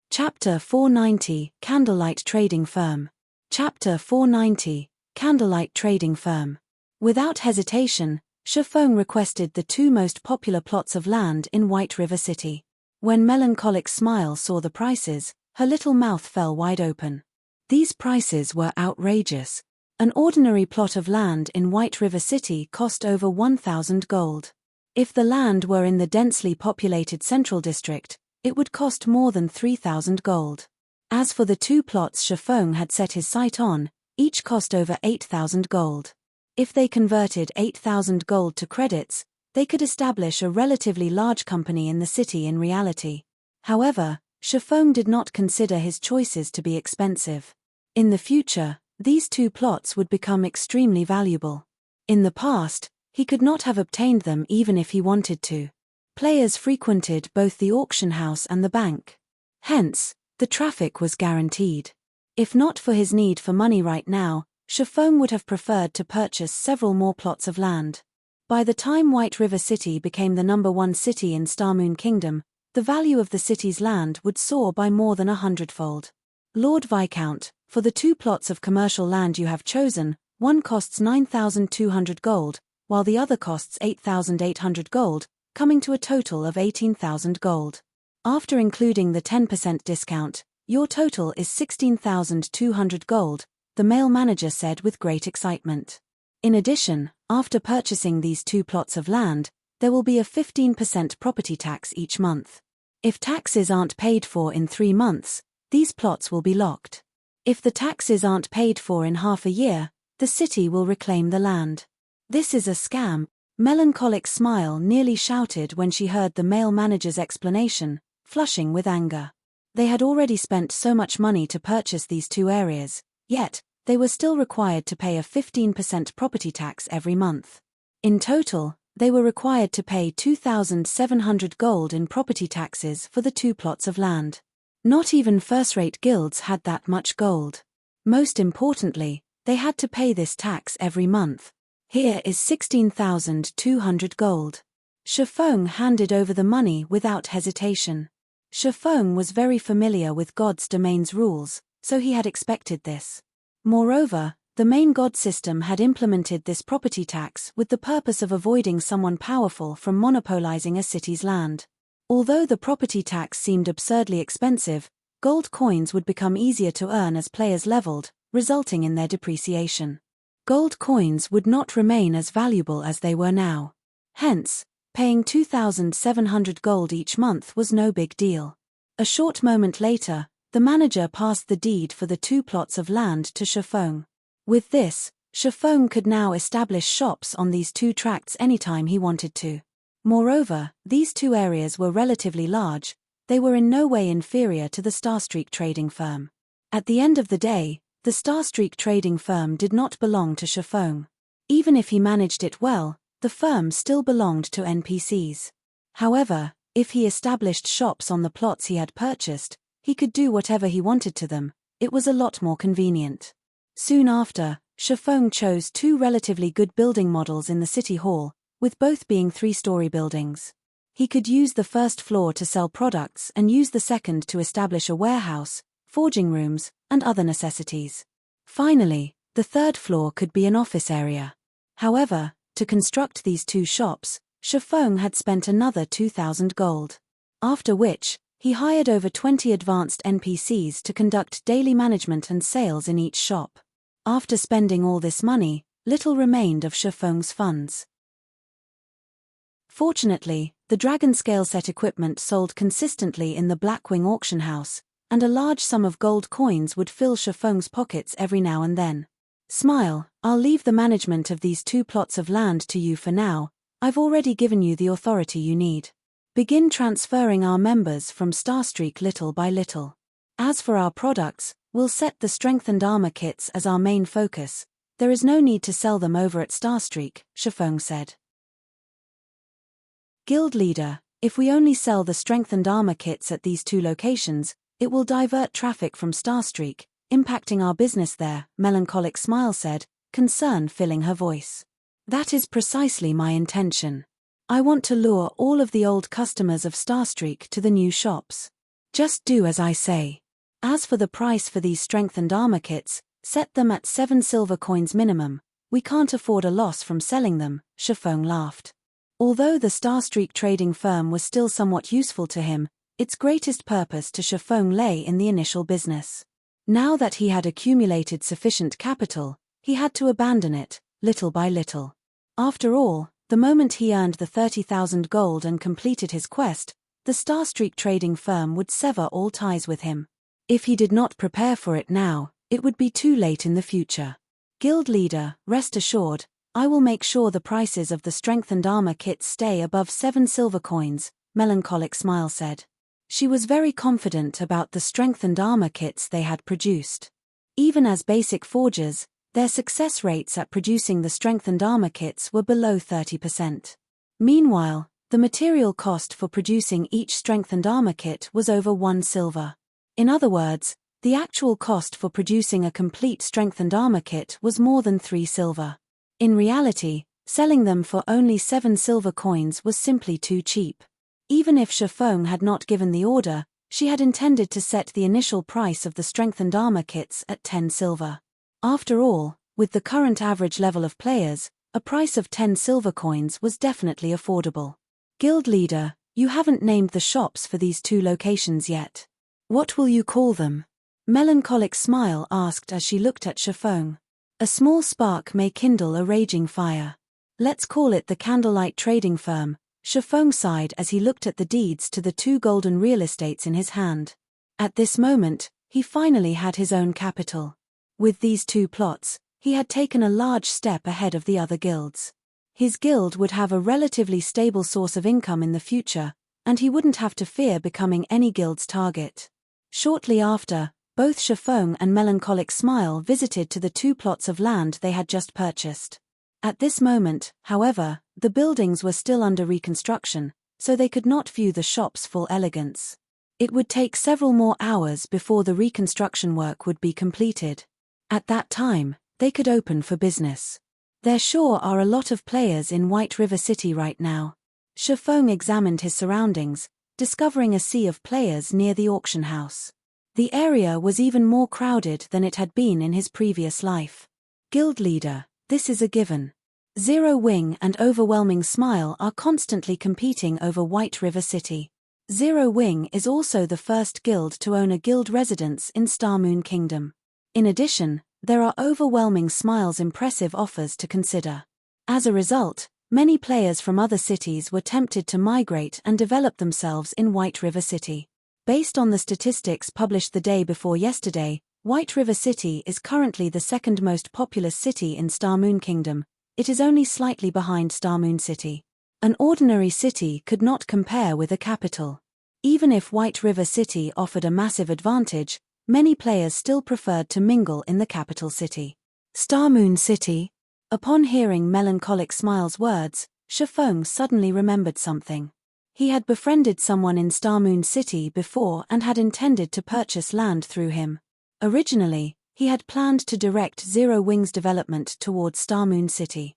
Chapter 490, Candlelight Trading Firm. Chapter 490, Candlelight Trading Firm. Without hesitation, Shifeng requested the 2 most popular plots of land in White River City. When Melancholic Smile saw the prices, her little mouth fell wide open. These prices were outrageous. An ordinary plot of land in White River City cost over 1,000 gold. If the land were in the densely populated Central District, it would cost more than 3,000 gold. As for the 2 plots Shifeng had set his sight on, each cost over 8,000 gold. If they converted 8,000 gold to credits, they could establish a relatively large company in the city in reality. However, Shifeng did not consider his choices to be expensive. In the future, these 2 plots would become extremely valuable. In the past, he could not have obtained them even if he wanted to. Players frequented both the auction house and the bank. Hence, the traffic was guaranteed. If not for his need for money right now, Shifeng would have preferred to purchase several more plots of land. By the time White River City became the #1 city in Star Moon Kingdom, the value of the city's land would soar by more than 100-fold. "Lord Viscount, for the 2 plots of commercial land you have chosen, one costs 9,200 gold, while the other costs 8,800 gold, coming to a total of 18,000 gold. After including the 10% discount, your total is 16,200 gold, the male manager said with great excitement. In addition, after purchasing these 2 plots of land, there will be a 15% property tax each month. If taxes aren't paid for in 3 months, these plots will be locked. If the taxes aren't paid for in half a year, the city will reclaim the land. This is a scam." Melancholic Smile nearly shouted when she heard the male manager's explanation, flushing with anger. They had already spent so much money to purchase these 2 areas, yet, they were still required to pay a 15% property tax every month. In total, they were required to pay 2,700 gold in property taxes for the 2 plots of land. Not even first-rate guilds had that much gold. Most importantly, they had to pay this tax every month. Here is 16,200 gold. Shifeng handed over the money without hesitation. Shifeng was very familiar with God's domain's rules, so he had expected this. Moreover, the main god system had implemented this property tax with the purpose of avoiding someone powerful from monopolizing a city's land. Although the property tax seemed absurdly expensive, gold coins would become easier to earn as players leveled, resulting in their depreciation. Gold coins would not remain as valuable as they were now. Hence, paying 2,700 gold each month was no big deal. A short moment later, the manager passed the deed for the 2 plots of land to Shifeng. With this, Shifeng could now establish shops on these 2 tracts anytime he wanted to. Moreover, these 2 areas were relatively large, they were in no way inferior to the Starstreak trading firm. At the end of the day, the Starstreak trading firm did not belong to Shifeng. Even if he managed it well, the firm still belonged to NPCs. However, if he established shops on the plots he had purchased, he could do whatever he wanted to them. It was a lot more convenient. Soon after, Shifeng chose 2 relatively good building models in the city hall, with both being 3-story buildings. He could use the first floor to sell products and use the second to establish a warehouse, forging rooms, and other necessities. Finally, the 3rd floor could be an office area. However, to construct these 2 shops, Shifeng had spent another 2,000 gold. After which, he hired over 20 advanced NPCs to conduct daily management and sales in each shop. After spending all this money, little remained of Shifeng's funds. Fortunately, the dragon scale set equipment sold consistently in the Blackwing auction house, and a large sum of gold coins would fill Shifeng's pockets every now and then. Smile, I'll leave the management of these 2 plots of land to you for now. I've already given you the authority you need. Begin transferring our members from Starstreak little by little. As for our products, we'll set the strengthened armor kits as our main focus. There is no need to sell them over at Starstreak, Shifeng said. Guild leader, if we only sell the strengthened armor kits at these 2 locations, it will divert traffic from Starstreak, impacting our business there, Melancholic Smile said, concern filling her voice. That is precisely my intention. I want to lure all of the old customers of Starstreak to the new shops. Just do as I say. As for the price for these strengthened armor kits, set them at 7 silver coins minimum. We can't afford a loss from selling them, Shifeng laughed. Although the Starstreak trading firm was still somewhat useful to him, its greatest purpose to Shifeng lay in the initial business. Now that he had accumulated sufficient capital, he had to abandon it, little by little. After all, the moment he earned the 30,000 gold and completed his quest, the Starstreak trading firm would sever all ties with him. If he did not prepare for it now, it would be too late in the future. Guild leader, rest assured, I will make sure the prices of the strengthened armor kits stay above 7 silver coins, Melancholic Smile said. She was very confident about the strengthened armor kits they had produced. Even as basic forgers, their success rates at producing the strengthened armor kits were below 30%. Meanwhile, the material cost for producing each strengthened armor kit was over 1 silver. In other words, the actual cost for producing a complete strengthened armor kit was more than 3 silver. In reality, selling them for only 7 silver coins was simply too cheap. Even if Shifeng had not given the order, she had intended to set the initial price of the strengthened armor kits at 10 silver. After all, with the current average level of players, a price of 10 silver coins was definitely affordable. Guild leader, you haven't named the shops for these 2 locations yet. What will you call them? Melancholic Smile asked as she looked at Shifeng. A small spark may kindle a raging fire. Let's call it the Candlelight Trading Firm, Shifeng sighed as he looked at the deeds to the 2 golden real estates in his hand. At this moment, he finally had his own capital. With these 2 plots, he had taken a large step ahead of the other guilds. His guild would have a relatively stable source of income in the future, and he wouldn't have to fear becoming any guild's target. Shortly after, both Shifeng and Melancholic Smile visited to the 2 plots of land they had just purchased. At this moment, however, the buildings were still under reconstruction, so they could not view the shop's full elegance. It would take several more hours before the reconstruction work would be completed. At that time, they could open for business. There sure are a lot of players in White River City right now. Shifeng examined his surroundings, discovering a sea of players near the auction house. The area was even more crowded than it had been in his previous life. Guild leader, this is a given. Zero Wing and Overwhelming Smile are constantly competing over White River City. Zero Wing is also the first guild to own a guild residence in Starmoon Kingdom. In addition, there are Overwhelming Smile's impressive offers to consider. As a result, many players from other cities were tempted to migrate and develop themselves in White River City. Based on the statistics published the day before yesterday, White River City is currently the second most populous city in Starmoon Kingdom. It is only slightly behind Starmoon City. An ordinary city could not compare with a capital. Even if White River City offered a massive advantage, many players still preferred to mingle in the capital city. Starmoon City. Upon hearing Melancholic Smile's words, Shifeng suddenly remembered something. He had befriended someone in Starmoon City before and had intended to purchase land through him. Originally, he had planned to direct Zero Wing's development towards Starmoon City.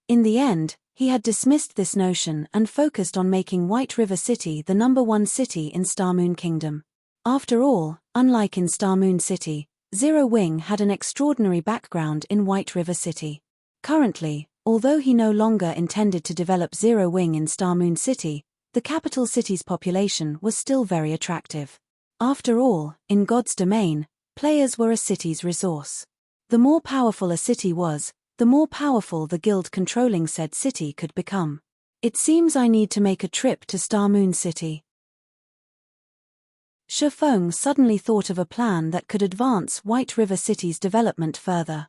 In the end, he had dismissed this notion and focused on making White River City the #1 city in Starmoon Kingdom. After all, unlike in Starmoon City, Zero Wing had an extraordinary background in White River City. Currently, although he no longer intended to develop Zero Wing in Starmoon City, the capital city's population was still very attractive. After all, in God's domain, players were a city's resource. The more powerful a city was, the more powerful the guild controlling said city could become. It seems I need to make a trip to Starmoon City. Shifeng suddenly thought of a plan that could advance White River City's development further.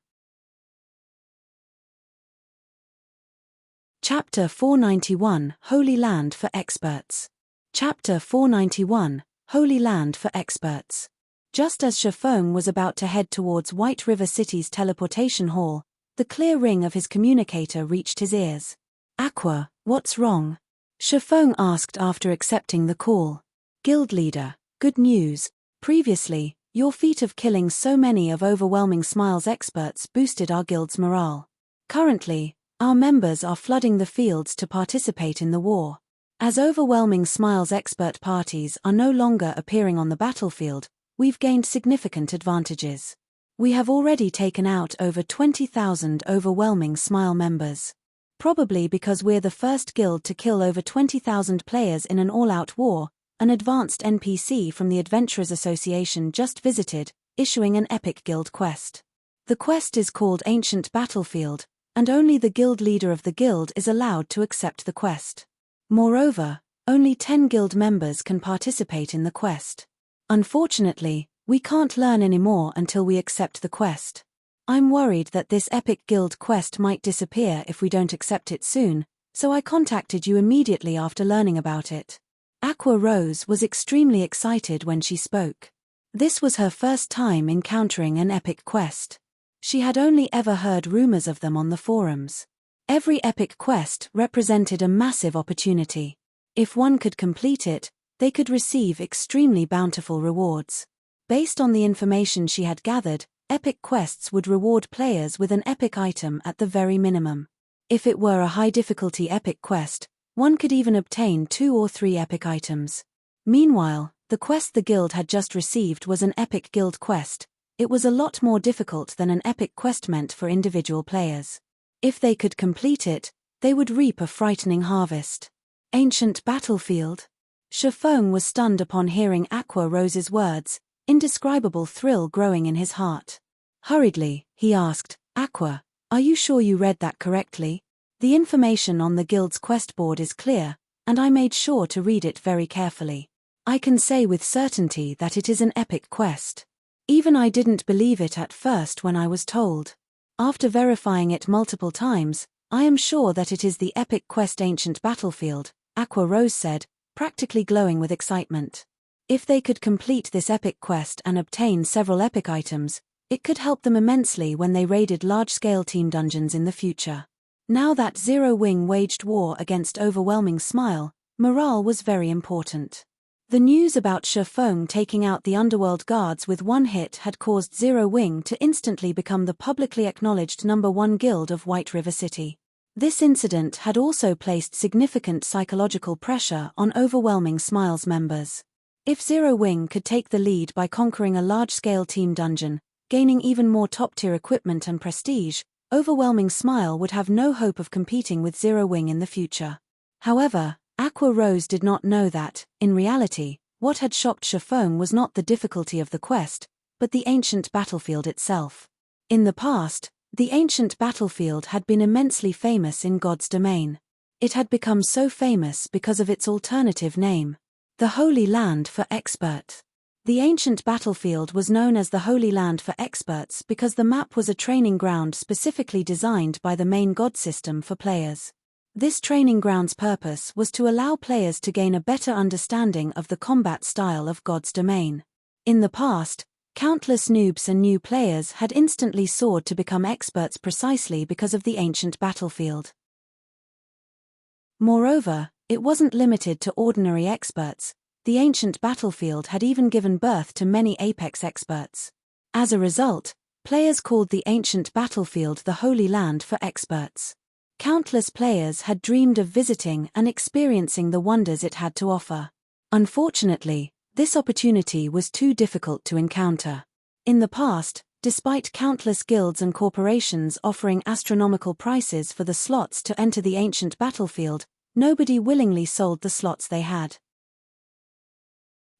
Chapter 491 Holy Land for Experts. Chapter 491 Holy Land for Experts. Just as Shifeng was about to head towards White River City's teleportation hall, the clear ring of his communicator reached his ears. Aqua, what's wrong? Shifeng asked after accepting the call. Guild leader, good news. Previously, your feat of killing so many of Overwhelming Smile's experts boosted our guild's morale. Currently, our members are flooding the fields to participate in the war. As Overwhelming Smile's expert parties are no longer appearing on the battlefield, we've gained significant advantages. We have already taken out over 20,000 Overwhelming Smile members. Probably because we're the first guild to kill over 20,000 players in an all-out war, an advanced NPC from the Adventurers Association just visited, issuing an epic guild quest. The quest is called Ancient Battlefield, and only the guild leader of the guild is allowed to accept the quest. Moreover, only 10 guild members can participate in the quest. Unfortunately, we can't learn anymore until we accept the quest. I'm worried that this epic guild quest might disappear if we don't accept it soon, so I contacted you immediately after learning about it. Aqua Rose was extremely excited when she spoke. This was her first time encountering an epic quest. She had only ever heard rumors of them on the forums. Every epic quest represented a massive opportunity. If one could complete it, they could receive extremely bountiful rewards. Based on the information she had gathered, epic quests would reward players with an epic item at the very minimum. If it were a high-difficulty epic quest, one could even obtain 2 or 3 epic items. Meanwhile, the quest the guild had just received was an epic guild quest. It was a lot more difficult than an epic quest meant for individual players. If they could complete it, they would reap a frightening harvest. Ancient Battlefield? Shifeng was stunned upon hearing Aqua Rose's words, indescribable thrill growing in his heart. Hurriedly, he asked, Aqua, are you sure you read that correctly? The information on the guild's quest board is clear, and I made sure to read it very carefully. I can say with certainty that it is an epic quest. Even I didn't believe it at first when I was told. After verifying it multiple times, I am sure that it is the epic quest Ancient Battlefield, Aqua Rose said, practically glowing with excitement. If they could complete this epic quest and obtain several epic items, it could help them immensely when they raided large-scale team dungeons in the future. Now that Zero Wing waged war against Overwhelming Smile, morale was very important. The news about Shifeng taking out the underworld guards with one hit had caused Zero Wing to instantly become the publicly acknowledged #1 guild of White River City. This incident had also placed significant psychological pressure on Overwhelming Smile's members. If Zero Wing could take the lead by conquering a large-scale team dungeon, gaining even more top-tier equipment and prestige, Overwhelming Smile would have no hope of competing with Zero Wing in the future. However, Aqua Rose did not know that, in reality, what had shocked Shifeng was not the difficulty of the quest, but the ancient battlefield itself. In the past, the ancient battlefield had been immensely famous in God's domain. It had become so famous because of its alternative name, the Holy Land for Expert. The ancient battlefield was known as the Holy Land for Experts because the map was a training ground specifically designed by the main god system for players. This training ground's purpose was to allow players to gain a better understanding of the combat style of God's domain. In the past, countless noobs and new players had instantly soared to become experts precisely because of the ancient battlefield. Moreover, it wasn't limited to ordinary experts. The ancient battlefield had even given birth to many apex experts. As a result, players called the ancient battlefield the Holy Land for Experts. Countless players had dreamed of visiting and experiencing the wonders it had to offer. Unfortunately, this opportunity was too difficult to encounter. In the past, despite countless guilds and corporations offering astronomical prices for the slots to enter the ancient battlefield, nobody willingly sold the slots they had.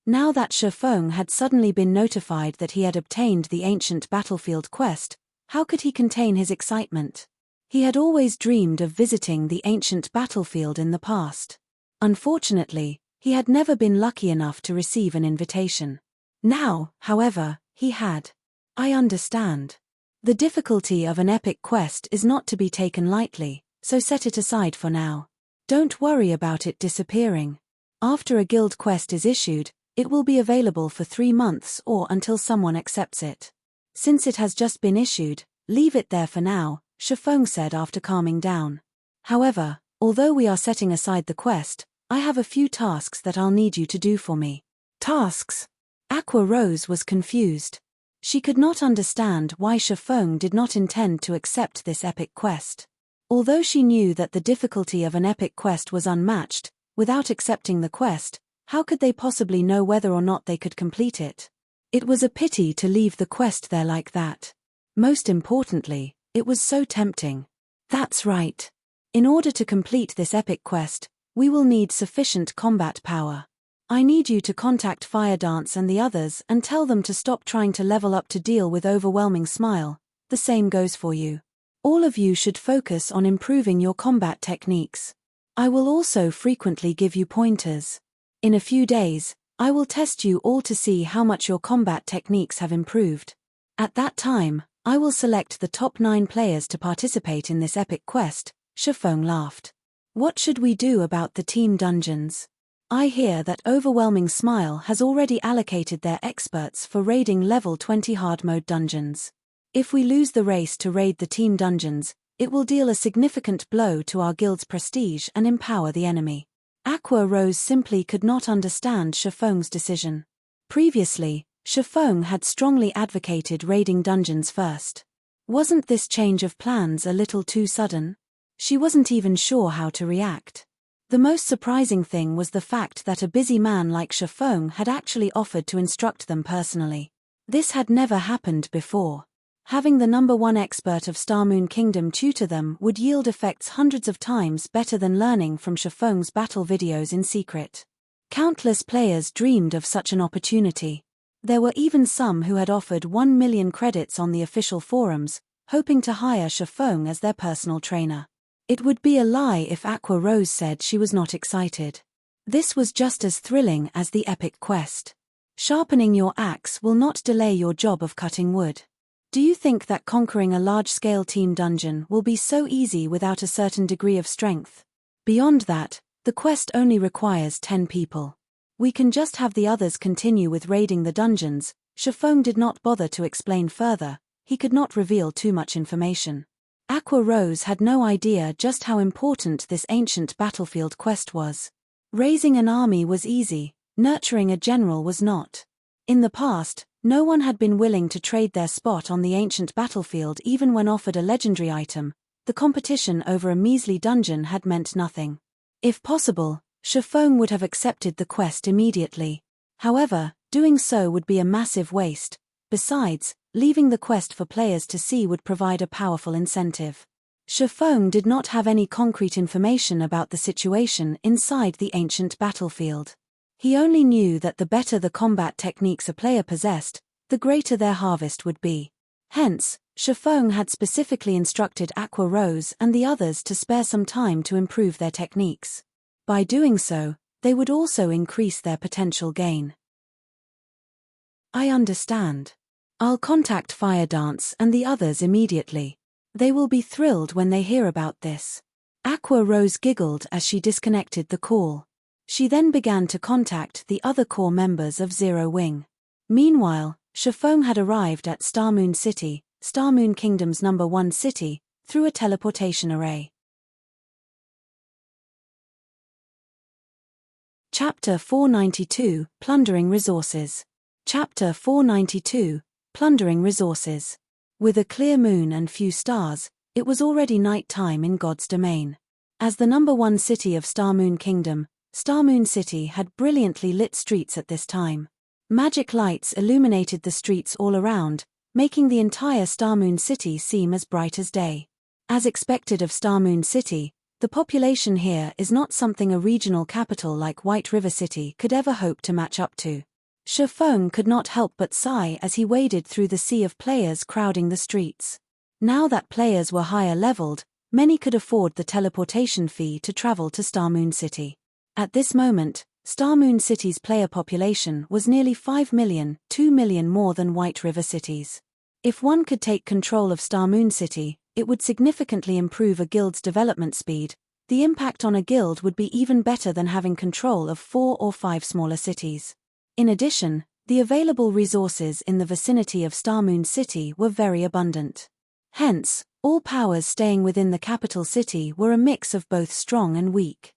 Now that Shifeng had suddenly been notified that he had obtained the ancient battlefield quest, how could he contain his excitement? He had always dreamed of visiting the ancient battlefield in the past. Unfortunately, he had never been lucky enough to receive an invitation. Now, however, he had. I understand. The difficulty of an epic quest is not to be taken lightly, so set it aside for now. Don't worry about it disappearing. After a guild quest is issued, it will be available for 3 months or until someone accepts it. Since it has just been issued, leave it there for now, Shifeng said after calming down. However, although we are setting aside the quest, I have a few tasks that I'll need you to do for me. Tasks? Aqua Rose was confused. She could not understand why Shifeng did not intend to accept this epic quest. Although she knew that the difficulty of an epic quest was unmatched, without accepting the quest, how could they possibly know whether or not they could complete it? It was a pity to leave the quest there like that. Most importantly, it was so tempting. That's right. In order to complete this epic quest, we will need sufficient combat power. I need you to contact Fire Dance and the others and tell them to stop trying to level up to deal with Overwhelming Smile. The same goes for you. All of you should focus on improving your combat techniques. I will also frequently give you pointers. In a few days, I will test you all to see how much your combat techniques have improved. At that time, I will select the top 9 players to participate in this epic quest. Shifeng laughed. What should we do about the team dungeons? I hear that Overwhelming Smile has already allocated their experts for raiding level 20 hard mode dungeons. If we lose the race to raid the team dungeons, it will deal a significant blow to our guild's prestige and empower the enemy. Aqua Rose simply could not understand Shifeng's decision. Previously, Shifeng had strongly advocated raiding dungeons first. Wasn't this change of plans a little too sudden? She wasn't even sure how to react. The most surprising thing was the fact that a busy man like Shifeng had actually offered to instruct them personally. This had never happened before. Having the #1 expert of Starmoon Kingdom tutor them would yield effects hundreds of times better than learning from Shifeng's battle videos in secret. Countless players dreamed of such an opportunity. There were even some who had offered 1 million credits on the official forums, hoping to hire Shifeng as their personal trainer. It would be a lie if Aqua Rose said she was not excited. This was just as thrilling as the epic quest. Sharpening your axe will not delay your job of cutting wood. Do you think that conquering a large-scale team dungeon will be so easy without a certain degree of strength? Beyond that, the quest only requires 10 people. We can just have the others continue with raiding the dungeons. Shifeng did not bother to explain further, he could not reveal too much information. Aqua Rose had no idea just how important this ancient battlefield quest was. Raising an army was easy, nurturing a general was not. In the past, no one had been willing to trade their spot on the ancient battlefield even when offered a legendary item. The competition over a measly dungeon had meant nothing. If possible, Shifeng would have accepted the quest immediately. However, doing so would be a massive waste. Besides, leaving the quest for players to see would provide a powerful incentive. Shifeng did not have any concrete information about the situation inside the ancient battlefield. He only knew that the better the combat techniques a player possessed, the greater their harvest would be. Hence, Shifeng had specifically instructed Aqua Rose and the others to spare some time to improve their techniques. By doing so, they would also increase their potential gain. I understand. I'll contact Fire Dance and the others immediately. They will be thrilled when they hear about this. Aqua Rose giggled as she disconnected the call. She then began to contact the other core members of Zero Wing. Meanwhile, Shifeng had arrived at Starmoon City, Starmoon Kingdom's #1 city, through a teleportation array. Chapter 492, Plundering Resources. Chapter 492, Plundering Resources. With a clear moon and few stars, it was already night time in God's domain. As the #1 city of Starmoon Kingdom, Starmoon City had brilliantly lit streets at this time. Magic lights illuminated the streets all around, making the entire Starmoon City seem as bright as day. As expected of Starmoon City, the population here is not something a regional capital like White River City could ever hope to match up to. Shifeng could not help but sigh as he waded through the sea of players crowding the streets. Now that players were higher leveled, many could afford the teleportation fee to travel to Starmoon City. At this moment, Starmoon City's player population was nearly 5 million, 2 million more than White River City's. If one could take control of Starmoon City, it would significantly improve a guild's development speed. The impact on a guild would be even better than having control of 4 or 5 smaller cities. In addition, the available resources in the vicinity of Starmoon City were very abundant. Hence, all powers staying within the capital city were a mix of both strong and weak.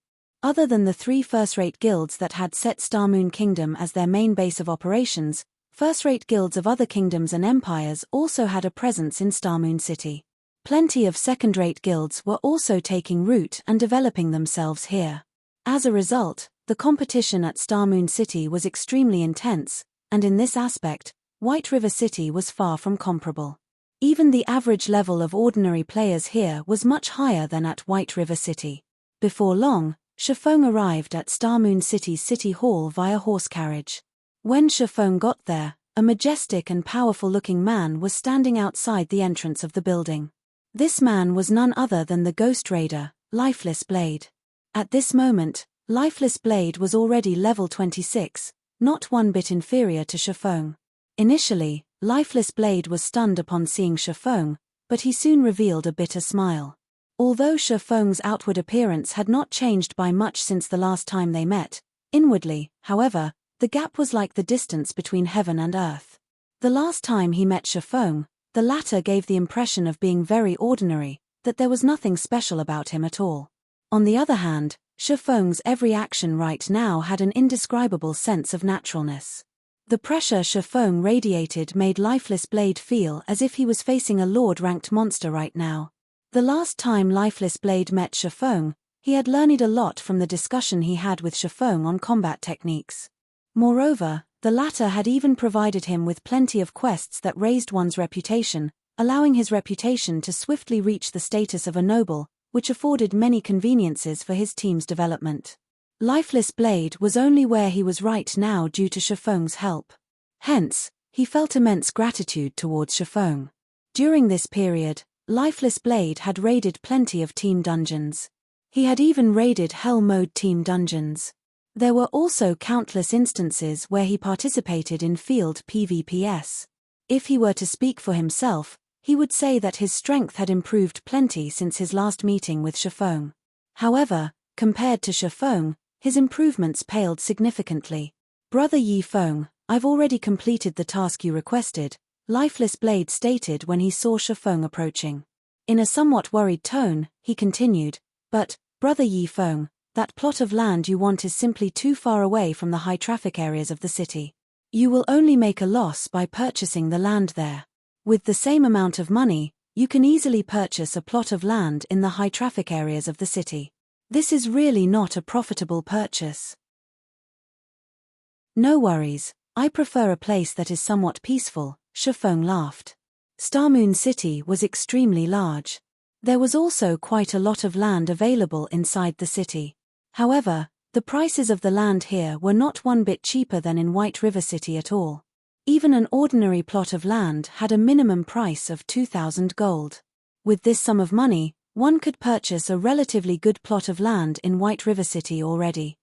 Other than the 3 first-rate guilds that had set Starmoon Kingdom as their main base of operations, first-rate guilds of other kingdoms and empires also had a presence in Starmoon City. Plenty of second-rate guilds were also taking root and developing themselves here. As a result, the competition at Starmoon City was extremely intense, and in this aspect, White River City was far from comparable. Even the average level of ordinary players here was much higher than at White River City. Before long, Shifeng arrived at Starmoon City's City Hall via horse carriage. When Shifeng got there, a majestic and powerful-looking man was standing outside the entrance of the building. This man was none other than the Ghost Raider, Lifeless Blade. At this moment, Lifeless Blade was already level 26, not one bit inferior to Shifeng. Initially, Lifeless Blade was stunned upon seeing Shifeng, but he soon revealed a bitter smile. Although Shifeng's outward appearance had not changed by much since the last time they met, inwardly, however, the gap was like the distance between heaven and earth. The last time he met Shifeng, the latter gave the impression of being very ordinary, that there was nothing special about him at all. On the other hand, Shifeng's every action right now had an indescribable sense of naturalness. The pressure Shifeng radiated made Lifeless Blade feel as if he was facing a Lord-ranked monster right now. The last time Lifeless Blade met Shifeng, he had learned a lot from the discussion he had with Shifeng on combat techniques. Moreover, the latter had even provided him with plenty of quests that raised one's reputation, allowing his reputation to swiftly reach the status of a noble, which afforded many conveniences for his team's development. Lifeless Blade was only where he was right now due to Shifeng's help. Hence, he felt immense gratitude towards Shifeng. During this period, Lifeless Blade had raided plenty of team dungeons. He had even raided Hell Mode team dungeons. There were also countless instances where he participated in field PvPs. If he were to speak for himself, he would say that his strength had improved plenty since his last meeting with Shifeng. However, compared to Shifeng, his improvements paled significantly. "Brother Yi Feng, I've already completed the task you requested," Lifeless Blade stated when he saw Shifeng approaching. In a somewhat worried tone, he continued, "But, Brother Yi Feng, that plot of land you want is simply too far away from the high-traffic areas of the city. You will only make a loss by purchasing the land there. With the same amount of money, you can easily purchase a plot of land in the high-traffic areas of the city. This is really not a profitable purchase." "No worries, I prefer a place that is somewhat peaceful," Shifeng laughed. Starmoon City was extremely large. There was also quite a lot of land available inside the city. However, the prices of the land here were not one bit cheaper than in White River City at all. Even an ordinary plot of land had a minimum price of 2,000 gold. With this sum of money, one could purchase a relatively good plot of land in White River City already.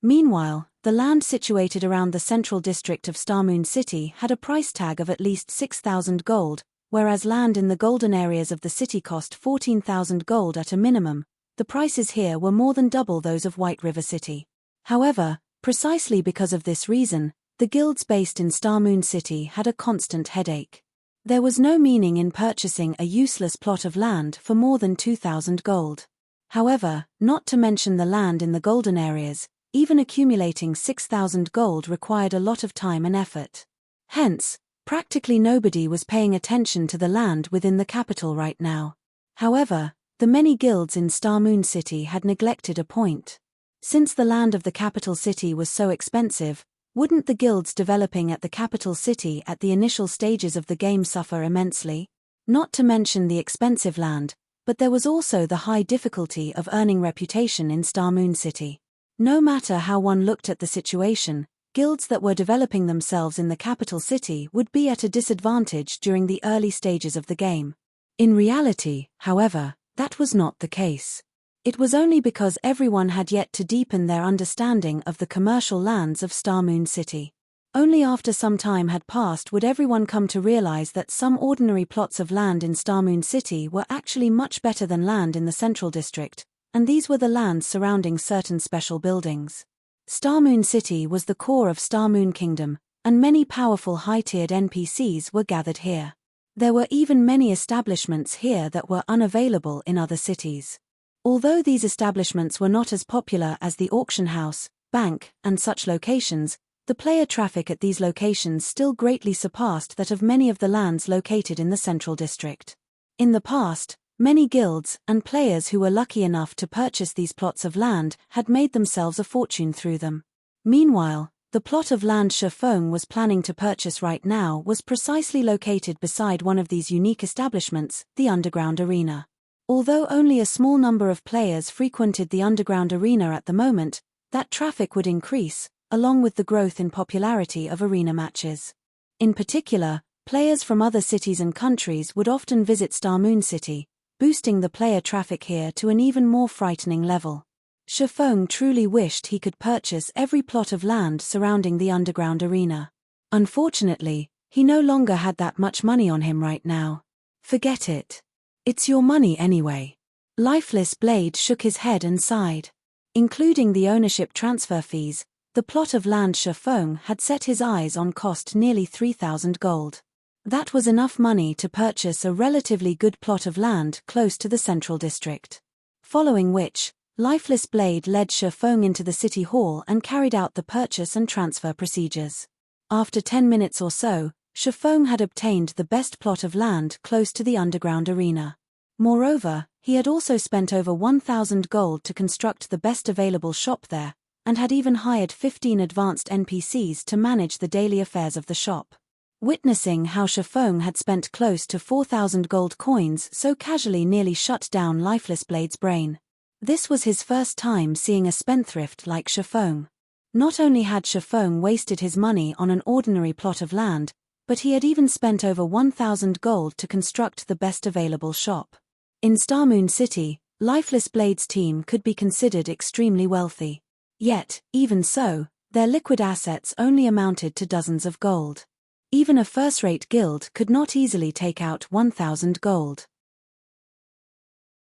Meanwhile, the land situated around the central district of Starmoon City had a price tag of at least 6,000 gold, whereas land in the golden areas of the city cost 14,000 gold at a minimum. The prices here were more than double those of White River City. However, precisely because of this reason, the guilds based in Starmoon City had a constant headache. There was no meaning in purchasing a useless plot of land for more than 2,000 gold. However, not to mention the land in the golden areas, even accumulating 6,000 gold required a lot of time and effort. Hence, practically nobody was paying attention to the land within the capital right now. However, the many guilds in Starmoon City had neglected a point. Since the land of the capital city was so expensive, wouldn't the guilds developing at the capital city at the initial stages of the game suffer immensely? Not to mention the expensive land, but there was also the high difficulty of earning reputation in Starmoon City. No matter how one looked at the situation, guilds that were developing themselves in the capital city would be at a disadvantage during the early stages of the game. In reality, however, that was not the case. It was only because everyone had yet to deepen their understanding of the commercial lands of Starmoon City. Only after some time had passed would everyone come to realize that some ordinary plots of land in Starmoon City were actually much better than land in the central district, and these were the lands surrounding certain special buildings. Starmoon City was the core of Starmoon Kingdom, and many powerful high-tiered NPCs were gathered here. There were even many establishments here that were unavailable in other cities. Although these establishments were not as popular as the auction house, bank, and such locations, the player traffic at these locations still greatly surpassed that of many of the lands located in the central district. In the past, many guilds and players who were lucky enough to purchase these plots of land had made themselves a fortune through them. Meanwhile, the plot of land Shifeng was planning to purchase right now was precisely located beside one of these unique establishments, the Underground Arena. Although only a small number of players frequented the Underground Arena at the moment, that traffic would increase, along with the growth in popularity of arena matches. In particular, players from other cities and countries would often visit Starmoon City, boosting the player traffic here to an even more frightening level. Shifeng truly wished he could purchase every plot of land surrounding the Underground Arena. Unfortunately, he no longer had that much money on him right now. Forget it. It's your money anyway. Lifeless Blade shook his head and sighed. Including the ownership transfer fees, the plot of land Shifeng had set his eyes on cost nearly 3,000 gold. That was enough money to purchase a relatively good plot of land close to the central district. Following which, Lifeless Blade led Shifeng into the city hall and carried out the purchase and transfer procedures. After 10 minutes or so, Shifeng had obtained the best plot of land close to the Underground Arena. Moreover, he had also spent over 1,000 gold to construct the best available shop there, and had even hired 15 advanced NPCs to manage the daily affairs of the shop. Witnessing how Shifeng had spent close to 4,000 gold coins so casually nearly shut down Lifeless Blade's brain. This was his first time seeing a spendthrift like Shifeng. Not only had Shifeng wasted his money on an ordinary plot of land, but he had even spent over 1,000 gold to construct the best available shop. In Starmoon City, Lifeless Blade's team could be considered extremely wealthy. Yet, even so, their liquid assets only amounted to dozens of gold. Even a first-rate guild could not easily take out 1,000 gold.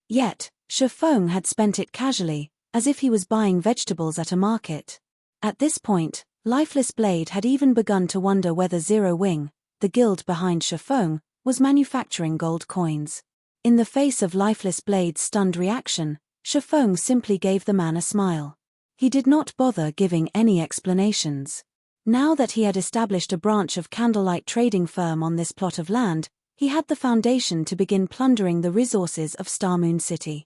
Yet, Shifeng had spent it casually, as if he was buying vegetables at a market. At this point, Lifeless Blade had even begun to wonder whether Zero Wing, the guild behind Shifeng, was manufacturing gold coins. In the face of Lifeless Blade's stunned reaction, Shifeng simply gave the man a smile. He did not bother giving any explanations. Now that he had established a branch of candlelight trading firm on this plot of land, he had the foundation to begin plundering the resources of Starmoon City.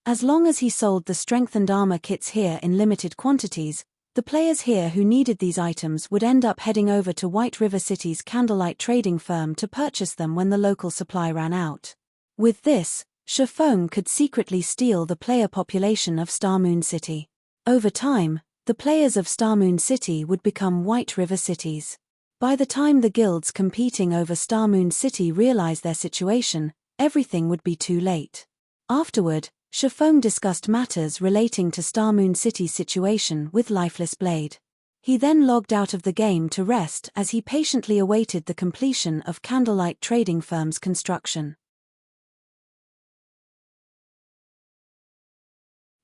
As long as he sold the strengthened armor kits here in limited quantities, the players here who needed these items would end up heading over to White River City's candlelight trading firm to purchase them when the local supply ran out. With this, Shifeng could secretly steal the player population of Starmoon City. Over time, the players of Starmoon City would become White River cities. By the time the guilds competing over Starmoon City realized their situation, everything would be too late. Afterward, Shifeng discussed matters relating to Starmoon City's situation with Lifeless Blade. He then logged out of the game to rest as he patiently awaited the completion of Candlelight Trading Firm's construction.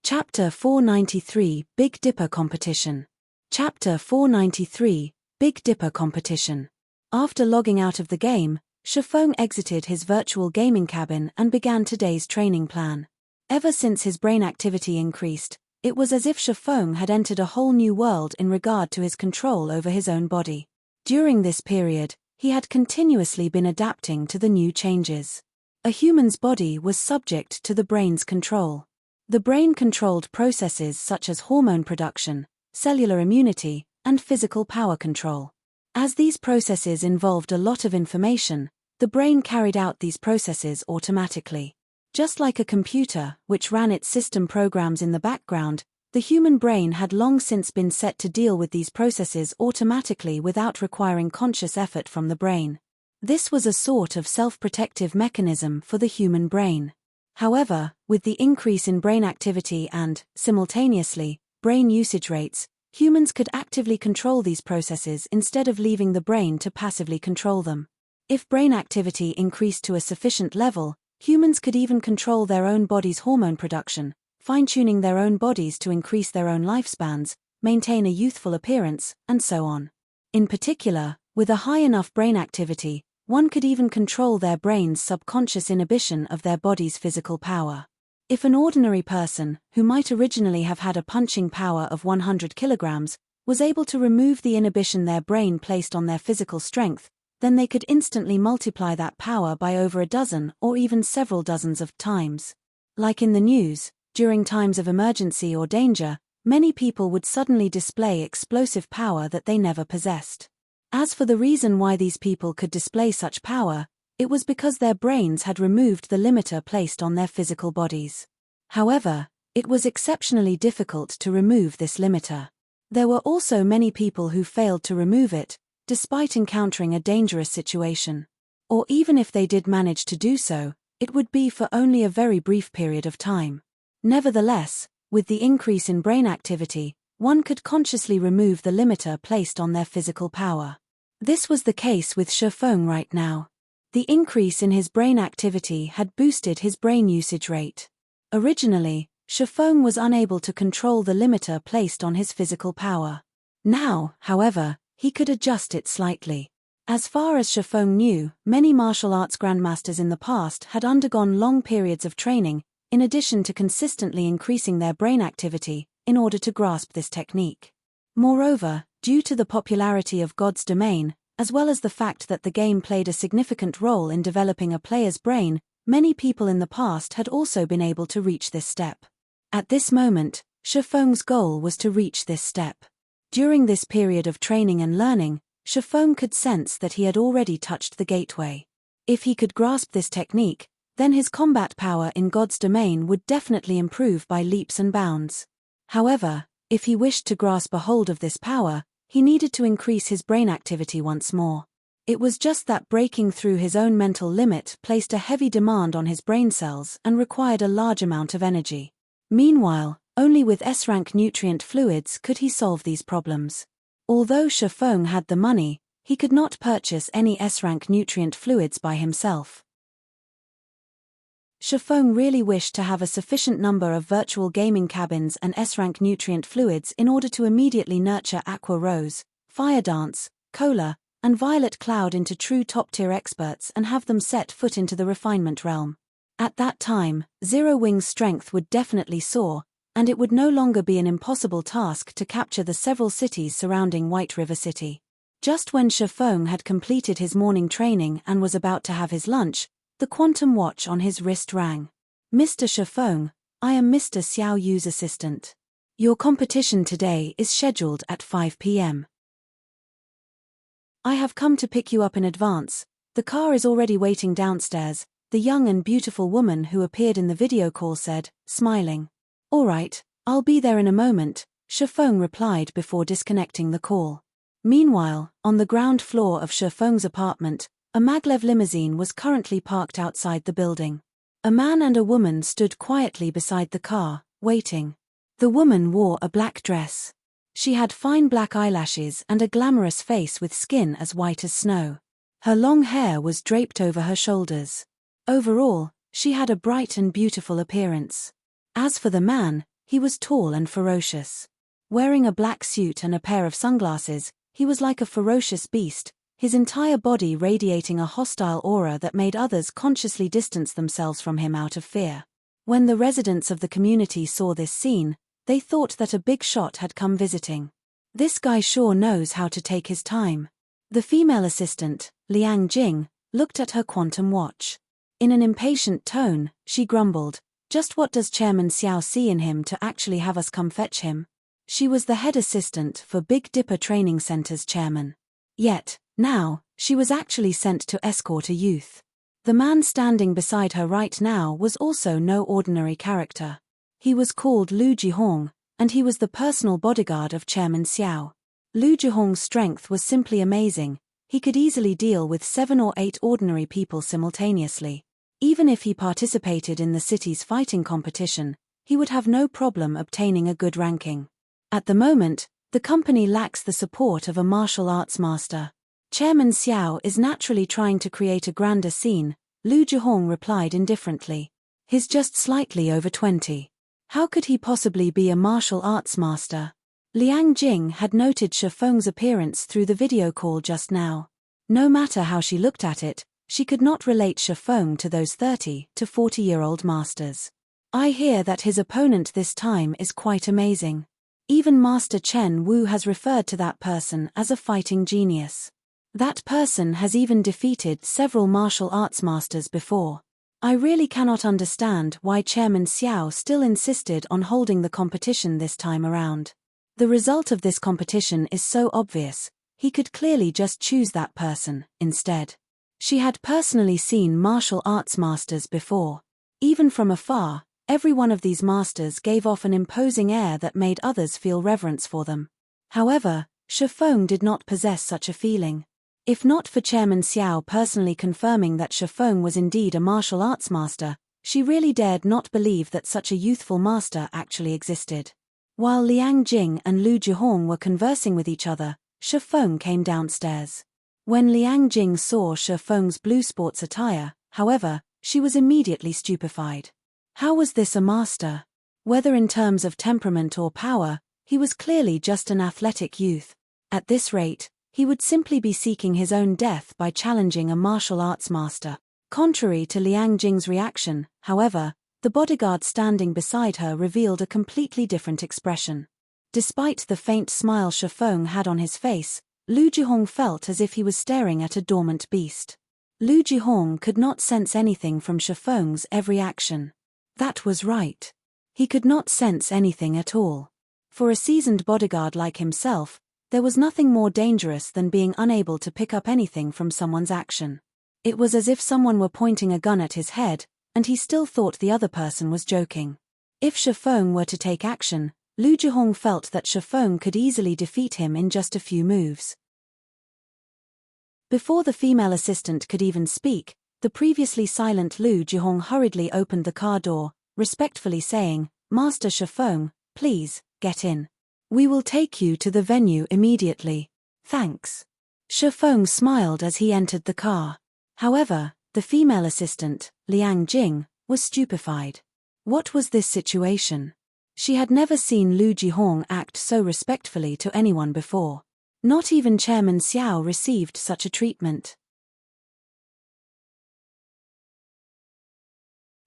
Chapter 493 Big Dipper Competition. Chapter 493 Big Dipper Competition. After logging out of the game, Shifeng exited his virtual gaming cabin and began today's training plan. Ever since his brain activity increased, it was as if Shifeng had entered a whole new world in regard to his control over his own body. During this period, he had continuously been adapting to the new changes. A human's body was subject to the brain's control. The brain controlled processes such as hormone production, cellular immunity, and physical power control. As these processes involved a lot of information, the brain carried out these processes automatically. Just like a computer, which ran its system programs in the background, the human brain had long since been set to deal with these processes automatically without requiring conscious effort from the brain. This was a sort of self-protective mechanism for the human brain. However, with the increase in brain activity and, simultaneously, brain usage rates, humans could actively control these processes instead of leaving the brain to passively control them. If brain activity increased to a sufficient level, humans could even control their own body's hormone production, fine-tuning their own bodies to increase their own lifespans, maintain a youthful appearance, and so on. In particular, with a high enough brain activity, one could even control their brain's subconscious inhibition of their body's physical power. If an ordinary person, who might originally have had a punching power of 100 kilograms, was able to remove the inhibition their brain placed on their physical strength, then they could instantly multiply that power by over a dozen or even several dozens of times. Like in the news, during times of emergency or danger, many people would suddenly display explosive power that they never possessed. As for the reason why these people could display such power, it was because their brains had removed the limiter placed on their physical bodies. However, it was exceptionally difficult to remove this limiter. There were also many people who failed to remove it, despite encountering a dangerous situation. Or even if they did manage to do so, it would be for only a very brief period of time. Nevertheless, with the increase in brain activity, one could consciously remove the limiter placed on their physical power. This was the case with Shifeng right now. The increase in his brain activity had boosted his brain usage rate. Originally, Shifeng was unable to control the limiter placed on his physical power. Now, however, he could adjust it slightly. As far as Shifeng knew, many martial arts grandmasters in the past had undergone long periods of training, in addition to consistently increasing their brain activity, in order to grasp this technique. Moreover, due to the popularity of God's Domain, as well as the fact that the game played a significant role in developing a player's brain, many people in the past had also been able to reach this step. At this moment, Shifeng's goal was to reach this step. During this period of training and learning, Shifeng could sense that he had already touched the gateway. If he could grasp this technique, then his combat power in God's Domain would definitely improve by leaps and bounds. However, if he wished to grasp a hold of this power, he needed to increase his brain activity once more. It was just that breaking through his own mental limit placed a heavy demand on his brain cells and required a large amount of energy. Meanwhile, only with S-rank nutrient fluids could he solve these problems. Although Shifeng had the money, he could not purchase any S-rank nutrient fluids by himself. Shifeng really wished to have a sufficient number of virtual gaming cabins and S-rank nutrient fluids in order to immediately nurture Aqua Rose, Fire Dance, Cola, and Violet Cloud into true top-tier experts and have them set foot into the refinement realm. At that time, Zero Wing's strength would definitely soar, and it would no longer be an impossible task to capture the several cities surrounding White River City. Just when Shifeng had completed his morning training and was about to have his lunch, the quantum watch on his wrist rang. "Mr. Shifeng, I am Mr. Xiao Yu's assistant. Your competition today is scheduled at 5 p.m. I have come to pick you up in advance. The car is already waiting downstairs," the young and beautiful woman who appeared in the video call said, smiling. "All right, I'll be there in a moment," Shifeng replied before disconnecting the call. Meanwhile, on the ground floor of Shifeng's apartment, a maglev limousine was currently parked outside the building. A man and a woman stood quietly beside the car, waiting. The woman wore a black dress. She had fine black eyelashes and a glamorous face with skin as white as snow. Her long hair was draped over her shoulders. Overall, she had a bright and beautiful appearance. As for the man, he was tall and ferocious. Wearing a black suit and a pair of sunglasses, he was like a ferocious beast, his entire body radiating a hostile aura that made others consciously distance themselves from him out of fear. When the residents of the community saw this scene, they thought that a big shot had come visiting. "This guy sure knows how to take his time." The female assistant, Liang Jing, looked at her quantum watch. In an impatient tone, she grumbled, "Just what does Chairman Xiao see in him to actually have us come fetch him?" She was the head assistant for Big Dipper Training Center's chairman. Yet, now, she was actually sent to escort a youth. The man standing beside her right now was also no ordinary character. He was called Lu Jihong, and he was the personal bodyguard of Chairman Xiao. Lu Jihong's strength was simply amazing. He could easily deal with 7 or 8 ordinary people simultaneously. Even if he participated in the city's fighting competition, he would have no problem obtaining a good ranking. At the moment, the company lacks the support of a martial arts master. Chairman Xiao is naturally trying to create a grander scene, Lu Jihong replied indifferently. He's just slightly over 20. How could he possibly be a martial arts master? Liang Jing had noted Shifeng's appearance through the video call just now. No matter how she looked at it, she could not relate Shifeng to those 30 to 40-year-old masters. "I hear that his opponent this time is quite amazing. Even Master Chen Wu has referred to that person as a fighting genius. That person has even defeated several martial arts masters before. I really cannot understand why Chairman Xiao still insisted on holding the competition this time around. The result of this competition is so obvious, he could clearly just choose that person, instead." She had personally seen martial arts masters before. Even from afar, every one of these masters gave off an imposing air that made others feel reverence for them. However, Shifeng did not possess such a feeling. If not for Chairman Xiao personally confirming that Shifeng was indeed a martial arts master, she really dared not believe that such a youthful master actually existed. While Liang Jing and Lu Jihong were conversing with each other, Shifeng came downstairs. When Liang Jing saw Shifeng's blue sports attire, however, she was immediately stupefied. How was this a master? Whether in terms of temperament or power, he was clearly just an athletic youth. At this rate, he would simply be seeking his own death by challenging a martial arts master. Contrary to Liang Jing's reaction, however, the bodyguard standing beside her revealed a completely different expression. Despite the faint smile Shifeng had on his face, Lu Jihong felt as if he was staring at a dormant beast. Lu Jihong could not sense anything from Shifeng's every action. That was right. He could not sense anything at all. For a seasoned bodyguard like himself, there was nothing more dangerous than being unable to pick up anything from someone's action. It was as if someone were pointing a gun at his head, and he still thought the other person was joking. If Shifeng were to take action, Lu Jihong felt that Shifeng could easily defeat him in just a few moves. Before the female assistant could even speak, the previously silent Lu Jihong hurriedly opened the car door, respectfully saying, "Master Shifeng, please, get in." We will take you to the venue immediately. Thanks. Shifeng smiled as he entered the car. However, the female assistant, Liang Jing, was stupefied. What was this situation? She had never seen Lu Jihong act so respectfully to anyone before. Not even Chairman Xiao received such a treatment.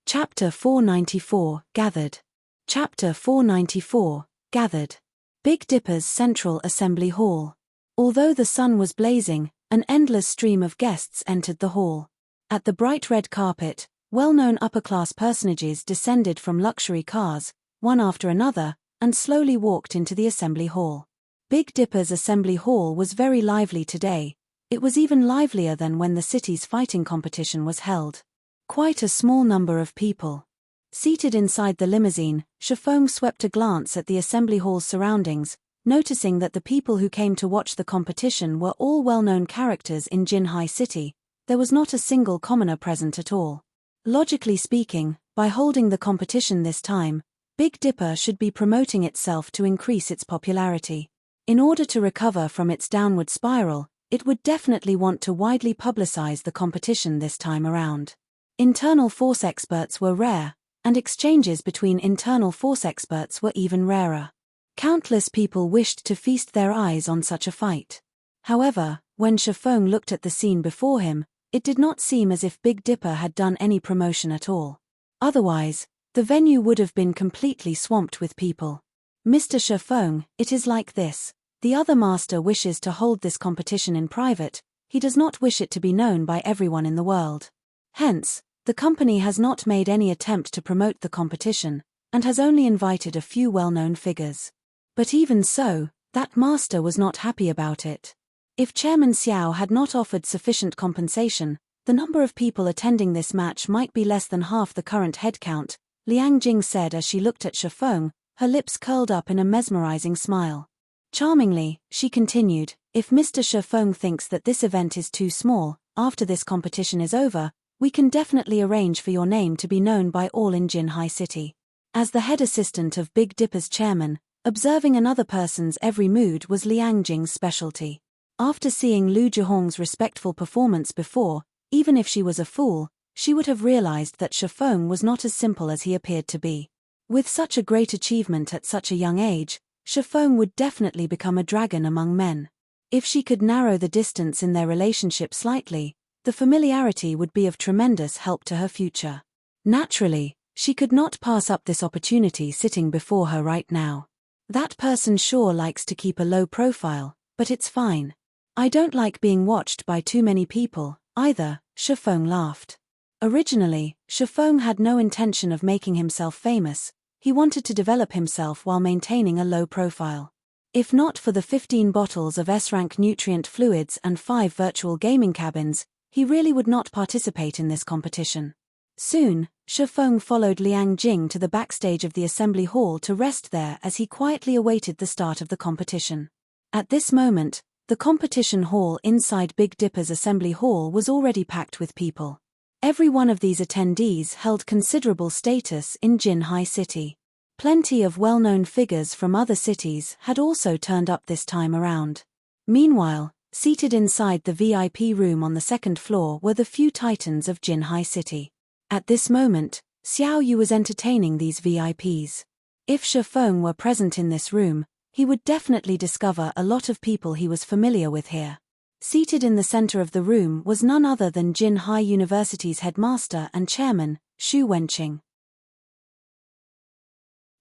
Chapter 494, Gathered. Chapter 494, Gathered. Big Dipper's Central Assembly Hall. Although the sun was blazing, an endless stream of guests entered the hall. At the bright red carpet, well-known upper-class personages descended from luxury cars, one after another, and slowly walked into the assembly hall. Big Dipper's assembly hall was very lively today. It was even livelier than when the city's fighting competition was held. Quite a small number of people. Seated inside the limousine, Shifeng swept a glance at the assembly hall's surroundings, noticing that the people who came to watch the competition were all well-known characters in Jinhai City. There was not a single commoner present at all. Logically speaking, by holding the competition this time, Big Dipper should be promoting itself to increase its popularity. In order to recover from its downward spiral, it would definitely want to widely publicize the competition this time around. Internal force experts were rare, and exchanges between internal force experts were even rarer. Countless people wished to feast their eyes on such a fight. However, when Shifeng looked at the scene before him, it did not seem as if Big Dipper had done any promotion at all. Otherwise, the venue would have been completely swamped with people. Mr. Shifeng, it is like this. The other master wishes to hold this competition in private. He does not wish it to be known by everyone in the world. Hence, the company has not made any attempt to promote the competition, and has only invited a few well-known figures. But even so, that master was not happy about it. If Chairman Xiao had not offered sufficient compensation, the number of people attending this match might be less than half the current headcount, Liang Jing said as she looked at Shifeng, her lips curled up in a mesmerizing smile. Charmingly, she continued, if Mr. Shifeng thinks that this event is too small, after this competition is over, we can definitely arrange for your name to be known by all in Jinhai City. As the head assistant of Big Dipper's chairman, observing another person's every mood was Liang Jing's specialty. After seeing Lu Jihong's respectful performance before, even if she was a fool, she would have realized that Shifeng was not as simple as he appeared to be. With such a great achievement at such a young age, Shifeng would definitely become a dragon among men. If she could narrow the distance in their relationship slightly, the familiarity would be of tremendous help to her future. Naturally, she could not pass up this opportunity sitting before her right now. That person sure likes to keep a low profile, but it's fine. I don't like being watched by too many people, either, Shifeng laughed. Originally, Shifeng had no intention of making himself famous. He wanted to develop himself while maintaining a low profile. If not for the 15 bottles of S-rank nutrient fluids and 5 virtual gaming cabins, he really would not participate in this competition. Soon, Shifeng followed Liang Jing to the backstage of the assembly hall to rest there as he quietly awaited the start of the competition. At this moment, the competition hall inside Big Dipper's assembly hall was already packed with people. Every one of these attendees held considerable status in Jinhai City. Plenty of well-known figures from other cities had also turned up this time around. Meanwhile, seated inside the VIP room on the second floor were the few titans of Jinhai City. At this moment, Xiao Yu was entertaining these VIPs. If Shifeng were present in this room, he would definitely discover a lot of people he was familiar with here. Seated in the center of the room was none other than Jinhai University's headmaster and chairman, Xu Wenqing.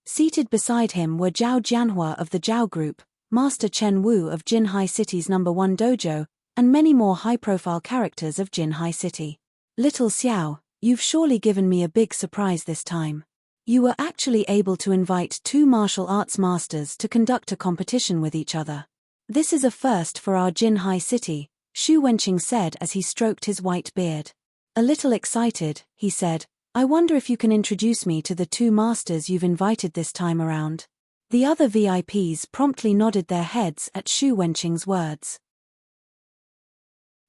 Seated beside him were Zhao Jianhua of the Zhao Group, Master Chen Wu of Jinhai City's No. 1 dojo, and many more high-profile characters of Jinhai City. Little Xiao, you've surely given me a big surprise this time. You were actually able to invite 2 martial arts masters to conduct a competition with each other. This is a first for our Jinhai City, Xu Wenqing said as he stroked his white beard. A little excited, he said, I wonder if you can introduce me to the 2 masters you've invited this time around. The other VIPs promptly nodded their heads at Xu Wenqing's words.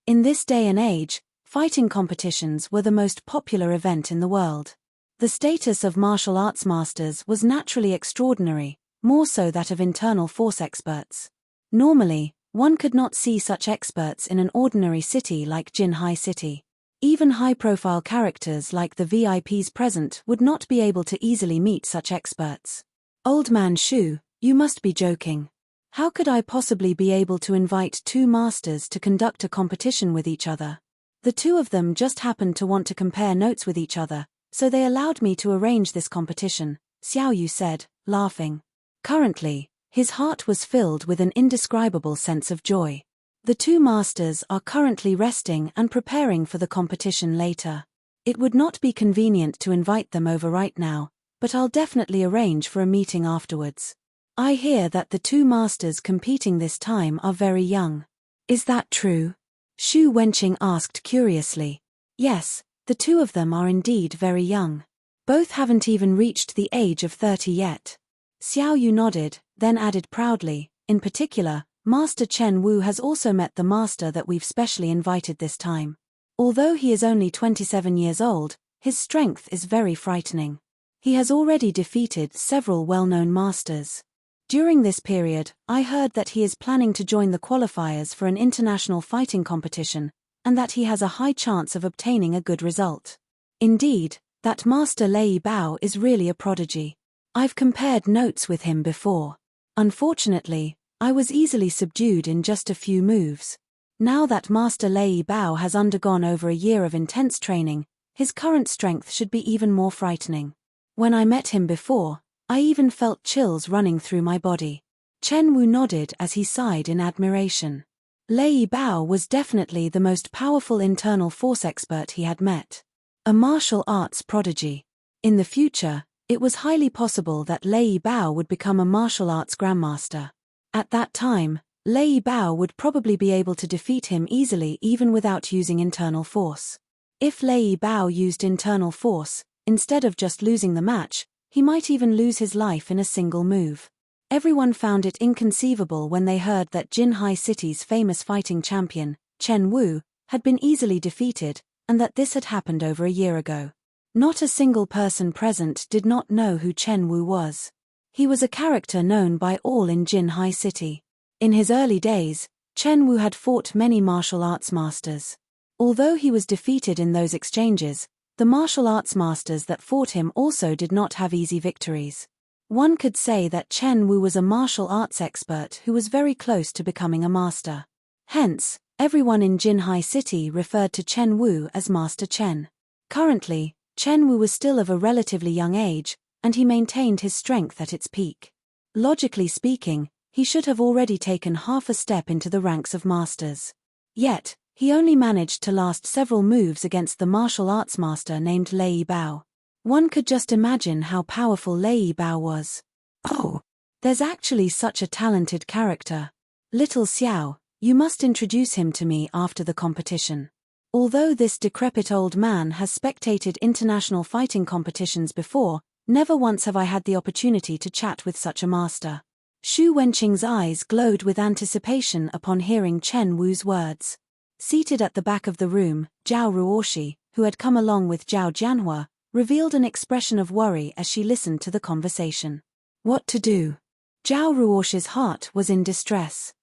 In this day and age, fighting competitions were the most popular event in the world. The status of martial arts masters was naturally extraordinary. more so that of internal force experts. Normally, one could not see such experts in an ordinary city like Jinhai City. Even high-profile characters like the VIPs present would not be able to easily meet such experts. Old man Shu, you must be joking. How could I possibly be able to invite two masters to conduct a competition with each other? The two of them just happened to want to compare notes with each other, so they allowed me to arrange this competition, Xiao Yu said, laughing. Currently, his heart was filled with an indescribable sense of joy. The two masters are currently resting and preparing for the competition later. It would not be convenient to invite them over right now, but I'll definitely arrange for a meeting afterwards. I hear that the two masters competing this time are very young. Is that true? Shu Wenqing asked curiously. Yes, the two of them are indeed very young. Both haven't even reached the age of 30 yet. Xiao Yu nodded, then added proudly, in particular, Master Chen Wu has also met the master that we've specially invited this time. Although he is only 27 years old, his strength is very frightening. He has already defeated several well-known masters. During this period, I heard that he is planning to join the qualifiers for an international fighting competition, and that he has a high chance of obtaining a good result. Indeed, that Master Lei Bao is really a prodigy. I've compared notes with him before. Unfortunately, I was easily subdued in just a few moves. Now that Master Lei Bao has undergone over a year of intense training, his current strength should be even more frightening. When I met him before, I even felt chills running through my body. Chen Wu nodded as he sighed in admiration. Lei Bao was definitely the most powerful internal force expert he had met. A martial arts prodigy. In the future, it was highly possible that Lei Bao would become a martial arts grandmaster. At that time, Lei Bao would probably be able to defeat him easily even without using internal force. If Lei Bao used internal force, instead of just losing the match, he might even lose his life in a single move. Everyone found it inconceivable when they heard that Jinhai City's famous fighting champion, Chen Wu, had been easily defeated, and that this had happened over a year ago. Not a single person present did not know who Chen Wu was. He was a character known by all in Jinhai City. In his early days, Chen Wu had fought many martial arts masters. Although he was defeated in those exchanges, the martial arts masters that fought him also did not have easy victories. One could say that Chen Wu was a martial arts expert who was very close to becoming a master. Hence, everyone in Jinhai City referred to Chen Wu as Master Chen. Currently, Chen Wu was still of a relatively young age, and he maintained his strength at its peak. Logically speaking, he should have already taken half a step into the ranks of masters. Yet, he only managed to last several moves against the martial arts master named Lei Bao. One could just imagine how powerful Lei Bao was. Oh, there's actually such a talented character. Little Xiao, you must introduce him to me after the competition. Although this decrepit old man has spectated international fighting competitions before, never once have I had the opportunity to chat with such a master. Shu Wenqing's eyes glowed with anticipation upon hearing Chen Wu's words. Seated at the back of the room, Zhao Ruoshi, who had come along with Zhao Jianhua, revealed an expression of worry as she listened to the conversation. What to do? Zhao Ruoshi's heart was in distress.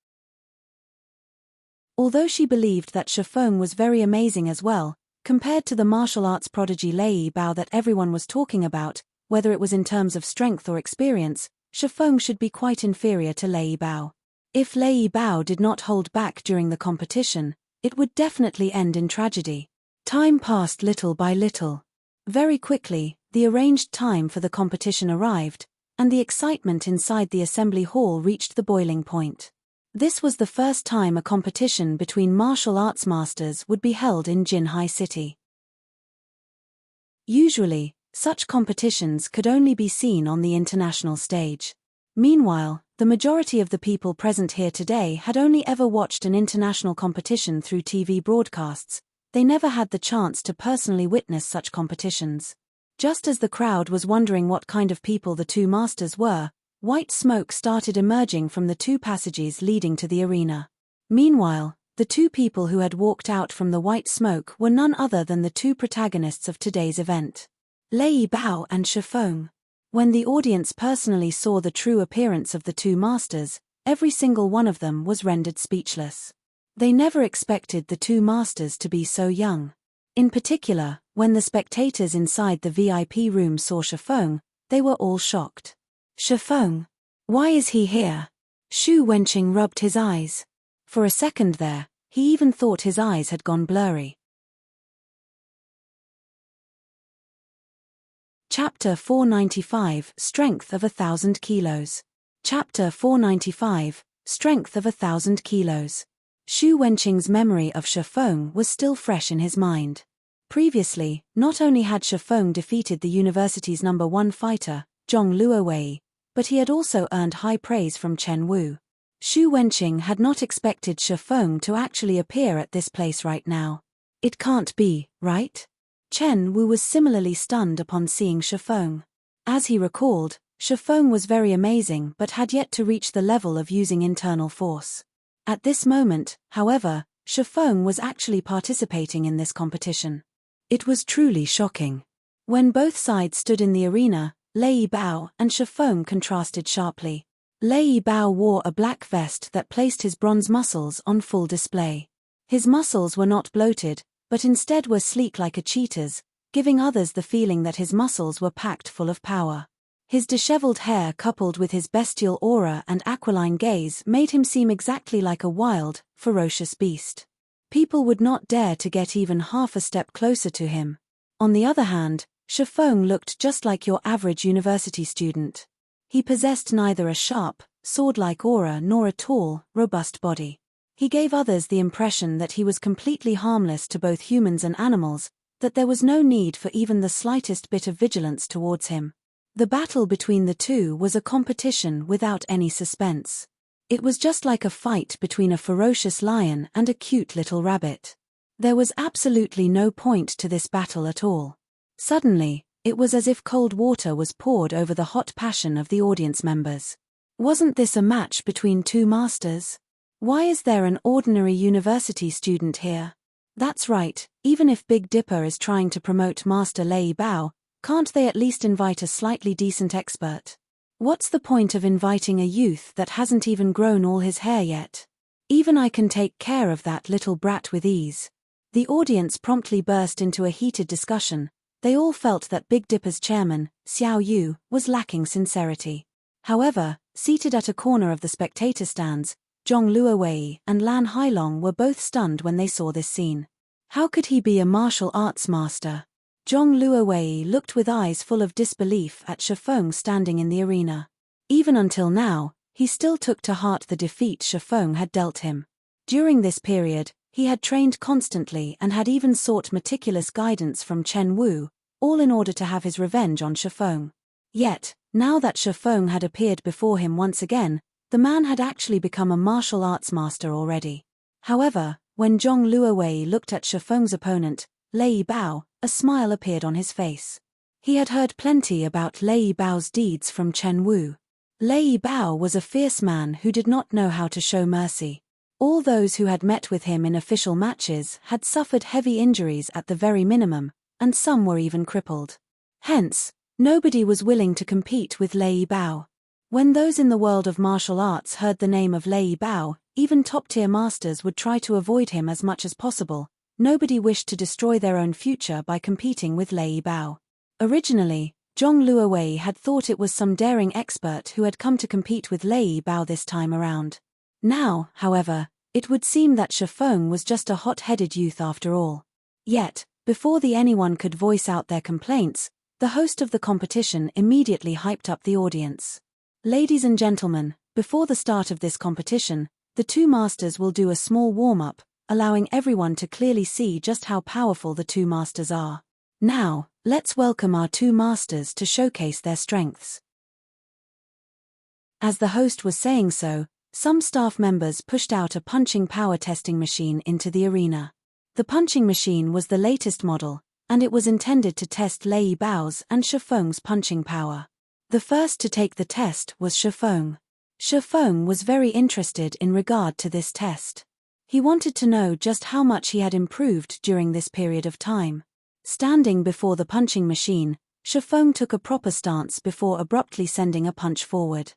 Although she believed that Shifeng was very amazing as well, compared to the martial arts prodigy Lei Bao that everyone was talking about, whether it was in terms of strength or experience, Shifeng should be quite inferior to Lei Bao. If Lei Bao did not hold back during the competition, it would definitely end in tragedy. Time passed little by little. Very quickly, the arranged time for the competition arrived, and the excitement inside the assembly hall reached the boiling point. This was the first time a competition between martial arts masters would be held in Jinhai City. Usually, such competitions could only be seen on the international stage. Meanwhile, the majority of the people present here today had only ever watched an international competition through TV broadcasts. They never had the chance to personally witness such competitions. Just as the crowd was wondering what kind of people the two masters were, white smoke started emerging from the two passages leading to the arena. Meanwhile, the two people who had walked out from the white smoke were none other than the two protagonists of today's event. Lei Bao and Shifeng. When the audience personally saw the true appearance of the two masters, every single one of them was rendered speechless. They never expected the two masters to be so young. In particular, when the spectators inside the VIP room saw Shifeng, they were all shocked. Shifeng? Why is he here? Xu Wenqing rubbed his eyes. For a second there, he even thought his eyes had gone blurry. Chapter 495, Strength of 1,000 kilos. Chapter 495, Strength of 1,000 kilos. Xu Wenqing's memory of Shifeng was still fresh in his mind. Previously, not only had Shifeng defeated the university's #1 fighter, Zhong Luowei, but he had also earned high praise from Chen Wu. Xu Wenqing had not expected Shifeng to actually appear at this place right now. It can't be, right? Chen Wu was similarly stunned upon seeing Shifeng. As he recalled, Shifeng was very amazing but had yet to reach the level of using internal force. At this moment, however, Shifeng was actually participating in this competition. It was truly shocking. When both sides stood in the arena, Lei Bao and Shifeng contrasted sharply. Lei Bao wore a black vest that placed his bronze muscles on full display. His muscles were not bloated, but instead were sleek like a cheetah's, giving others the feeling that his muscles were packed full of power. His disheveled hair coupled with his bestial aura and aquiline gaze made him seem exactly like a wild, ferocious beast. People would not dare to get even half a step closer to him. On the other hand, Shifeng looked just like your average university student. He possessed neither a sharp, sword-like aura nor a tall, robust body. He gave others the impression that he was completely harmless to both humans and animals, that there was no need for even the slightest bit of vigilance towards him. The battle between the two was a competition without any suspense. It was just like a fight between a ferocious lion and a cute little rabbit. There was absolutely no point to this battle at all. Suddenly, it was as if cold water was poured over the hot passion of the audience members. Wasn't this a match between two masters? Why is there an ordinary university student here? That's right, even if Big Dipper is trying to promote Master Lei Bao, can't they at least invite a slightly decent expert? What's the point of inviting a youth that hasn't even grown all his hair yet? Even I can take care of that little brat with ease. The audience promptly burst into a heated discussion. They all felt that Big Dipper's chairman, Xiao Yu, was lacking sincerity. However, seated at a corner of the spectator stands, Zhong Luowei and Lan Hailong were both stunned when they saw this scene. How could he be a martial arts master? Zhong Luowei looked with eyes full of disbelief at Shifeng standing in the arena. Even until now, he still took to heart the defeat Shifeng had dealt him. During this period, he had trained constantly and had even sought meticulous guidance from Chen Wu, all in order to have his revenge on Shifeng. Yet, now that Shifeng had appeared before him once again, the man had actually become a martial arts master already. However, when Zhong Luowei looked at Shifeng's opponent, Lei Bao, a smile appeared on his face. He had heard plenty about Lei Bao's deeds from Chen Wu. Lei Bao was a fierce man who did not know how to show mercy. All those who had met with him in official matches had suffered heavy injuries at the very minimum, and some were even crippled. Hence, nobody was willing to compete with Lei Bao. When those in the world of martial arts heard the name of Lei Bao, even top-tier masters would try to avoid him as much as possible. Nobody wished to destroy their own future by competing with Lei Bao. Originally, Zhong Luowei had thought it was some daring expert who had come to compete with Lei Bao this time around. Now, however, it would seem that Shifeng was just a hot-headed youth after all. Yet, before anyone could voice out their complaints, the host of the competition immediately hyped up the audience. Ladies and gentlemen, before the start of this competition, the two masters will do a small warm-up, allowing everyone to clearly see just how powerful the two masters are. Now, let's welcome our two masters to showcase their strengths. As the host was saying so, some staff members pushed out a punching power testing machine into the arena. The punching machine was the latest model, and it was intended to test Lei Bao's and Shifeng's punching power. The first to take the test was Shifeng. Shifeng was very interested in regard to this test. He wanted to know just how much he had improved during this period of time. Standing before the punching machine, Shifeng took a proper stance before abruptly sending a punch forward.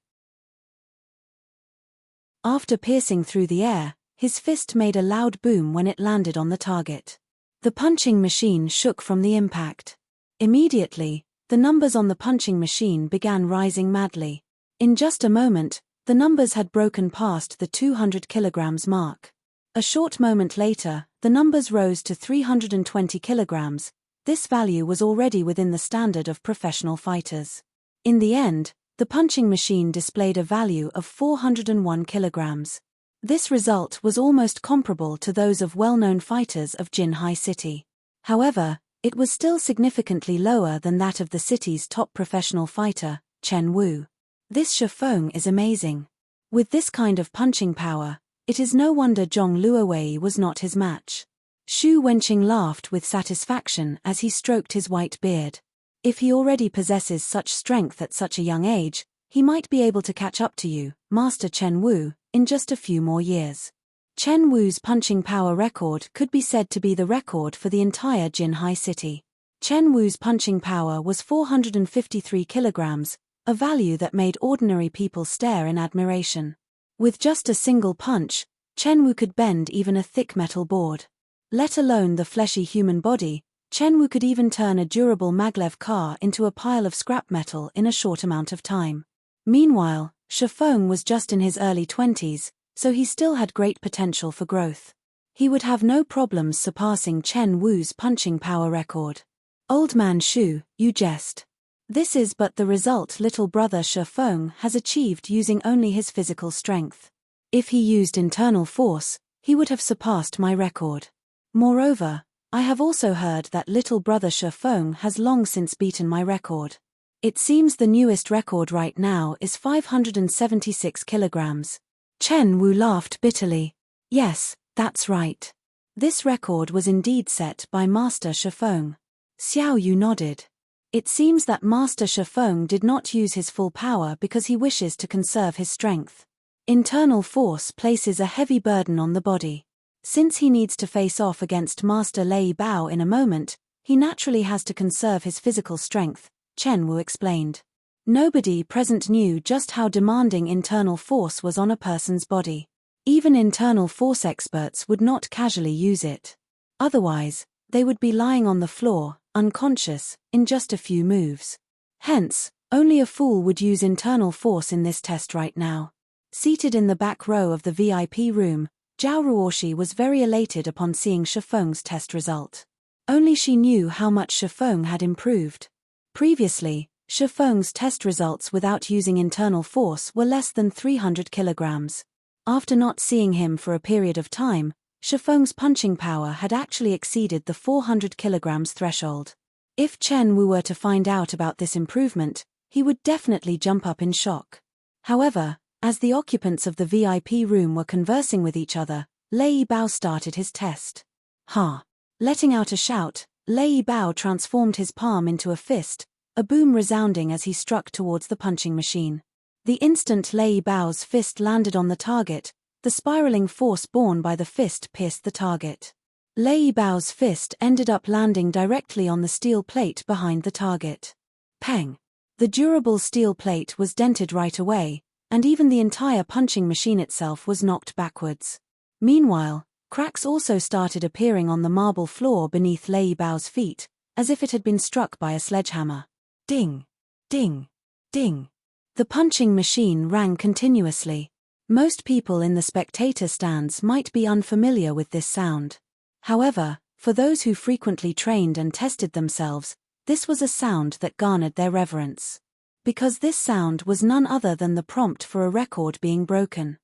After piercing through the air, his fist made a loud boom when it landed on the target. The punching machine shook from the impact. Immediately, the numbers on the punching machine began rising madly. In just a moment, the numbers had broken past the 200 kilograms mark. A short moment later, the numbers rose to 320 kilograms. This value was already within the standard of professional fighters. In the end, the punching machine displayed a value of 401 kilograms. This result was almost comparable to those of well-known fighters of Jinhai City. However, it was still significantly lower than that of the city's top professional fighter, Chen Wu. This Shifeng is amazing. With this kind of punching power, it is no wonder Zhong Luowei was not his match. Xu Wenqing laughed with satisfaction as he stroked his white beard. If he already possesses such strength at such a young age, he might be able to catch up to you, Master Chen Wu, in just a few more years. Chen Wu's punching power record could be said to be the record for the entire Jinhai City. Chen Wu's punching power was 453 kilograms, a value that made ordinary people stare in admiration. With just a single punch, Chen Wu could bend even a thick metal board. Let alone the fleshy human body, Chen Wu could even turn a durable maglev car into a pile of scrap metal in a short amount of time. Meanwhile, Shifeng was just in his early 20s, so he still had great potential for growth. He would have no problems surpassing Chen Wu's punching power record. Old man Xu, you jest. This is but the result little brother Shifeng has achieved using only his physical strength. If he used internal force, he would have surpassed my record. Moreover, I have also heard that little brother Shifeng has long since beaten my record. It seems the newest record right now is 576 kilograms. Chen Wu laughed bitterly. Yes, that's right. This record was indeed set by Master Shifeng. Xiao Yu nodded. It seems that Master Shifeng did not use his full power because he wishes to conserve his strength. Internal force places a heavy burden on the body. Since he needs to face off against Master Lei Bao in a moment, he naturally has to conserve his physical strength, Chen Wu explained. Nobody present knew just how demanding internal force was on a person's body. Even internal force experts would not casually use it. Otherwise, they would be lying on the floor, unconscious, in just a few moves. Hence, only a fool would use internal force in this test right now. Seated in the back row of the VIP room, Zhao Ruoshi was very elated upon seeing Shifeng's test result. Only she knew how much Shifeng had improved. Previously, Shifeng's test results without using internal force were less than 300 kilograms. After not seeing him for a period of time, Shifeng's punching power had actually exceeded the 400 kilograms threshold. If Chen Wu were to find out about this improvement, he would definitely jump up in shock. However, as the occupants of the VIP room were conversing with each other, Lei Bao started his test. Ha! Letting out a shout, Lei Bao transformed his palm into a fist, a boom resounding as he struck towards the punching machine. The instant Lei Bao's fist landed on the target, the spiraling force borne by the fist pierced the target. Lei Bao's fist ended up landing directly on the steel plate behind the target. Peng! The durable steel plate was dented right away, and even the entire punching machine itself was knocked backwards. Meanwhile, cracks also started appearing on the marble floor beneath Lei Bao's feet, as if it had been struck by a sledgehammer. Ding! Ding! Ding! The punching machine rang continuously. Most people in the spectator stands might be unfamiliar with this sound. However, for those who frequently trained and tested themselves, this was a sound that garnered their reverence. Because this sound was none other than the prompt for a record being broken.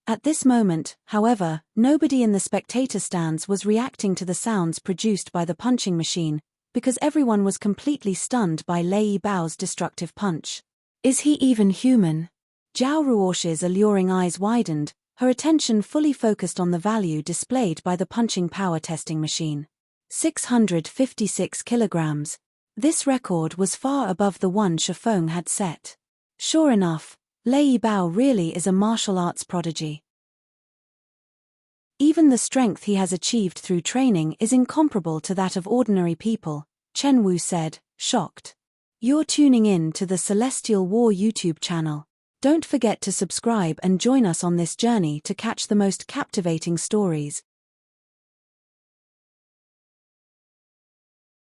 At this moment, however, nobody in the spectator stands was reacting to the sounds produced by the punching machine, because everyone was completely stunned by Lei Bao's destructive punch. Is he even human? Zhao Ruoshi's alluring eyes widened, her attention fully focused on the value displayed by the punching power testing machine. 656 kilograms. This record was far above the one Shifeng had set. Sure enough, Lei Bao really is a martial arts prodigy. Even the strength he has achieved through training is incomparable to that of ordinary people, Chenwu said, shocked. You're tuning in to the Celestial War YouTube channel. Don't forget to subscribe and join us on this journey to catch the most captivating stories.